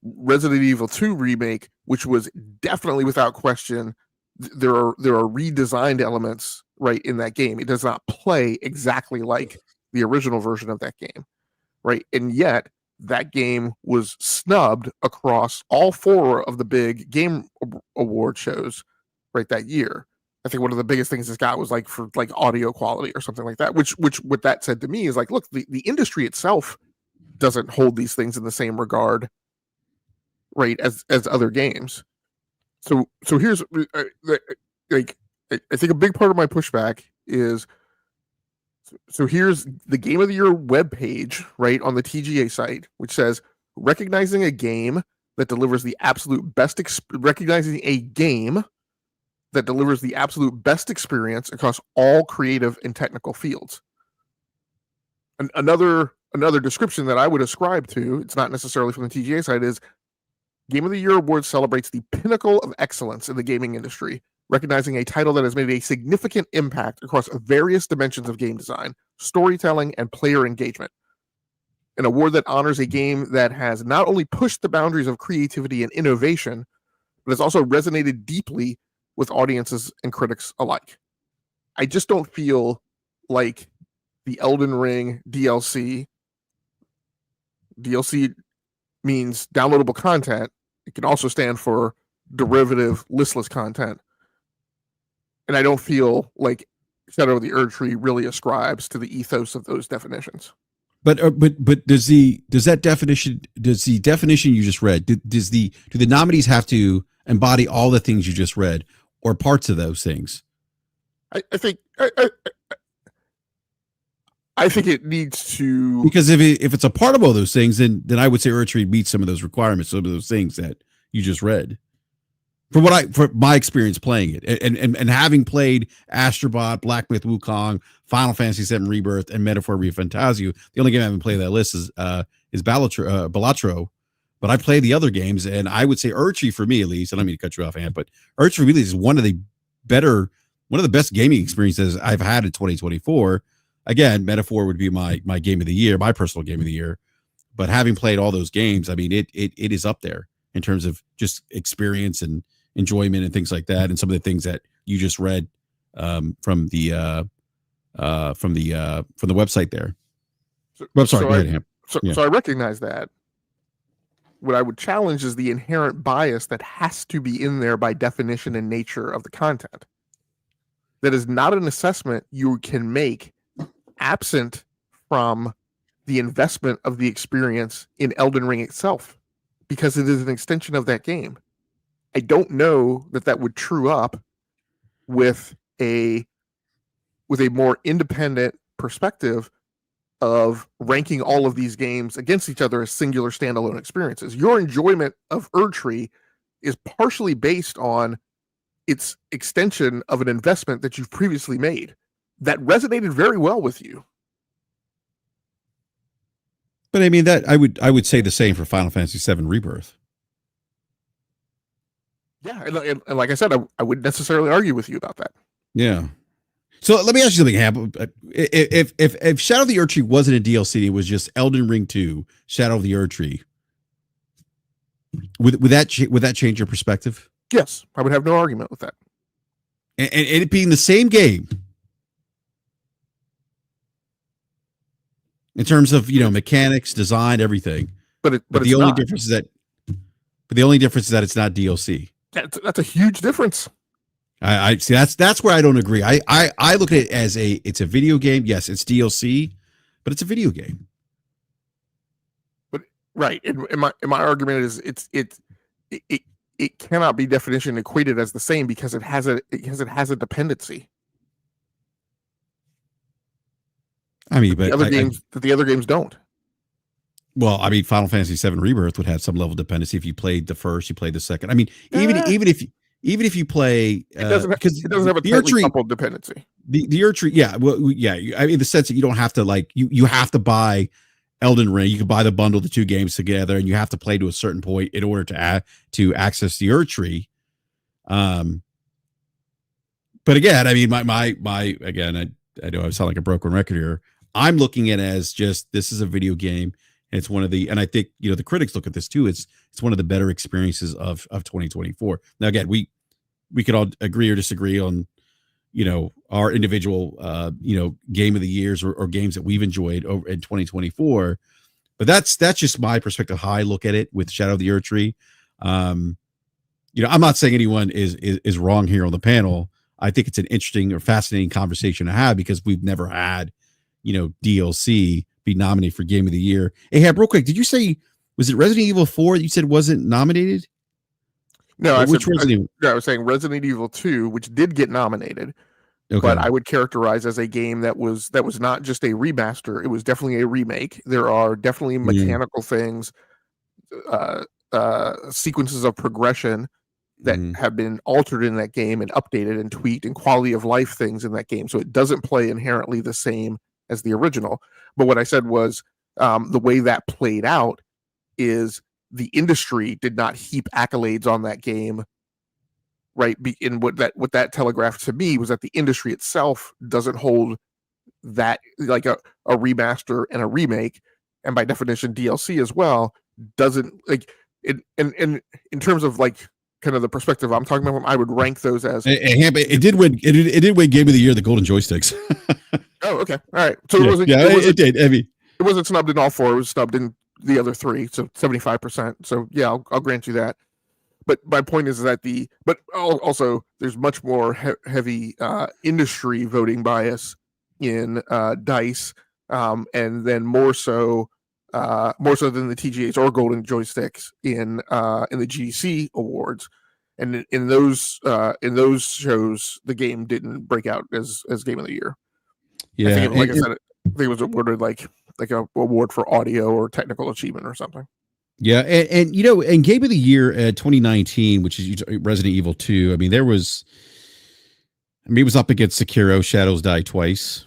Resident Evil 2 remake, which was definitely without question, there are redesigned elements right in that game. It does not play exactly like the original version of that game, right? And yet that game was snubbed across all 4 of the big game award shows right that year. I think one of the biggest things this got was like for like audio quality or something like that, which what that said to me is like, look, the industry itself doesn't hold these things in the same regard, right, as other games. So here's like, I think a big part of my pushback is, so here's the Game of the Year webpage, right, on the TGA site, which says recognizing a game that delivers the absolute best experience across all creative and technical fields. Another description that I would ascribe to, it's not necessarily from the TGA side, is Game of the Year Award celebrates the pinnacle of excellence in the gaming industry, recognizing a title that has made a significant impact across various dimensions of game design, storytelling, and player engagement. An award that honors a game that has not only pushed the boundaries of creativity and innovation, but has also resonated deeply with audiences and critics alike. I just don't feel like the Elden Ring DLC means downloadable content. It can also stand for derivative listless content. And I don't feel like Shadow of the Erdtree really ascribes to the ethos of those definitions. But does the definition you just read, do the nominees have to embody all the things you just read, or parts of those things? I think it needs to, because if it's a part of all those things, then I would say Erdtree meets some of those requirements, some of those things that you just read. For my experience playing it, and having played Astrobot, Black Myth Wukong, Final Fantasy VII Rebirth, and Metaphor Refantasio, the only game I haven't played that list is Balatro. But I played the other games, and I would say Erdtree, for me at least, I don't mean to cut you off, Ant, but Erdtree really is one of the best gaming experiences I've had in 2024. Again, Metaphor would be my game of the year, my personal game of the year. But having played all those games, I mean, it is up there in terms of just experience and enjoyment and things like that, and some of the things that you just read from the website there. I'm sorry, go ahead, Ham. So I recognize that. What I would challenge is the inherent bias that has to be in there by definition and nature of the content. That is not an assessment you can make absent from the investment of the experience in Elden Ring itself, because it is an extension of that game. I don't know that would true up with a more independent perspective of ranking all of these games against each other as singular standalone experiences. Your enjoyment of Erdtree is partially based on its extension of an investment that you've previously made that resonated very well with you. But I mean, that I would say the same for Final Fantasy VII Rebirth. Yeah, and like I said, I wouldn't necessarily argue with you about that. Yeah. So let me ask you something, Hap. If Shadow of the Erdtree wasn't a DLC, it was just Elden Ring 2, Shadow of the Erdtree, would that change your perspective? Yes, I would have no argument with that. And it being the same game in terms of mechanics, design, everything. But the only difference is that it's not DLC. That's a huge difference. I see. That's where I don't agree. I look at it as it's a video game. Yes, it's DLC, but it's a video game. But right, and my argument is it cannot be definition equated as the same because it has a dependency. I mean, but the other games don't. Well, I mean, Final Fantasy VII Rebirth would have some level of dependency. If you played the first, you played the second. I mean, even if you play, it doesn't have a tightly coupled dependency. The Erdtree, yeah, well, yeah. I mean, the sense that you don't have to you have to buy Elden Ring. You can buy the bundle, the two games together, and you have to play to a certain point in order to access the Erdtree. But again, I mean, my again, I know I sound like a broken record here. I'm looking at it as just this is a video game. And it's one of the, and I think the critics look at this too. It's one of the better experiences of 2024. Now again, we could all agree or disagree on our individual game of the years or games that we've enjoyed over in 2024. But that's just my perspective, how I look at it with Shadow of the Erdtree. I'm not saying anyone is wrong here on the panel. I think it's an interesting or fascinating conversation to have because we've never had DLC be nominated for Game of the Year. Hey, Hab, real quick, did you say, was it Resident Evil 4 that you said wasn't nominated? No, I was saying Resident Evil 2, which did get nominated, but I would characterize as a game that was not just a remaster. It was definitely a remake. There are definitely mechanical things, sequences of progression that have been altered in that game and updated and tweaked, and quality of life things in that game. So it doesn't play inherently the same as the original. But what I said was the way that played out is the industry did not heap accolades on that game, right? And what that telegraphed to me was that the industry itself doesn't hold that, like a remaster and a remake, and by definition DLC as well, doesn't like in terms of like kind of the perspective I'm talking about. I would rank those as it did win Game of the Year, the Golden Joysticks. Oh, okay. All right. So it did. I mean, it wasn't snubbed in all four. It was snubbed in the other three. So 75%. So yeah, I'll grant you that. But my point is that but also there's much more heavy industry voting bias in DICE, and then more so than the TGAs or Golden Joysticks in the GDC awards. And in those shows, the game didn't break out as Game of the Year. Yeah, I think I think it was awarded like a award for audio or technical achievement or something. Yeah, and in Game of the Year 2019, which is Resident Evil 2. I mean, it was up against Sekiro, Shadows Die Twice,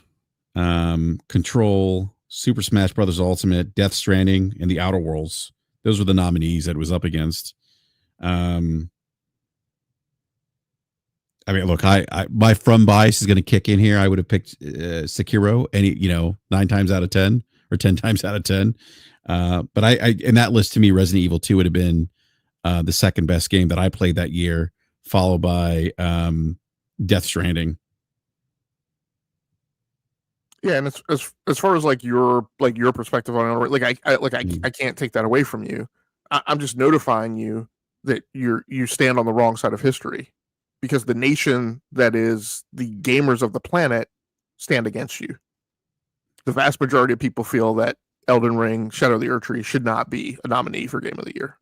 Control, Super Smash Brothers Ultimate, Death Stranding, and The Outer Worlds. Those were the nominees that it was up against. I mean, look, my from bias is going to kick in here. I would have picked Sekiro 9 times out of 10 or 10 times out of 10. But I in that list, to me, Resident Evil 2 would have been the second best game that I played that year, followed by Death Stranding. Yeah, and as far as your perspective on it, I can't take that away from you. I'm just notifying you that you stand on the wrong side of history, because the nation that is the gamers of the planet stand against you. The vast majority of people feel that Elden Ring, Shadow of the Erdtree should not be a nominee for Game of the Year.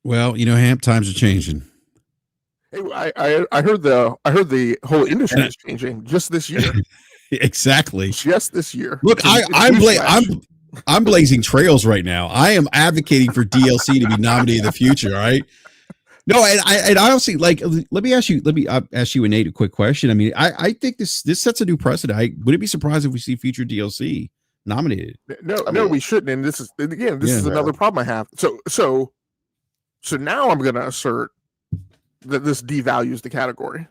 Well, Hamp, times are changing. Hey, I heard the whole industry is changing just this year. Exactly. Just this year. Look, I'm blazing trails right now. I am advocating for DLC to be nominated in the future. All right. No, and I honestly let me ask you, Nate, a quick question. I mean, I think this sets a new precedent. I wouldn't be surprised if we see future DLC nominated. No, we shouldn't. And this is another problem I have. So now I'm going to assert that this devalues the category.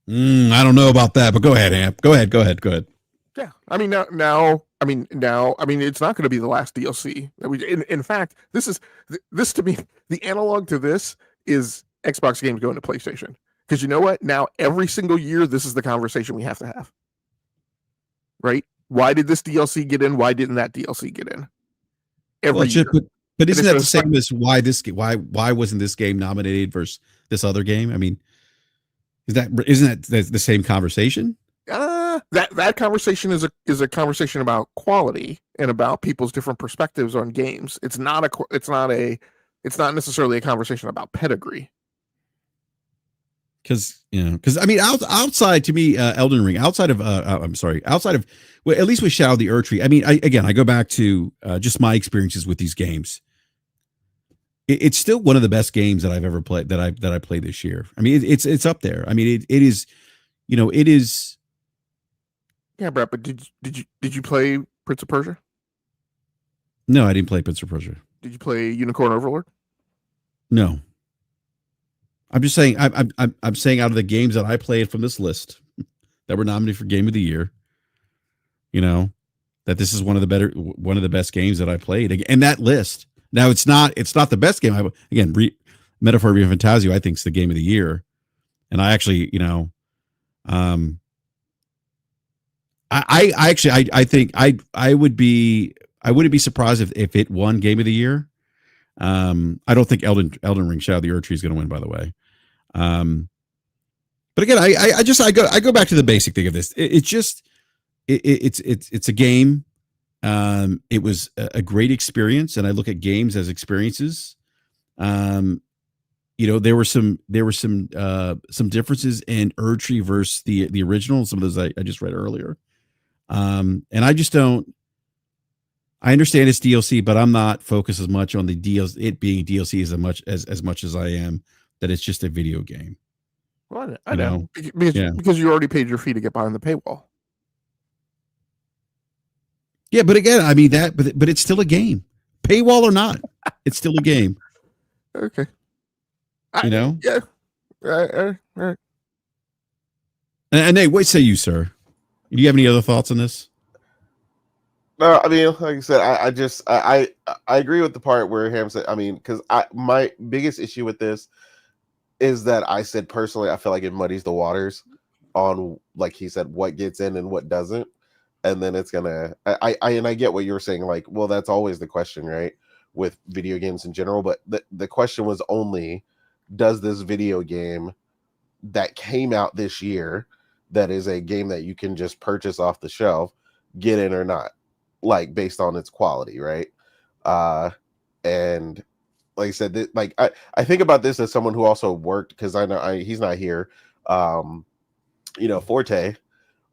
I don't know about that, but go ahead, Hamp. Go ahead. Yeah, I mean now, it's not going to be the last DLC. In fact, this to me, the analog to this is Xbox games going to PlayStation. Because you know what? Now every single year, this is the conversation we have to have. Right? Why did this DLC get in? Why didn't that DLC get in? Every year. But isn't that the same as why wasn't this game nominated versus this other game? I mean, isn't that the same conversation? That conversation is a conversation about quality and about people's different perspectives on games. It's not necessarily a conversation about pedigree. Because I mean, outside to me, Elden Ring, outside of well, at least with Shadow of the Erdtree. I mean, I go back to just my experiences with these games. It's still one of the best games that I've ever played that I played this year. I mean, it's up there. I mean, it is, it is. Yeah, Brett, but did you play Prince of Persia? No, I didn't play Prince of Persia. Did you play Unicorn Overlord? No. I'm just saying. I'm saying out of the games that I played from this list that were nominated for Game of the Year, that this is one of the best games that I played. And that list. Now it's not the best game. Metaphor of Fantasio, I think, is the Game of the Year, and I actually, I think I wouldn't be surprised if it won Game of the Year. I don't think Elden Ring Shadow of the Erdtree is going to win, by the way. But again, I go back to the basic thing of this. It's a game. It was a great experience, and I look at games as experiences. There were some differences in Erdtree versus the original. Some of those I just read earlier. And I just don't. I understand it's DLC, but I'm not focused as much on the DLC, it being DLC as much as I am that it's just a video game. Well, I know because you already paid your fee to get behind the paywall. Yeah, but again, I mean but it's still a game, paywall or not, it's still a game. Okay. Yeah. All right. And Nate, what say you, sir? Do you have any other thoughts on this? No, I mean, like I said, I agree with the part where Ham said, I mean, because my biggest issue with this is that I said personally, I feel like it muddies the waters on, like he said, what gets in and what doesn't. And then it's gonna, I get what you're saying, like, well, that's always the question, right? With video games in general. But the question was only, does this video game that came out this year, that is a game that you can just purchase off the shelf, get in or not? Like, based on its quality, right? And like I said, I think about this as someone who also worked, because I know he's not here, Forte,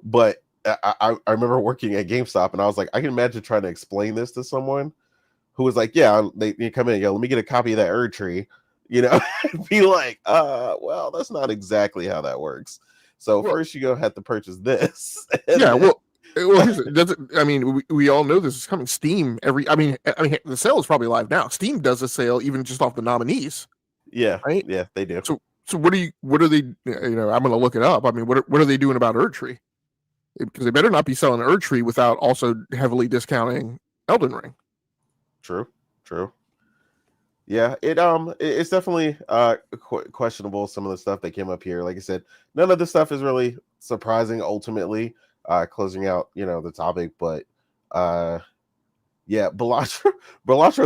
but I remember working at GameStop, and I was like, I can imagine trying to explain this to someone who was like, yeah, they come in and go, let me get a copy of that Erdtree, be like, well, that's not exactly how that works. So first you have to purchase this. Yeah, we all know this is coming. Steam the sale is probably live now. Steam does a sale even just off the nominees. Yeah, right. Yeah, they do. So what are they? I'm going to look it up. I mean, what are they doing about Erdtree? Because they better not be selling Erdtree without also heavily discounting Elden Ring. True. Yeah, it's definitely questionable, some of the stuff that came up here. Like I said, none of the stuff is really surprising ultimately, closing out the topic, but Balatro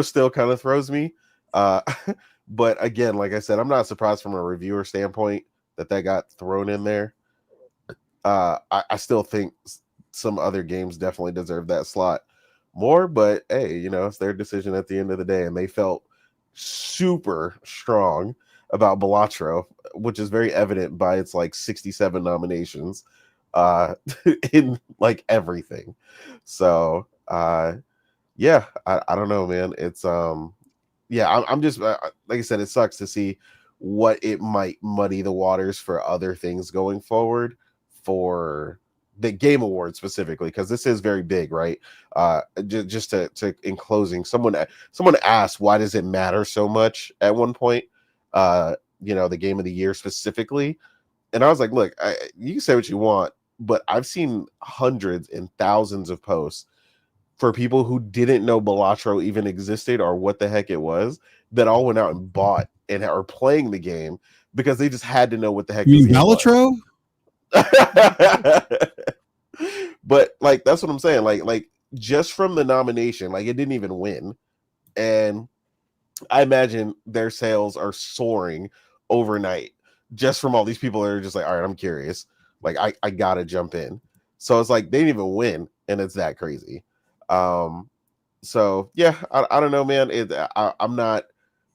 still kind of throws me, but again, like I said, I'm not surprised from a reviewer standpoint that got thrown in there. I still think some other games definitely deserve that slot more, but hey, it's their decision at the end of the day, and they felt super strong about Balatro, which is very evident by its like 67 nominations in like everything. So yeah, I don't know, man. It's yeah, I'm just like I said, it sucks to see what it might muddy the waters for other things going forward for the Game Awards specifically, because this is very big, right? Just to in closing, someone asked, why does it matter so much at one point? You know, the Game of the Year specifically, and I was like, look, you can say what you want, but I've seen hundreds and thousands of posts for people who didn't know Balatro even existed or what the heck it was, that all went out and bought and are playing the game because they just had to know what the heck You this mean game was. Balatro? But like, that's what I'm saying. Like just from the nomination, like it didn't even win. And I imagine their sales are soaring overnight just from all these people that are just like, all right, I'm curious. Like I gotta jump in. So it's like they didn't even win, and it's that crazy. So yeah, I don't know, man. I'm not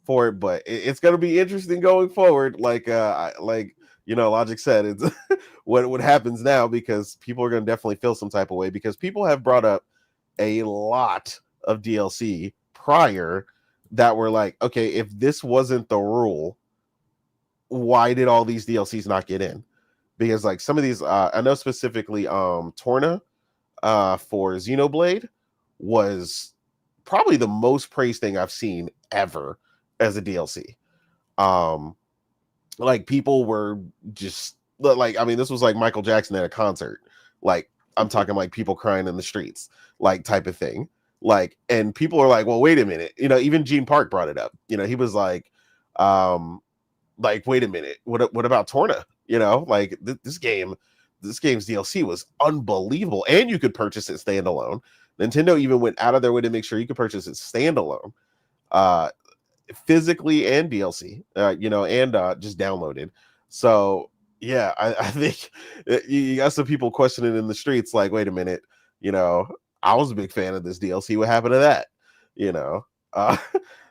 for it, but it's gonna be interesting going forward. Like you know, Logic said, it's what happens now, because people are gonna definitely feel some type of way, because people have brought up a lot of DLC prior that were like, okay, if this wasn't the rule, why did all these DLCs not get in? Because like some of these, I know specifically Torna for Xenoblade was probably the most praised thing I've seen ever as a DLC. Like people were just like, I mean, this was like Michael Jackson at a concert. Like I'm talking like people crying in the streets, like type of thing. Like, and people are like, well, wait a minute. You know, even Gene Park brought it up. You know, he was like, wait a minute, what about Torna? You know, like this game's DLC was unbelievable, and you could purchase it standalone. Nintendo even went out of their way to make sure you could purchase it standalone, physically and DLC, you know, and just downloaded. So yeah, I think you got some people questioning in the streets, like, wait a minute, you know, I was a big fan of this DLC. What happened to that? You know,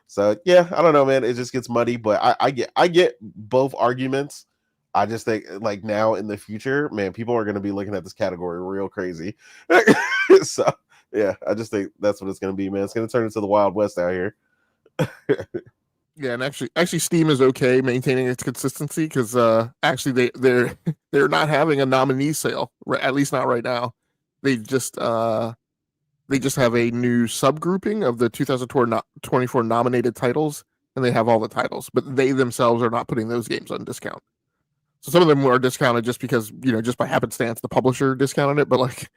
so yeah, I don't know, man. It just gets muddy, but I get both arguments. I just think like now in the future, man, people are going to be looking at this category real crazy. So yeah, I just think that's what it's going to be, man. It's going to turn into the Wild West out here. Yeah, and actually, Steam is okay maintaining its consistency, because actually they're not having a nominee sale, at least not right now. They just have a new subgrouping of the 2024 nominated titles, and they have all the titles, but they themselves are not putting those games on discount. So some of them are discounted just because, you know, just by happenstance, the publisher discounted it. But like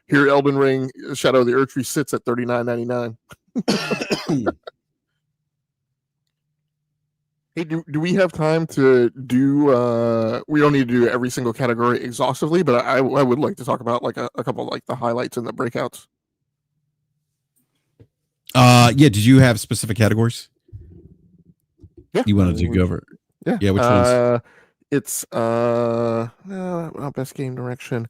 here, Elden Ring, Shadow of the Erdtree sits at $39.99. Hey, do we have time to do? We don't need to do every single category exhaustively, but I would like to talk about like a couple of, like the highlights and the breakouts. Yeah. Did you have specific categories? Yeah. You wanted to go over? Yeah. Yeah. Which ones? It's best game direction,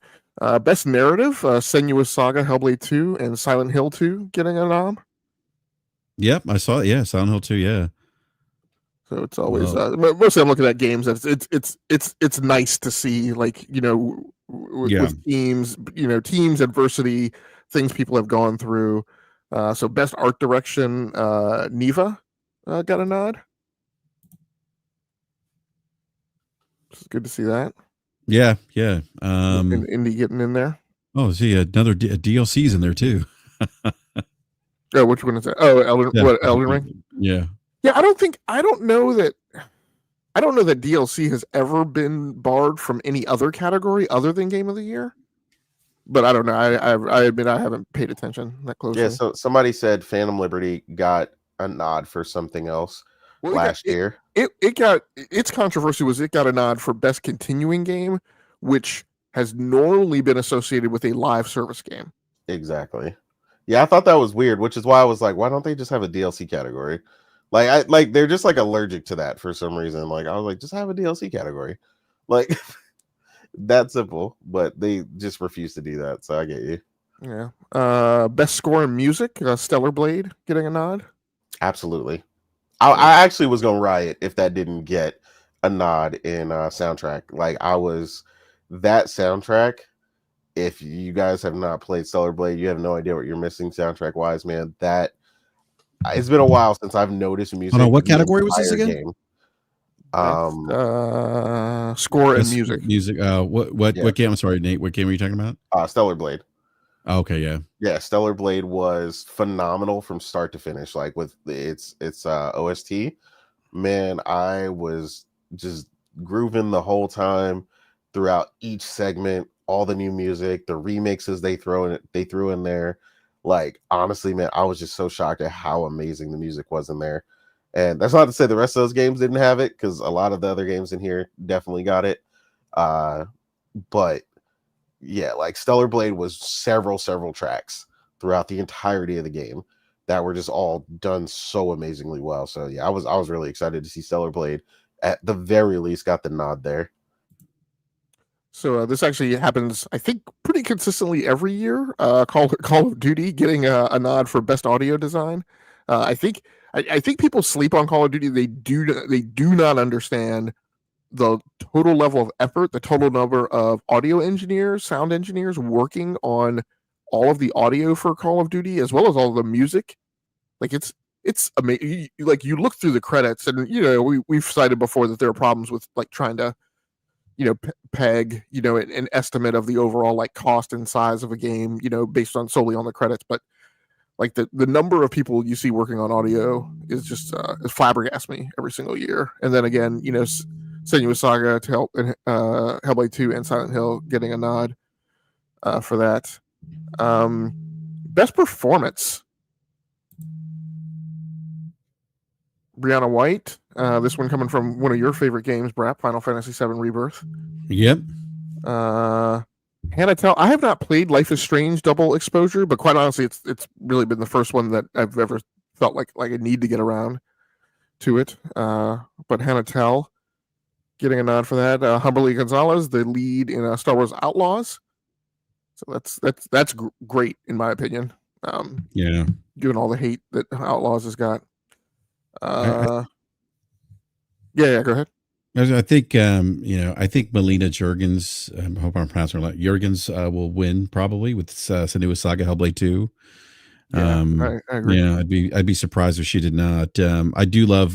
best narrative, Senua's Saga, Hellblade 2, and Silent Hill 2 getting a nom. Yep, I saw it. Yeah, Silent Hill 2. Yeah. So it's always mostly I'm looking at games that it's nice to see, like, you know, with teams, you know, teams adversity, things people have gone through. So best art direction, Neva got a nod. It's good to see that. Yeah. Indie getting in there. Oh, see, another DLC's in there too. Oh, which one is that? Oh, Elden Ring? Yeah. Yeah, I don't know that DLC has ever been barred from any other category other than Game of the Year. But I don't know. I admit I haven't paid attention that closely. Yeah, so somebody said Phantom Liberty got a nod for something else last year. It got its controversy was it got a nod for best continuing game, which has normally been associated with a live service game. Exactly. Yeah, I thought that was weird, which is why I was like, why don't they just have a DLC category? Like they're just like allergic to that for some reason. Like I was like, just have a DLC category. Like that simple, but they just refuse to do that. So I get you. Yeah. Best score in music, Stellar Blade getting a nod. Absolutely. I actually was gonna riot if that didn't get a nod in soundtrack. Like that soundtrack. If you guys have not played Stellar Blade, you have no idea what you're missing soundtrack wise, man. That it's been a while since I've noticed music. Hold on, what in the category was this entire again? Game. Score and music. Music. What game? I'm sorry, Nate. What game were you talking about? Stellar Blade. Okay, yeah. Yeah, Stellar Blade was phenomenal from start to finish. Like with its OST, man, I was just grooving the whole time throughout each segment. All the new music, the remixes they threw in there. Like honestly, man, I was just so shocked at how amazing the music was in there. And that's not to say the rest of those games didn't have it, because a lot of the other games in here definitely got it. But yeah, like Stellar Blade was several tracks throughout the entirety of the game that were just all done so amazingly well. So yeah, I was really excited to see Stellar Blade at the very least got the nod there. So this actually happens, I think, pretty consistently every year. Call of Duty getting a nod for best audio design. I think people sleep on Call of Duty. They do not understand the total level of effort, the total number of audio engineers, sound engineers working on all of the audio for Call of Duty, as well as all the music. Like it's amazing. Like you look through the credits, and we've cited before that there are problems with like trying to peg an estimate of the overall like cost and size of a game based on solely on the credits. But like the number of people you see working on audio is just it flabbergasts me every single year. And then again, Senua's Saga to Hellblade 2 and Silent Hill getting a nod for that. Best performance, Brianna White. This one coming from one of your favorite games, BRAP, Final Fantasy VII Rebirth. Yep. Hannah Tell. I have not played Life is Strange Double Exposure, but quite honestly, it's really been the first one that I've ever felt like I need to get around to it. But Hannah Tell getting a nod for that. Humberly Gonzalez, the lead in Star Wars Outlaws. So that's great in my opinion. Yeah. Given all the hate that Outlaws has got. Yeah, go ahead. I think I think Melina Jurgens, I hope I'm pronouncing her right, Jurgens will win probably with Senua's Saga Hellblade 2. Yeah, I agree. Yeah, I'd be surprised if she did not. I do love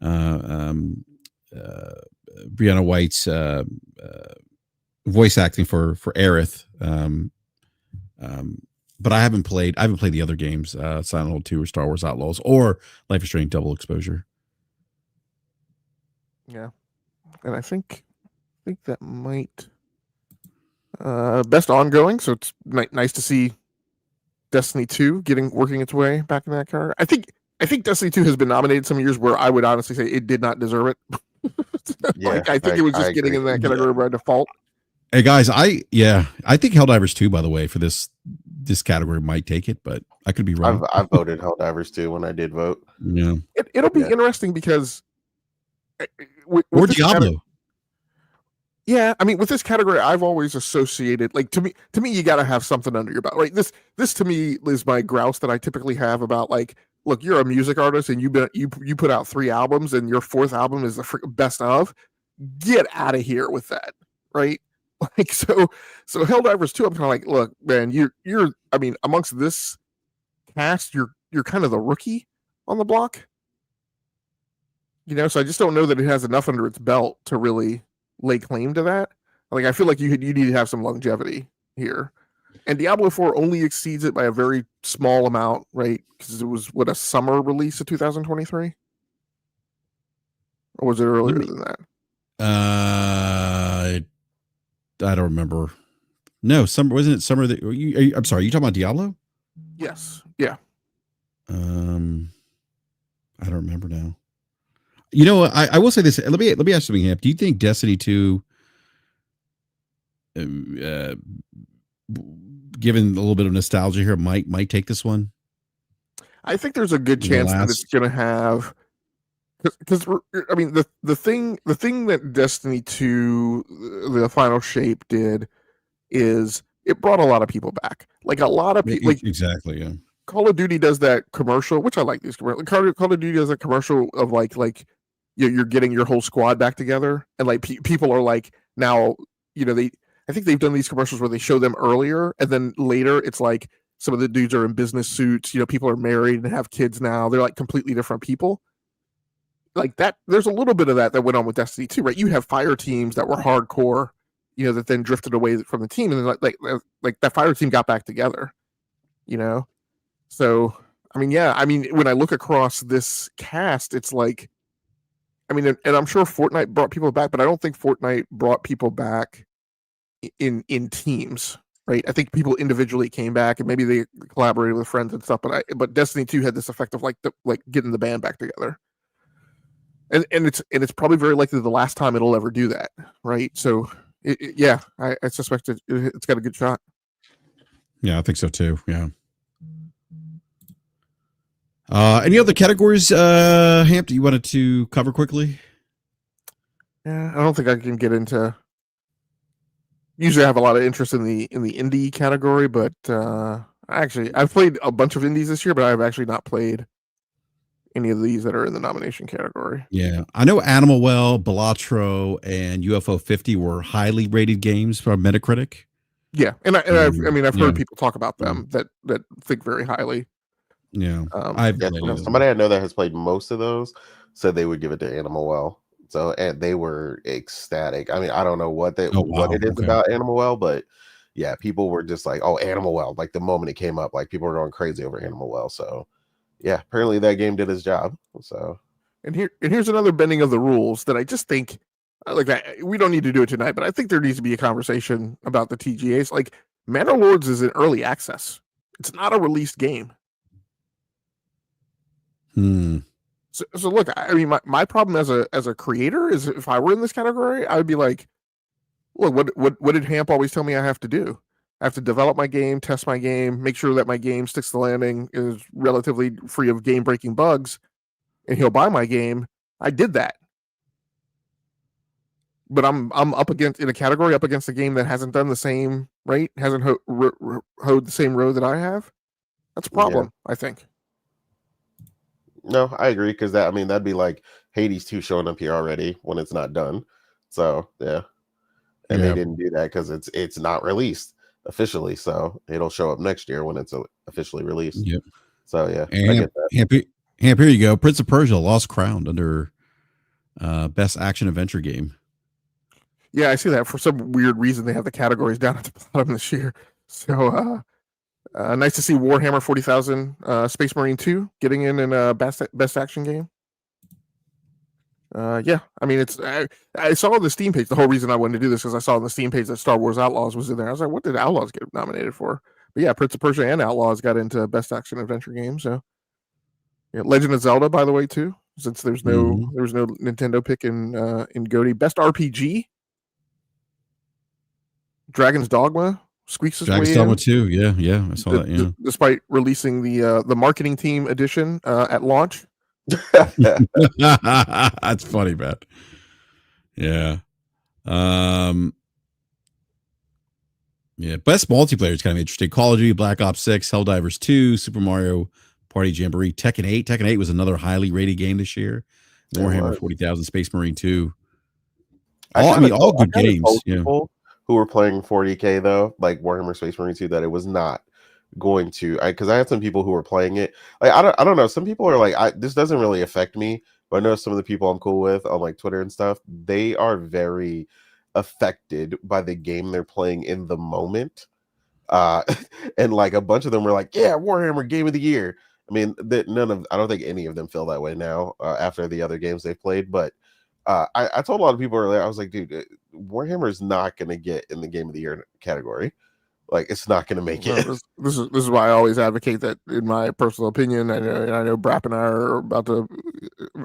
Brianna White's voice acting for Aerith. But I haven't played the other games, Silent Hill 2 or Star Wars Outlaws or Life is Strange Double Exposure. Yeah, and I think that might best ongoing. So it's nice to see Destiny 2 working its way back in that category. I think Destiny 2 has been nominated some years where I would honestly say it did not deserve it. Yeah, I think it was just getting in that category by default. Hey guys, I think Helldivers 2, by the way, for this category might take it, but I could be wrong. I voted Helldivers 2 when I did vote. Yeah, it'll be interesting because or Diablo. Yeah, I mean, with this category, I've always associated, like, to me, you got to have something under your belt, right? This to me is my grouse that I typically have about, like, look, you're a music artist and you put out 3 albums and your 4th album is the best of. Get out of here with that, right? Like, so Helldivers 2, I'm kind of like, look, man, you're, I mean, amongst this cast, you're kind of the rookie on the block, so I just don't know that it has enough under its belt to really lay claim to that. Like, I feel like you need to have some longevity here, and Diablo 4 only exceeds it by a very small amount, right? Because it was a summer release of 2023, or was it earlier than that? I don't remember. No, summer, wasn't it summer? I'm sorry, you talking about Diablo? Yes. Yeah. I don't remember now. I will say this. Let me ask something, Hamp. Do you think Destiny 2, given a little bit of nostalgia here, might take this one? I think there's a good chance that it's going to have, because I mean the thing that Destiny 2, the final shape, did is it brought a lot of people back. Like a lot of people, like exactly, yeah. Call of Duty does that commercial, which I like these commercials. Call of Duty does a commercial of like you're getting your whole squad back together, and like people are like now, I think they've done these commercials where they show them earlier, and then later it's like some of the dudes are in business suits. People are married and have kids now. They're like completely different people. Like that, there's a little bit of that went on with Destiny 2, right? You have fire teams that were hardcore, that then drifted away from the team, and then like that fire team got back together, So, when I look across this cast, it's like, and I'm sure Fortnite brought people back, but I don't think Fortnite brought people back in teams, right? I think people individually came back, and maybe they collaborated with friends and stuff. But Destiny 2 had this effect of like getting the band back together, and it's probably very likely the last time it'll ever do that, right? So, I suspect it's got a good shot. Yeah, I think so too. Yeah. Any other categories, Hamp, you wanted to cover quickly? Yeah, I don't think I can get into. Usually, I have a lot of interest in the indie category, but I've played a bunch of indies this year, but I've actually not played any of these that are in the nomination category. Yeah, I know Animal Well, Balatro, and UFO 50 were highly rated games from Metacritic. Yeah, and I've heard people talk about them that think very highly. Yeah, somebody I know that has played most of those said they would give it to Animal Well. So, and they were ecstatic. I don't know what it is about Animal Well, but yeah, people were just like, "Oh, Animal Well!" Like the moment it came up, like people were going crazy over Animal Well. So, yeah, apparently that game did its job. So, here's another bending of the rules that I just think, we don't need to do it tonight, but I think there needs to be a conversation about the TGAs. Like, Manor Lords is in early access; it's not a released game. So look, my problem as a creator is if I were in this category, I would be like, look, what did Hamp always tell me I have to do? I have to develop my game, test my game, make sure that my game sticks the landing, is relatively free of game-breaking bugs, and he'll buy my game. I did that, but I'm up against a game that hasn't done the same, right? Hasn't hoed the same road that I have. That's a problem, I think. No, I agree, because that'd be like Hades 2 showing up here already when it's not done. So yeah, and they didn't do that because it's not released officially, so it'll show up next year when it's officially released. Yep. So yeah, and I get that. Hamp, here you go. Prince of Persia: Lost Crown under best action adventure game. Yeah, I see that. For some weird reason, they have the categories down at the bottom this year. So nice to see Warhammer 40,000 Space Marine 2 getting in best action game. I saw on the Steam page, the whole reason I wanted to do this is I saw on the Steam page that Star Wars Outlaws was in there. I was like, what did Outlaws get nominated for? But yeah, Prince of Persia and Outlaws got into best action adventure game. So yeah, Legend of Zelda, by the way, too, since there was no Nintendo pick in GOTY. Best RPG, Dragon's Dogma squeaks its way in. Dragon's Dogma 2, yeah, I saw that. Yeah, despite releasing the marketing team edition at launch. That's funny, man. Yeah. Yeah, best multiplayer is kind of interesting. Call of Duty, Black Ops 6, Helldivers 2, Super Mario Party Jamboree, Tekken 8. Tekken 8 was another highly rated game this year. Warhammer 40,000, Space Marine 2. All good games. Yeah. People who were playing 40K though, like Warhammer Space Marine 2, that it was not going to. Because I had some people who were playing it. Like I don't know. Some people are like, this doesn't really affect me. But I know some of the people I'm cool with on like Twitter and stuff, they are very affected by the game they're playing in the moment. And like a bunch of them were like, yeah, Warhammer Game of the Year. I mean, I don't think any of them feel that way now after the other games they've played. But I told a lot of people earlier, I was like, dude, Warhammer is not going to get in the Game of the Year category. Like, it's not going to make it. This is why I always advocate that, in my personal opinion. I know BRAP and I are about to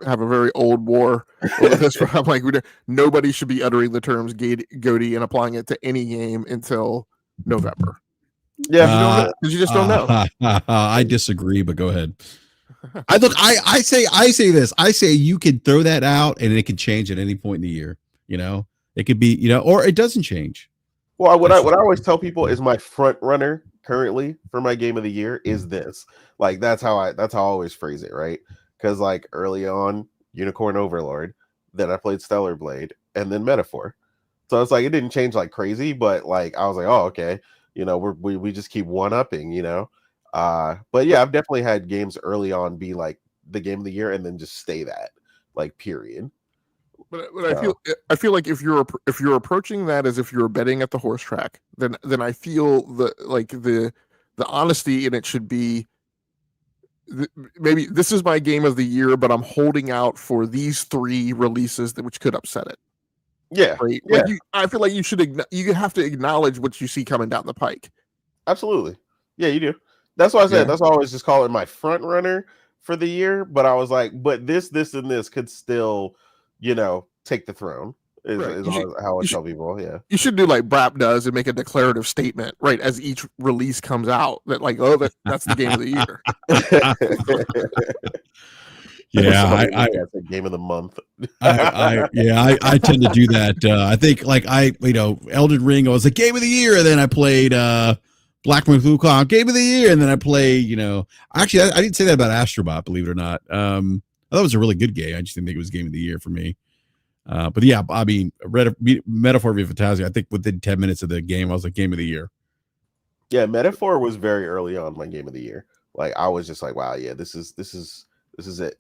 have a very old war over this. I'm like, nobody should be uttering the terms GOTY and applying it to any game until November. Yeah, because you just don't know. I disagree, but go ahead. I say this. I say you can throw that out and it can change at any point in the year. It could be, or it doesn't change. Well, what I always tell people is my front runner currently for my game of the year is this. Like that's how I always phrase it, right? Because like early on, Unicorn Overlord, then I played Stellar Blade, and then Metaphor. So it's like it didn't change like crazy, but like I was like, oh, okay, we just keep one upping, But yeah, I've definitely had games early on be like the game of the year and then just stay that, like, period. But I feel like if you're approaching that as if you're betting at the horse track, then I feel the honesty in it should be maybe this is my game of the year, but I'm holding out for these 3 releases which could upset it. Yeah, right. Yeah. Like I feel like you have to acknowledge what you see coming down the pike. Absolutely. Yeah, you do. That's why I said. Yeah. That's why I always just call it my front runner for the year. But I was like, but this, and this could still, take the throne. Is how I tell people. Yeah. You should do like BRAP does and make a declarative statement, right, as each release comes out that like, oh, that's the game of the year. Yeah, I a game of the month. I tend to do that. I think like Elden Ring, I was like game of the year, and then I played Black Myth Wukong game of the year, and then I play, actually I didn't say that about Astrobot, believe it or not. I thought it was a really good game. I just didn't think it was game of the year for me. But yeah, I mean, Metaphor v Fantasia, I think within 10 minutes of the game, I was like game of the year. Yeah, Metaphor was very early on my game of the year. Like I was just like, wow, yeah, this is it.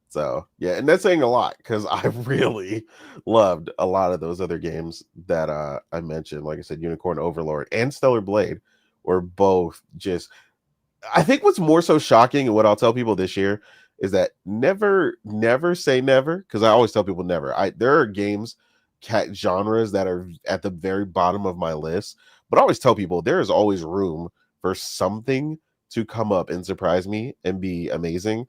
So yeah, and that's saying a lot because I really loved a lot of those other games that I mentioned. Like I said, Unicorn Overlord and Stellar Blade were both just. I think what's more so shocking, and what I'll tell people this year, is that never say never, because I always tell people never. There are games, genres that are at the very bottom of my list, but I always tell people there is always room for something to come up and surprise me and be amazing.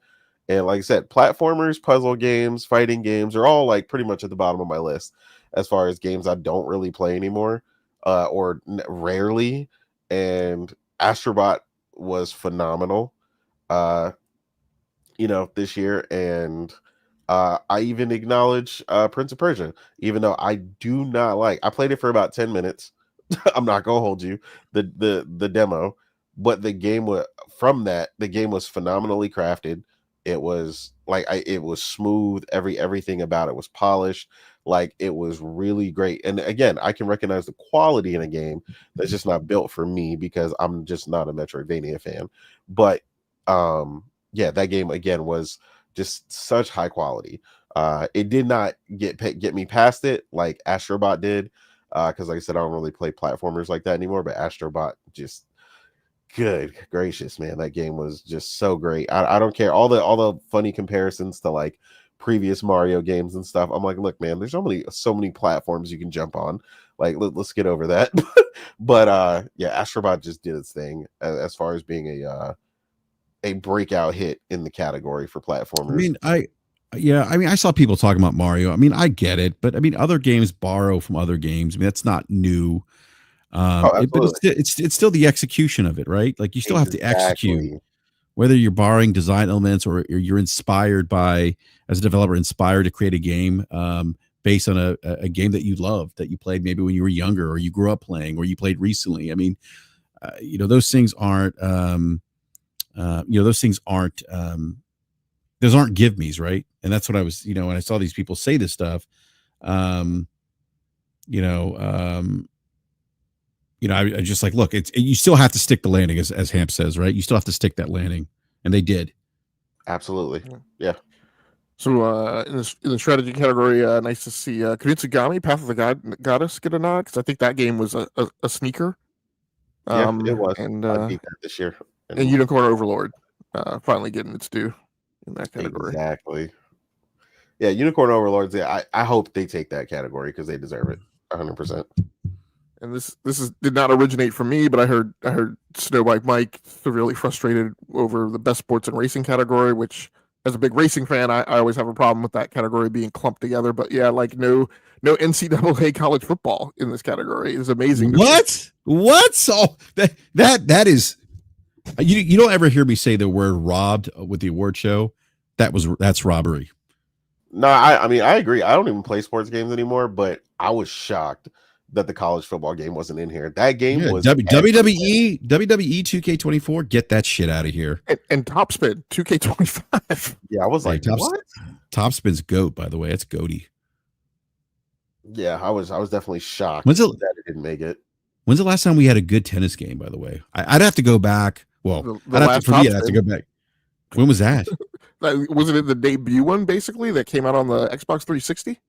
And like I said, platformers, puzzle games, fighting games are all like pretty much at the bottom of my list as far as games I don't really play anymore, or rarely. And Astrobot was phenomenal, this year. And I even acknowledge Prince of Persia, even though I do not I played it for about 10 minutes. I'm not gonna hold you the demo, but the game was phenomenally crafted. It was it was smooth. Everything about it was polished. Like it was really great. And again, I can recognize the quality in a game that's just not built for me because I'm just not a Metroidvania fan. But yeah, that game again was just such high quality. It did not get me past it like Astrobot did, because like I said, I don't really play platformers like that anymore. But Astrobot just. Good gracious, man, that game was just so great. I don't care all the funny comparisons to like previous Mario games and stuff. I'm like, look, man, there's so many platforms you can jump on. Like, let's get over that. But yeah, Astrobot just did its thing as far as being a breakout hit in the category for platformers. I mean, I saw people talking about Mario. I mean, I get it, but I mean, other games borrow from other games. I mean, that's not new. But it's still the execution of it, right? Like you still have to execute, whether you're borrowing design elements or you're inspired by, as a developer, inspired to create a game based on a game that you loved, that you played maybe when you were younger, or you grew up playing, or you played recently. I mean, those things aren't, those aren't give me's, right? And that's what I was, when I saw these people say this stuff, I just like, look, you still have to stick the landing, as Hamp says, right? You still have to stick that landing, and they did. Absolutely, yeah. So in the strategy category, nice to see Kunitsugami, Path of the Goddess get a nod, because I think that game was a sneaker. Yeah, it was, and I beat that this year. And Unicorn Overlord finally getting its due in that category. Exactly. Yeah, Unicorn Overlords. Yeah, I hope they take that category because they deserve it 100%. And this did not originate from me, but I heard Snowbike Mike severely frustrated over the best sports and racing category, which, as a big racing fan, I always have a problem with that category being clumped together. But yeah, like no NCAA college football in this category is amazing. What? So that is, you don't ever hear me say the word robbed with the award show. That's robbery. No, I mean, I agree. I don't even play sports games anymore, but I was shocked that the college football game wasn't in here. That game Yeah, was WWE 2K24. Get that shit out of here. And Topspin 2K25. Yeah, I was like, what? Topspin's goat, by the way. It's goaty. Yeah, I was definitely shocked When's that it didn't make it. When's the last time we had a good tennis game, by the way? I'd have to go back. Well, I'd have to go back. When was that? Wasn't it the debut one, basically, that came out on the Xbox 360?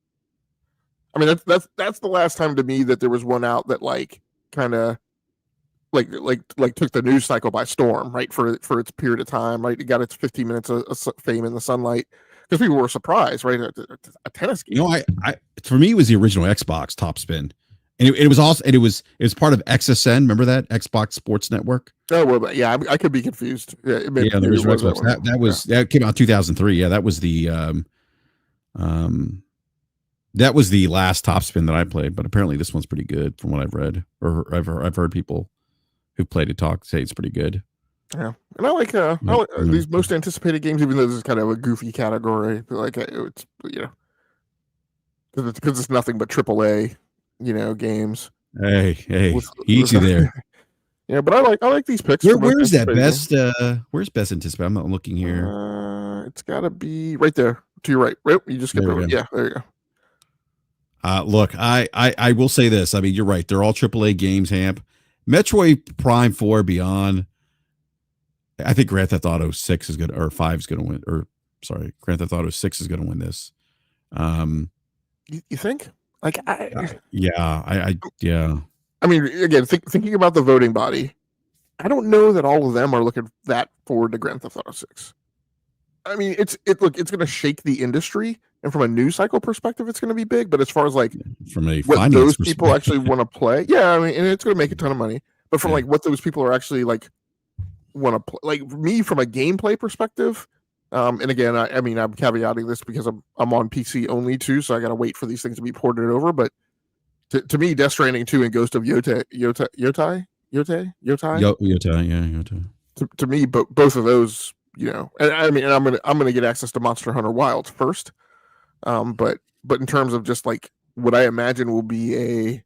I mean, that's the last time to me that there was one out that like kind of like took the news cycle by storm, right? For its period of time, right? It got its 15 minutes of fame in the sunlight because people were surprised, right? A tennis game. You know, I for me it was the original Xbox Topspin, and it was also it was part of XSN. Remember that Xbox Sports Network? Oh well, yeah, I could be confused. Yeah, the original Xbox. That came out in 2003. Yeah, that was the that was the last Topspin that I played. But apparently this one's pretty good from what I've read or I've heard people who've played it say it's pretty good. Yeah, and I like these most anticipated games, even though this is kind of a goofy category. But like it's because it's nothing but AAA, games. Hey, easy there. Yeah, but I like these picks. Where's that best? Where's best anticipated? I'm not looking here. It's got to be right there to your right. Right, you just skipped over. Yeah, there you go. Look, I will say this. I mean, you're right. They're all AAA games, Hamp. Metroid Prime 4 Beyond. I think Grand Theft Auto 6 is good, or 5 is going to win. Or sorry, Grand Theft Auto 6 is going to win this. You think? Like, yeah. I mean, again, thinking about the voting body, I don't know that all of them are looking that forward to Grand Theft Auto 6. I mean, it's going to shake the industry, and from a news cycle perspective, it's going to be big. But as far as like from a what those people actually want to play, yeah, I mean, and it's going to make a ton of money. But from like what those people are actually like want to play, like me from a gameplay perspective, and again, I mean, I'm caveating this because I'm on PC only too, so I got to wait for these things to be ported over. But to me, Death Stranding 2 and Ghost of Yotai. To me, both of those. And I mean, I'm gonna get access to Monster Hunter Wilds first, but in terms of just like what I imagine will be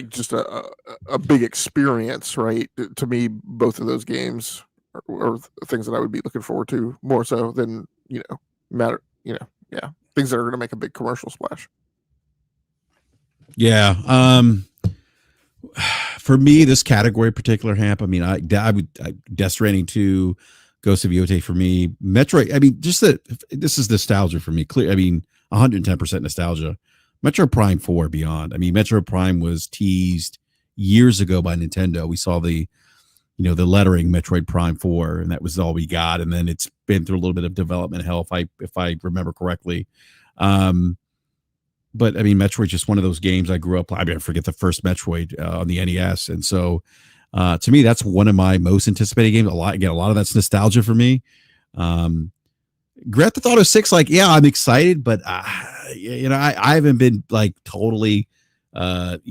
just a big experience, right? To me, both of those games are things that I would be looking forward to more so than things that are gonna make a big commercial splash. Yeah. For me, this category particular, Hamp, I mean, I would Death Stranding 2, Ghost of Yote for me, Metroid. I mean, just this is nostalgia for me. Clear. I mean, 110% nostalgia. Metroid Prime 4 Beyond. I mean, Metroid Prime was teased years ago by Nintendo. We saw the lettering Metroid Prime 4, and that was all we got. And then it's been through a little bit of development hell, if I remember correctly. But I mean, Metroid's just one of those games I grew up. I mean, I forget the first Metroid on the NES, and so to me, that's one of my most anticipated games. A lot of that's nostalgia for me. Grand Theft Auto 6, like, yeah, I'm excited, but I haven't been like totally, overly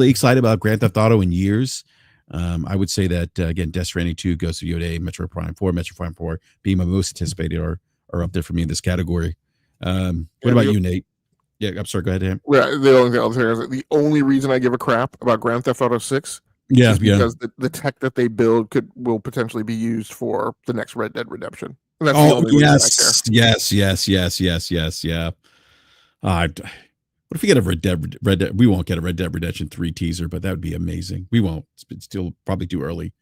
excited about Grand Theft Auto in years. I would say that again, Death Stranding 2, Ghost of Yote, Metroid Prime 4 being my most anticipated are up there for me in this category. What about you, Nate? Yeah, I'm sorry. Go ahead, Dan. Yeah, the only thing I'll say is that the only reason I give a crap about Grand Theft Auto 6 is because the tech that they build will potentially be used for the next Red Dead Redemption. And that's the only yes. Yeah. What if we get a Red Dead? We won't get a Red Dead Redemption 3 teaser, but that would be amazing. We won't. It's still probably too early.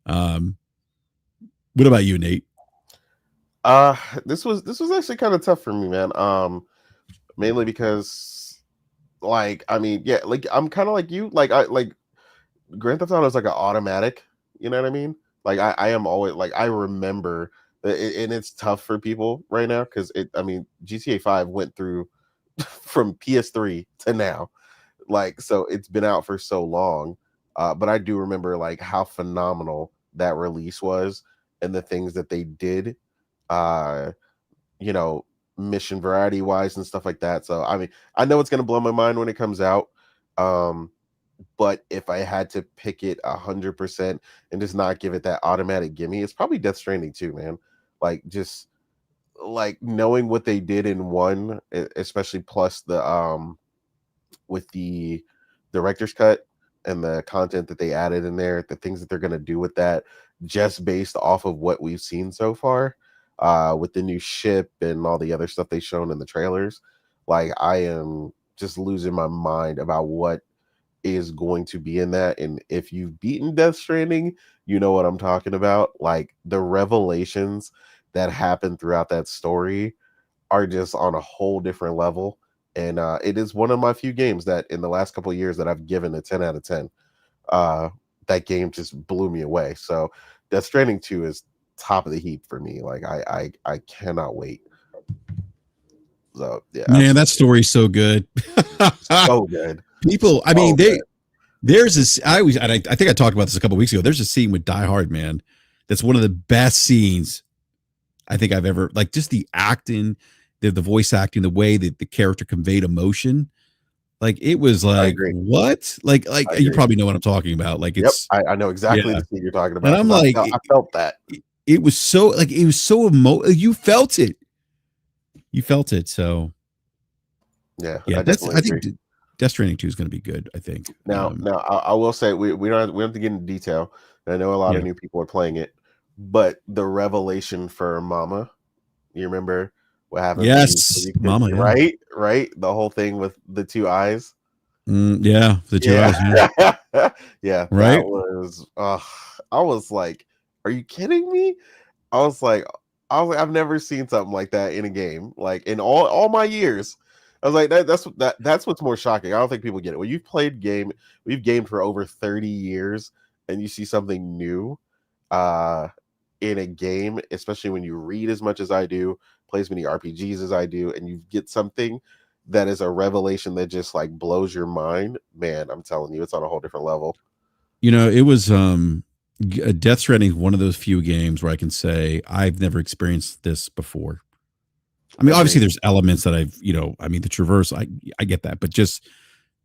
What about you, Nate? This was actually kind of tough for me, man. Mainly because, like, I mean, yeah, like I'm kind of like you. Like Grand Theft Auto is like an automatic. You know what I mean? Like I am always like I remember, and it's tough for people right now because GTA 5 went through from PS3 to now, like so it's been out for so long. But I do remember like how phenomenal that release was and the things that they did. Mission variety wise and stuff like that. So I mean, I know it's gonna blow my mind when it comes out. But if I had to pick it 100% and just not give it that automatic gimme, it's probably Death Stranding 2, man. Like just like knowing what they did in one, especially plus the with the director's cut and the content that they added in there, the things that they're going to do with that, just based off of what we've seen so far, with the new ship and all the other stuff they've shown in the trailers. Like, I am just losing my mind about what is going to be in that. And if you've beaten Death Stranding, you know what I'm talking about. Like, the revelations that happen throughout that story are just on a whole different level. And it is one of my few games that in the last couple of years that I've given a 10 out of 10. That game just blew me away. So Death Stranding 2 is top of the heap for me. Like, I cannot wait. So yeah, Man, that story's so good. so good. People, I mean, there's this. I think I talked about this a couple of weeks ago. There's a scene with Die Hard, man. That's one of the best scenes I think I've ever, like, just the acting, the voice acting, the way that the character conveyed emotion. Like, it was like, what? Like you probably know what I'm talking about. Like, it's, I know exactly the scene you're talking about. And I'm like, I felt that. It was so, like, it was so you felt it. You felt it. So yeah, I think Death Stranding 2 is going to be good, I think. Now, I will say we don't have to get into detail. I know a lot of new people are playing it, but the revelation for Mama, you remember what happened? Yes, Mama, right. The whole thing with the two eyes. The two eyes. Yeah, right. That was. I was like, "Are you kidding me?" I was like, I've never seen something like that in a game. Like, in all my years. I was like, that's what's more shocking. I don't think people get it. When you've we've gamed for over 30 years, and you see something new in a game, especially when you read as much as I do, play as many RPGs as I do, and you get something that is a revelation that just like blows your mind, man, I'm telling you, it's on a whole different level. You know, it was Death Stranding is one of those few games where I can say I've never experienced this before. I mean, obviously there's elements that I've, I mean, the traverse, I get that, but just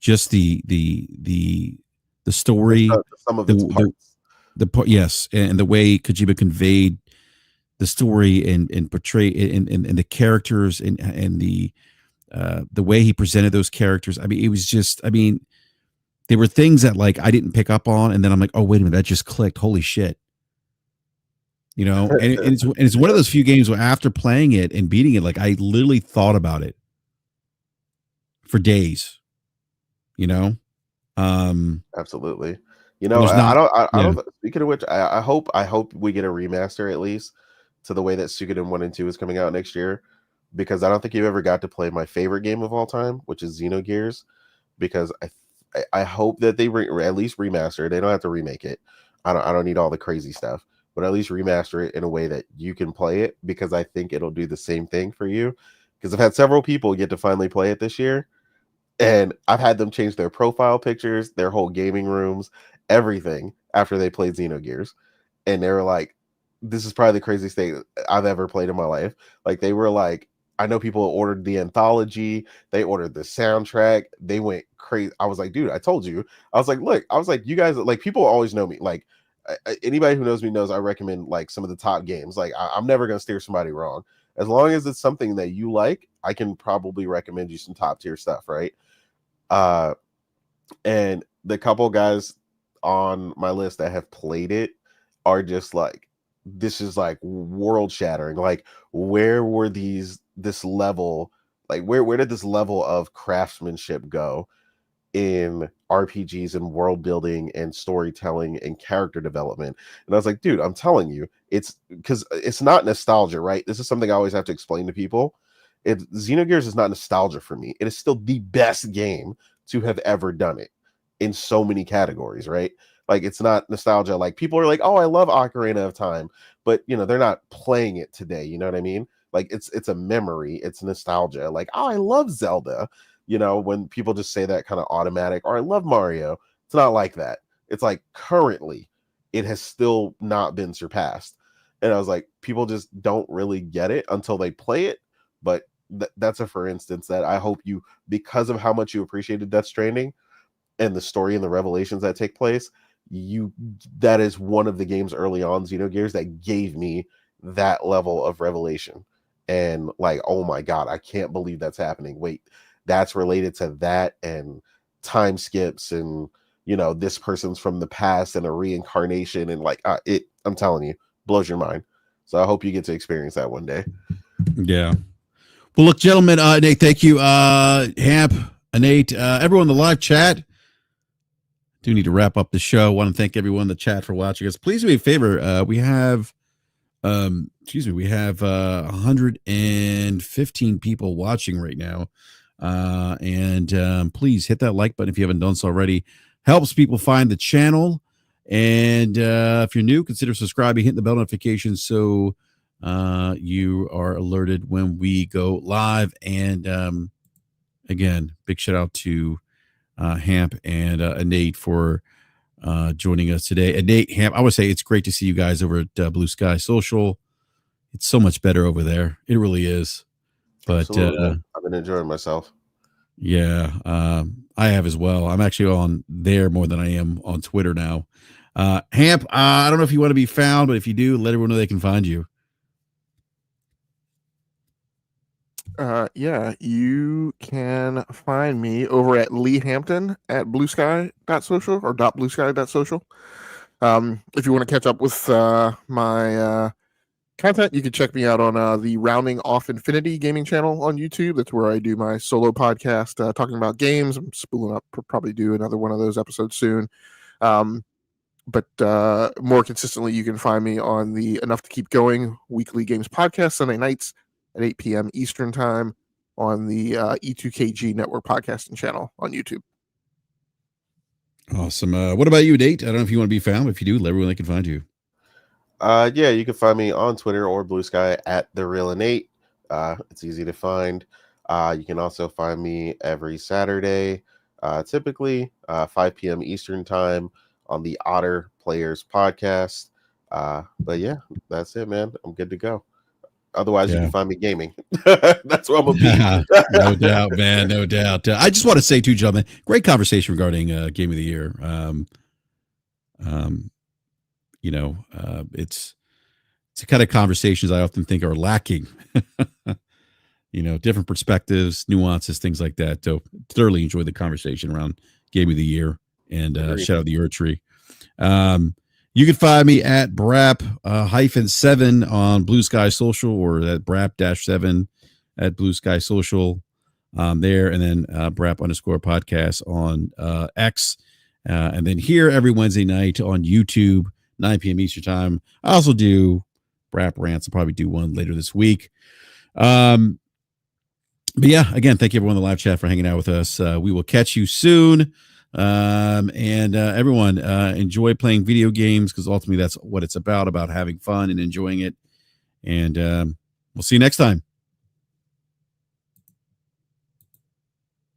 the story, some of its parts. Yes, and the way Kojima conveyed the story and portrayed and the characters and the way he presented those characters. I mean, it was just, I mean, there were things that, like, I didn't pick up on, and then I'm like, oh, wait a minute, that just clicked. Holy shit. And it's one of those few games where after playing it and beating it, like, I literally thought about it for days. Absolutely. I don't. Speaking of which, I hope we get a remaster at least to the way that Suikoden 1 and 2 is coming out next year, because I don't think you ever got to play my favorite game of all time, which is Xenogears. Because I hope that they at least remaster it. They don't have to remake it. I don't need all the crazy stuff, but at least remaster it in a way that you can play it, because I think it'll do the same thing for you. Because I've had several people get to finally play it this year, and I've had them change their profile pictures, their whole gaming rooms, everything after they played Xenogears. And they were like, this is probably the craziest thing I've ever played in my life. Like, they were like, I know people ordered the anthology, they ordered the soundtrack, they went crazy. I was like, dude, I told you. I was like, look, you guys, like, people always know me. Like, anybody who knows me knows I recommend, like, some of the top games. Like, I'm never going to steer somebody wrong. As long as it's something that you like, I can probably recommend you some top tier stuff, right? And the couple guys on my list that have played it are just like, this is like world shattering. Like, where were this level, like where did this level of craftsmanship go in RPGs and world building and storytelling and character development? And I was like, dude, I'm telling you, it's because it's not nostalgia, right? This is something I always have to explain to people. Xenogears is not nostalgia for me. It is still the best game to have ever done it in so many categories, right? Like, it's not nostalgia. Like, people are like, oh, I love Ocarina of Time, but they're not playing it today. You know what I mean? Like, it's a memory, it's nostalgia. Like, oh, I love Zelda. When people just say that kind of automatic, or I love Mario, it's not like that. It's like, currently, it has still not been surpassed. And I was like, people just don't really get it until they play it. But that's a for instance that I hope you, because of how much you appreciated Death Stranding and the story and the revelations that take place, that is one of the games early on, Xenogears, that gave me that level of revelation. and like, oh my God, I can't believe that's happening. Wait, that's related to that, and time skips, and this person's from the past and a reincarnation, and like I'm telling you, blows your mind. So I hope you get to experience that one day. Yeah. Well, look, gentlemen, Nate, thank you. Hamp, Nate, everyone in the live chat. Do need to wrap up the show. Want to thank everyone in the chat for watching us. Please do me a favor. We have 115 people watching right now. And please hit that like button if you haven't done so already. Helps people find the channel. And if you're new, consider subscribing, hitting the bell notification so you are alerted when we go live. And again, big shout out to Hamp and Nate for joining us today. And Nate, Hamp, I would say it's great to see you guys over at Blue Sky Social. It's so much better over there. It really is. But I've been enjoying myself. Yeah, I have as well. I'm actually on there more than I am on Twitter now. Hamp, I don't know if you want to be found, but if you do, let everyone know they can find you. Yeah, you can find me over at Lee Hampton at bluesky.social or .bluesky.social. If you want to catch up with my content, you can check me out on the Rounding Off Infinity gaming channel on YouTube. That's where I do my solo podcast talking about games. I'm spooling up, probably do another one of those episodes soon. But more consistently, you can find me on the Enough to Keep Going weekly games podcast Sunday nights at 8 p.m. Eastern time on the E2KG Network podcasting channel on YouTube. Awesome. What about you, Nate? I don't know if you want to be found. If you do, let everyone they can find you. Yeah, you can find me on Twitter or Blue Sky at The Real Nate. It's easy to find. You can also find me every Saturday, typically 5 p.m. Eastern time on the Otter Players podcast. But yeah, that's it, man. I'm good to go. Otherwise, you can find me gaming. That's what I'm gonna be. No doubt, man. No doubt. I just want to say, too, gentlemen, great conversation regarding Game of the Year. It's the kind of conversations I often think are lacking. Different perspectives, nuances, things like that. So thoroughly enjoyed the conversation around Game of the Year, and shout out the Earth Tree. You can find me at BRAP -7 on Blue Sky Social, or at BRAP-7 at Blue Sky Social there, and then BRAP_podcast on X, and then here every Wednesday night on YouTube, 9 p.m. Eastern time. I also do BRAP rants. I'll probably do one later this week. But yeah, again, thank you everyone in the live chat for hanging out with us. We will catch you soon. And everyone enjoy playing video games, because ultimately that's what it's about having fun and enjoying it. And we'll see you next time.